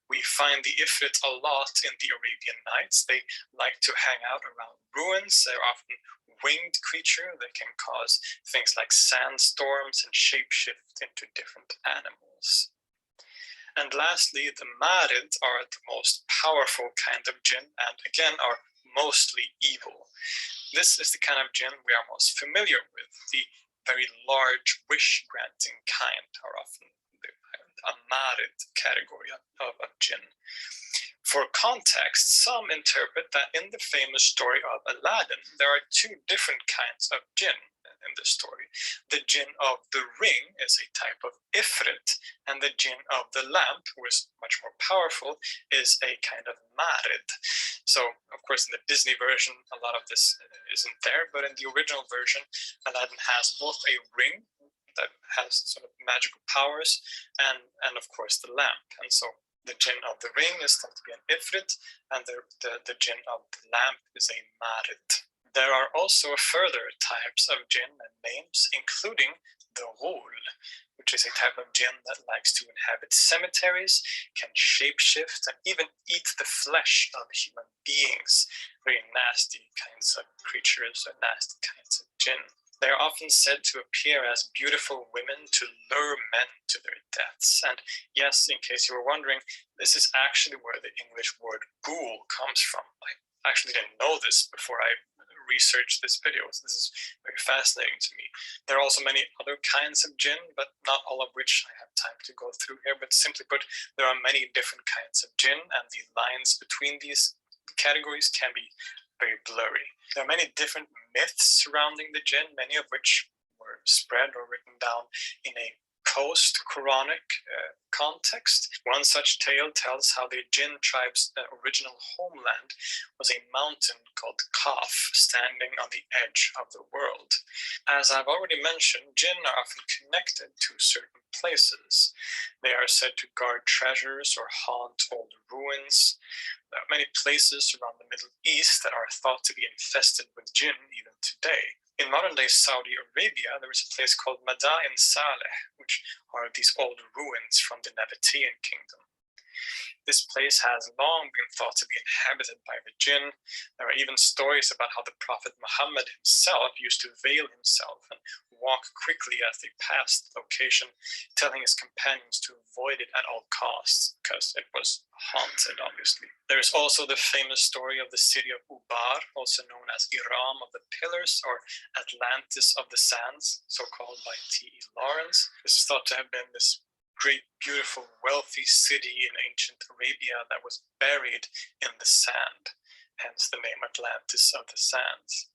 We find the Ifrit a lot in the Arabian Nights. They like to hang out around ruins. They're often winged creatures that can cause things like sandstorms and shapeshift into different animals. And lastly, the Marid are the most powerful kind of jinn, and again are mostly evil. This is the kind of jinn we are most familiar with. The very large wish-granting kind are often a Marid category of jinn. For context, some interpret that in the famous story of Aladdin, there are 2 different kinds of jinn in the story. The jinn of the ring is a type of ifrit, and the jinn of the lamp, who is much more powerful, is a kind of marid. So, of course, in the Disney version, a lot of this isn't there, but in the original version, Aladdin has both a ring that has sort of magical powers and of course, the lamp. And so the jinn of the ring is thought to be an ifrit, and the jinn of the lamp is a marid. There are also further types of jinn and names, including the ghul, which is a type of jinn that likes to inhabit cemeteries, can shapeshift, and even eat the flesh of human beings. Very nasty kinds of creatures or nasty kinds of jinn. They are often said to appear as beautiful women to lure men to their deaths. And yes, in case you were wondering, this is actually where the English word ghoul comes from. I actually didn't know this before I researched this video. So this is very fascinating to me. There are also many other kinds of jinn, but not all of which I have time to go through here. But simply put, there are many different kinds of jinn, and the lines between these categories can be very blurry. There are many different myths surrounding the jinn, many of which were spread or written down in a post-Quranic context. One such tale tells how the jinn tribe's original homeland was a mountain called Kaf, standing on the edge of the world. As I've already mentioned, jinn are often connected to certain places. They are said to guard treasures or haunt old ruins. There are many places around the Middle East that are thought to be infested with jinn even today. In modern-day Saudi Arabia, there is a place called Madain Saleh, which are these old ruins from the Nabatean kingdom. This place has long been thought to be inhabited by the jinn. There are even stories about how the Prophet Muhammad himself used to veil himself and walk quickly as they passed the location, telling his companions to avoid it at all costs, because it was haunted, obviously. There is also the famous story of the city of Ubar, also known as Iram of the Pillars, or Atlantis of the Sands, so called by T.E. Lawrence. This is thought to have been this great, beautiful, wealthy city in ancient Arabia that was buried in the sand, hence the name Atlantis of the Sands.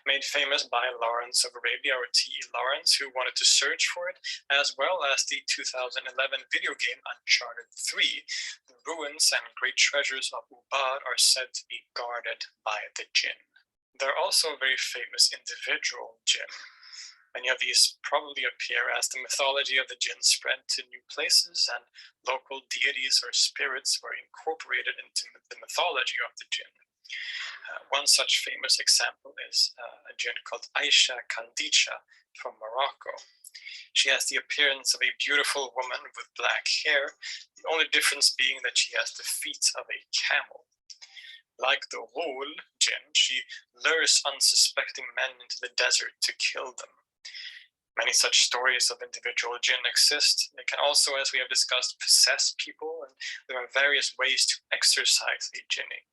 Made famous by Lawrence of Arabia, or T.E. Lawrence, who wanted to search for it, as well as the 2011 video game Uncharted 3. The ruins and great treasures of Ubad are said to be guarded by the jinn. There are also very famous individual jinn. Many of these probably appear as the mythology of the jinn spread to new places and local deities or spirits were incorporated into the mythology of the jinn. One such famous example is a jinn called Aisha Kandicha from Morocco. She has the appearance of a beautiful woman with black hair, the only difference being that she has the feet of a camel. Like the Ghul jinn, she lures unsuspecting men into the desert to kill them. Many such stories of individual jinn exist. They can also, as we have discussed, possess people, and there are various ways to exorcise a jinni.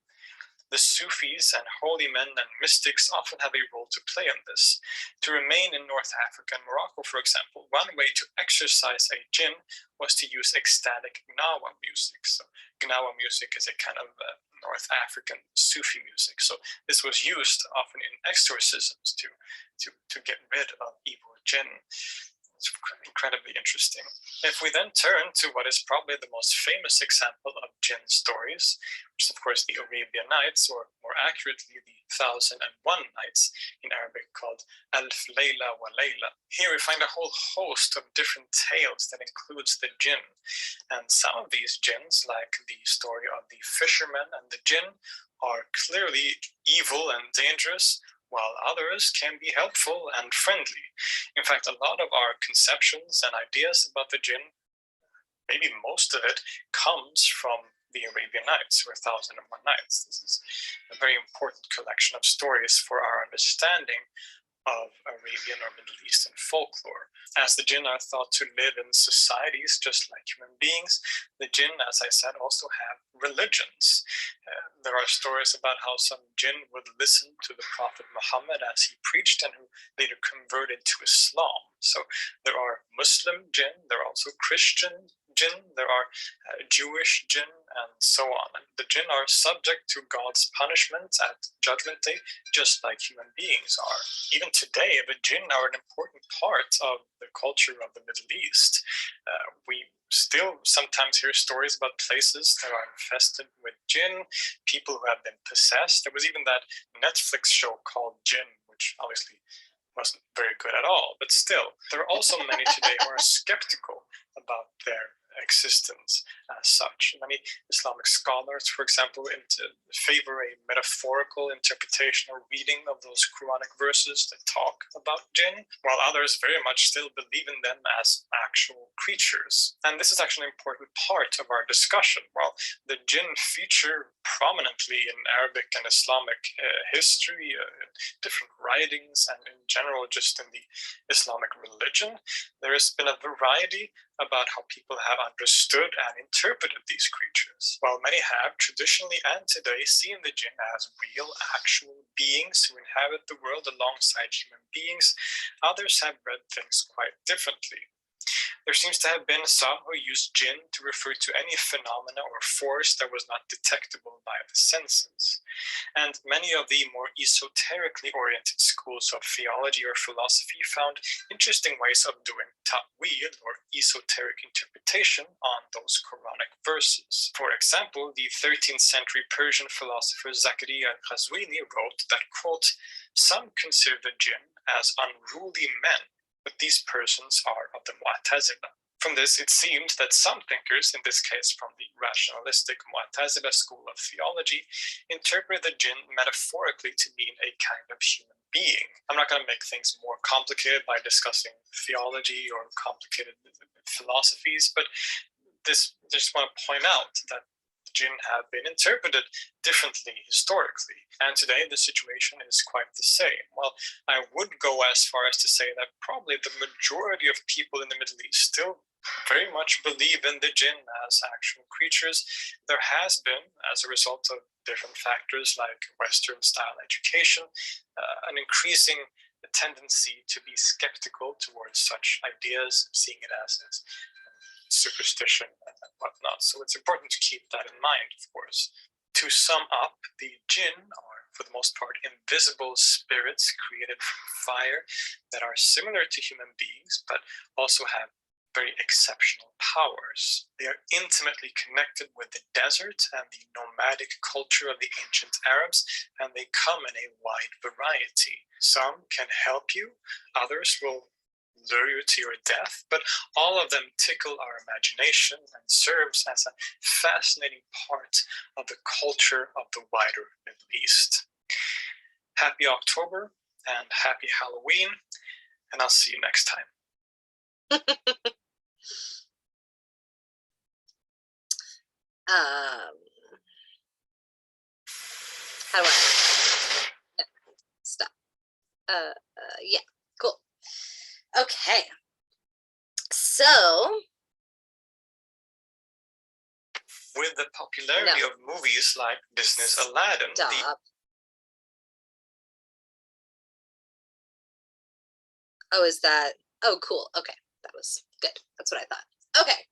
The Sufis and holy men and mystics often have a role to play in this. To remain in North Africa and Morocco, for example, one way to exorcise a jinn was to use ecstatic gnawa music. So gnawa music is a kind of North African Sufi music. So this was used often in exorcisms to get rid of evil jinn. It's incredibly interesting. If we then turn to what is probably the most famous example of jinn stories, which is of course the Arabian Nights, or more accurately the 1001 Nights, in Arabic called Alf Layla wa Layla. Here we find a whole host of different tales that includes the jinn. And some of these jinns, like the story of the fisherman and the jinn, are clearly evil and dangerous, while others can be helpful and friendly. In fact, a lot of our conceptions and ideas about the jinn, maybe most of it, comes from the Arabian Nights, or 1001 Nights. This is a very important collection of stories for our understanding of Arabian or Middle Eastern folklore. As the jinn are thought to live in societies just like human beings, the jinn, as I said, also have religions. There are stories about how some jinn would listen to the Prophet Muhammad as he preached and who later converted to Islam. So there are Muslim jinn, there are also Christian jinn, there are Jewish jinn, and so on. And the jinn are subject to God's punishment at Judgment Day, just like human beings are. Even today, the jinn are an important part of the culture of the Middle East. We still sometimes hear stories about places that are infested with jinn, people who have been possessed. There was even that Netflix show called Jinn, which obviously wasn't very good at all, but still, there are also many today who are skeptical about their existence as such. Many Islamic scholars, for example, favor a metaphorical interpretation or reading of those Quranic verses that talk about jinn, while others very much still believe in them as actual creatures. And this is actually an important part of our discussion. While the jinn feature prominently in Arabic and Islamic history, different writings, and in general just in the Islamic religion, there has been a variety about how people have understood and interpreted these creatures. While many have traditionally and today seen the jinn as real, actual beings who inhabit the world alongside human beings, others have read things quite differently. There seems to have been some who used jinn to refer to any phenomena or force that was not detectable by the senses. And many of the more esoterically oriented schools of theology or philosophy found interesting ways of doing ta'wil, or esoteric interpretation, on those Quranic verses. For example, the 13th century Persian philosopher Zakaria al-Qazwini wrote that, quote, "Some consider the jinn as unruly men, but these persons are of the Mu'tazila." From this, it seems that some thinkers, in this case from the rationalistic Mu'tazila school of theology, interpret the jinn metaphorically to mean a kind of human being. I'm not going to make things more complicated by discussing theology or complicated philosophies, but this just want to point out that jinn have been interpreted differently historically, and today the situation is quite the same. Well, I would go as far as to say that probably the majority of people in the Middle East still very much believe in the jinn as actual creatures. There has been, as a result of different factors like Western style education, an increasing tendency to be skeptical towards such ideas, seeing it as superstition and whatnot. So it's important to keep that in mind, of course. To sum up, the jinn are, for the most part, invisible spirits created from fire that are similar to human beings, but also have very exceptional powers. They are intimately connected with the desert and the nomadic culture of the ancient Arabs, and they come in a wide variety. Some can help you, others will lure you to your death, but all of them tickle our imagination and serves as a fascinating part of the culture of the wider Middle East. Happy October and happy Halloween, and I'll see you next time. How do I stop? Yeah, cool. Okay, so with the popularity of movies like Disney's Aladdin, stop. Oh, is that? Oh, cool. Okay, that was good. That's what I thought. Okay.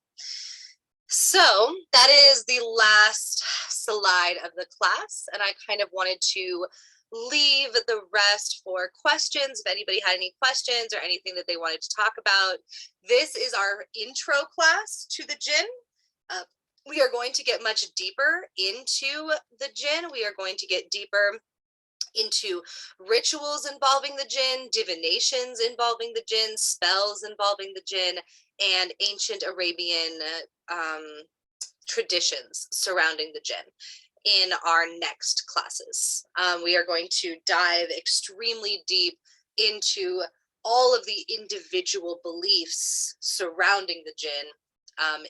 So that is the last slide of the class, and I kind of wanted to leave the rest for questions. If anybody had any questions or anything that they wanted to talk about, this is our intro class to the jinn. We are going to get much deeper into the jinn. We are going to get deeper into rituals involving the jinn, divinations involving the jinn, spells involving the jinn, and ancient Arabian traditions surrounding the jinn in our next classes. We are going to dive extremely deep into all of the individual beliefs surrounding the jinn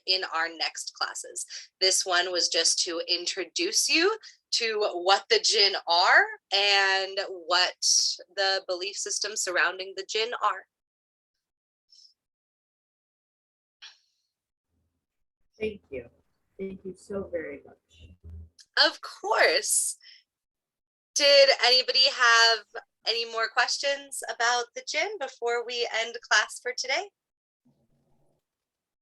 in our next classes. This one was just to introduce you to what the jinn are and what the belief systems surrounding the jinn are. Thank you. Thank you so very much. Of course. Did anybody have any more questions about the jinn before we end class for today?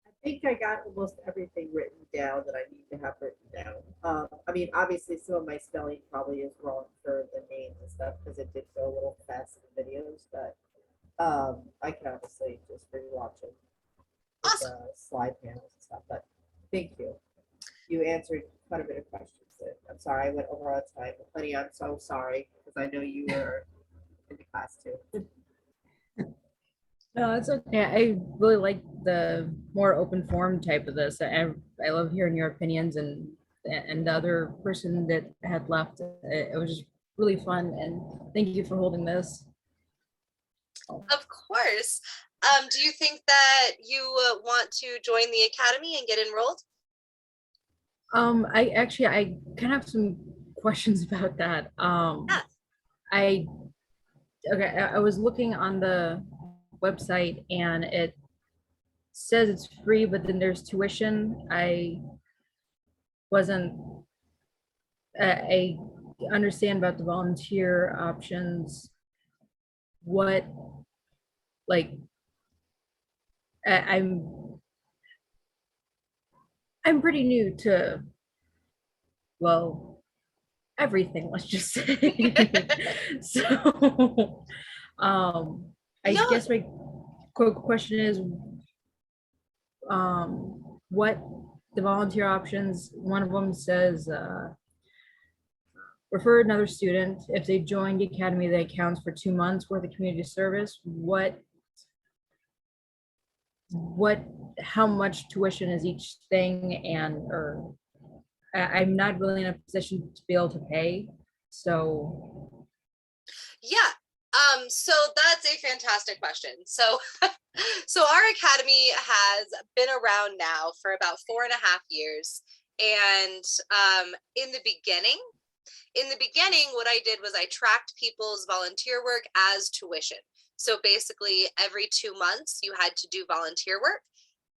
I think I got almost everything written down that I need to have written down. I mean, obviously some of my spelling probably is wrong for the names and stuff because it did go a little fast in the videos, but I can obviously just rewatch it with Awesome. the slide panels and stuff, but thank you. You answered quite a bit of questions. I'm sorry I went over on time. Honey, I'm so sorry because I know you were in the class too. No, it's okay. I really like the more open forum type of this. I love hearing your opinions and the other person that had left. It was just really fun, and thank you for holding this. Of course. Do you think that you want to join the academy and get enrolled? I kind of have some questions about that. Yeah. I was looking on the website and it says it's free, but then there's tuition. I understand about the volunteer options. What, like, I'm pretty new to, well, everything, let's just say. So I guess my quick question is what the volunteer options. One of them says refer another student. If they join the academy, that accounts for 2 months worth of community service. How much tuition is each thing, and or I'm not really in a position to be able to pay. So Yeah. So that's a fantastic question. So, so our academy has been around now for about 4.5 years. And in the beginning, what I did was I tracked people's volunteer work as tuition. So basically, every 2 months, you had to do volunteer work,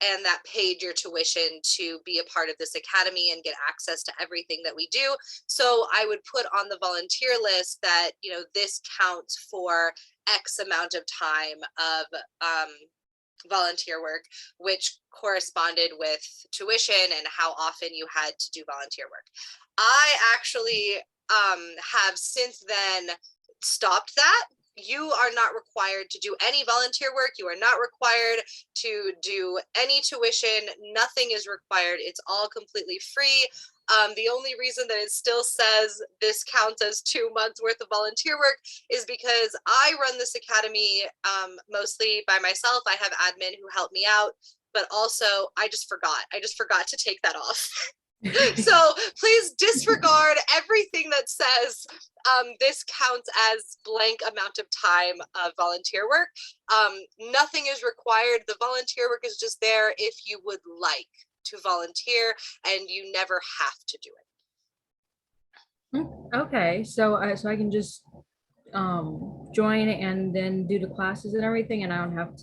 and that paid your tuition to be a part of this academy and get access to everything that we do. So I would put on the volunteer list that, you know, this counts for X amount of time of volunteer work, which corresponded with tuition and how often you had to do volunteer work. I actually have since then stopped that. You are not required to do any volunteer work. You are not required to do any tuition. Nothing is required. It's all completely free. The only reason that it still says this counts as 2 months worth of volunteer work is because I run this academy mostly by myself. I have admin who help me out, but also I just forgot to take that off. So please disregard everything that says this counts as blank amount of time of volunteer work. Nothing is required. The volunteer work is just there if you would like to volunteer, and you never have to do it. Okay, so so I can just join and then do the classes and everything, and I don't have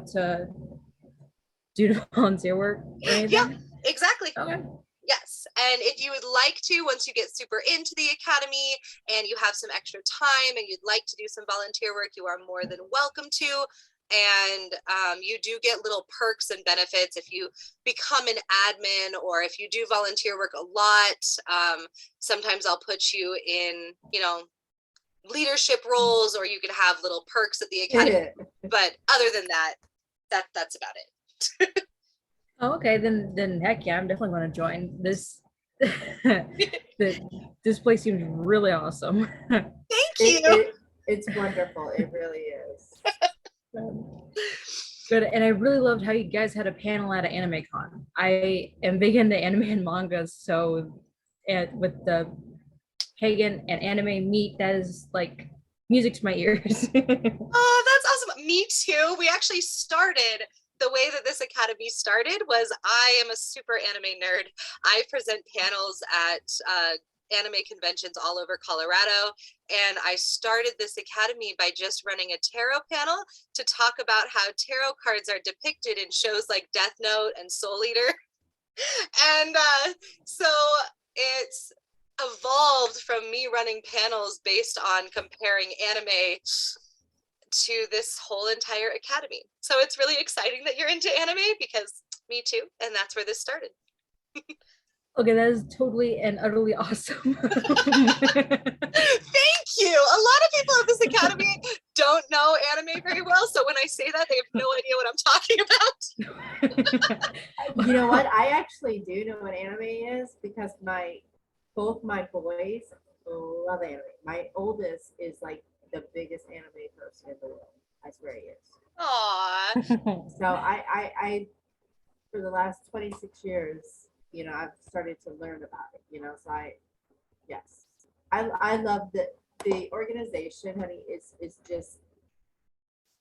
to do the volunteer work or anything? Yeah, exactly. Okay. Yes, and if you would like to, once you get super into the academy and you have some extra time and you'd like to do some volunteer work, you are more than welcome to. And you do get little perks and benefits if you become an admin, or if you do volunteer work a lot. Sometimes I'll put you in, you know, leadership roles, or you can have little perks at the academy. But other than that, that's about it. Oh, okay, then heck yeah, I'm definitely going to join this. This place seems really awesome. Thank you. It's wonderful. It really is. Good, and I really loved how you guys had a panel at an anime con. I am big into anime and manga, so with the pagan and anime meet, that is like music to my ears. Oh, that's awesome. Me too. We actually started, the way that this academy started was I am a super anime nerd. I present panels at anime conventions all over Colorado. And I started this academy by just running a tarot panel to talk about how tarot cards are depicted in shows like Death Note and Soul Eater. And so it's evolved from me running panels based on comparing anime to this whole entire academy. So it's really exciting that you're into anime, because me too, and that's where this started. Okay, that is totally and utterly awesome. Thank you. A lot of people at this academy don't know anime very well, so when I say that, they have no idea what I'm talking about. You know what? I actually do know what anime is, because both my boys love anime. My oldest is like the biggest anime person in the world. I swear he is. Aww. So I for the last 26 years, you know, I've started to learn about it, you know, so yes, I love the organization, honey, is just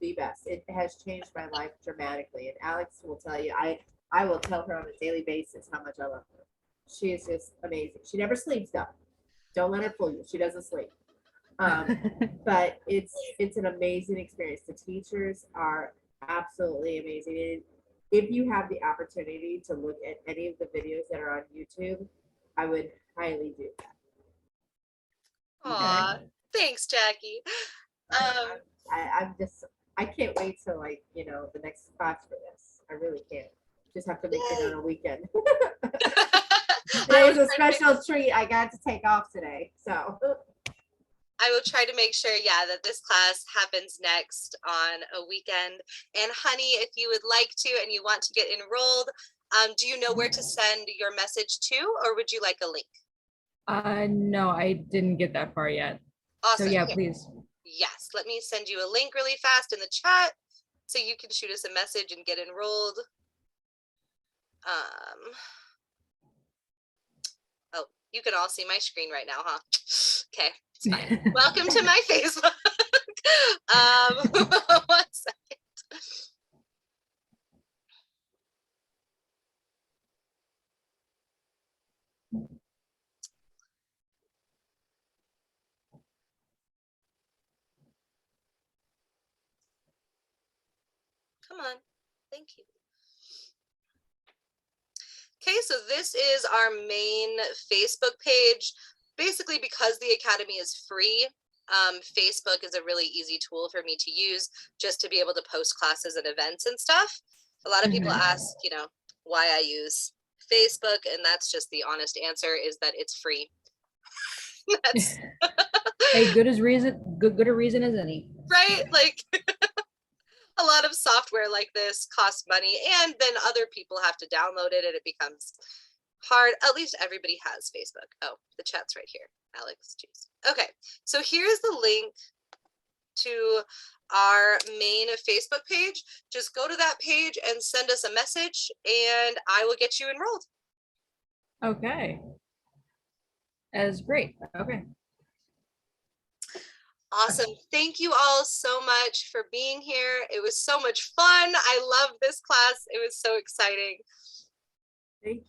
the best. It has changed my life dramatically, and Alex will tell you, I will tell her on a daily basis how much I love her. She is just amazing. She never sleeps though. Don't let her fool you. She doesn't sleep. But it's an amazing experience. The teachers are absolutely amazing. And if you have the opportunity to look at any of the videos that are on YouTube, I would highly do that. Aw, thanks, Jackie. I can't wait till, like, you know, the next class for this. I really can't. Just have to make it on a weekend. Today is a special treat. I got to take off today, so. I will try to make sure, yeah, that this class happens next on a weekend. And honey, if you would like to and you want to get enrolled, do you know where to send your message to, or would you like a link? No, I didn't get that far yet. Awesome. So yeah, please. Yes, let me send you a link really fast in the chat so you can shoot us a message and get enrolled. Oh, you can all see my screen right now, huh? Okay, It's fine. Welcome to my Facebook. 1 second. Come on. Thank you. Okay, so this is our main Facebook page. Basically, because the Academy is free, Facebook is a really easy tool for me to use just to be able to post classes and events and stuff. A lot of people ask, you know, why I use Facebook, and that's just the honest answer, is that it's free. That's Hey, good a reason as any. right. Like a lot of software like this costs money, and then other people have to download it, and it becomes hard. At least everybody has Facebook. Oh, the chat's right here. Alex, jeez. Okay, so here's the link to our main Facebook page. Just go to that page and send us a message, and I will get you enrolled. Okay. That is great. Okay. Awesome. Thank you all so much for being here. It was so much fun. I love this class. It was so exciting. Thank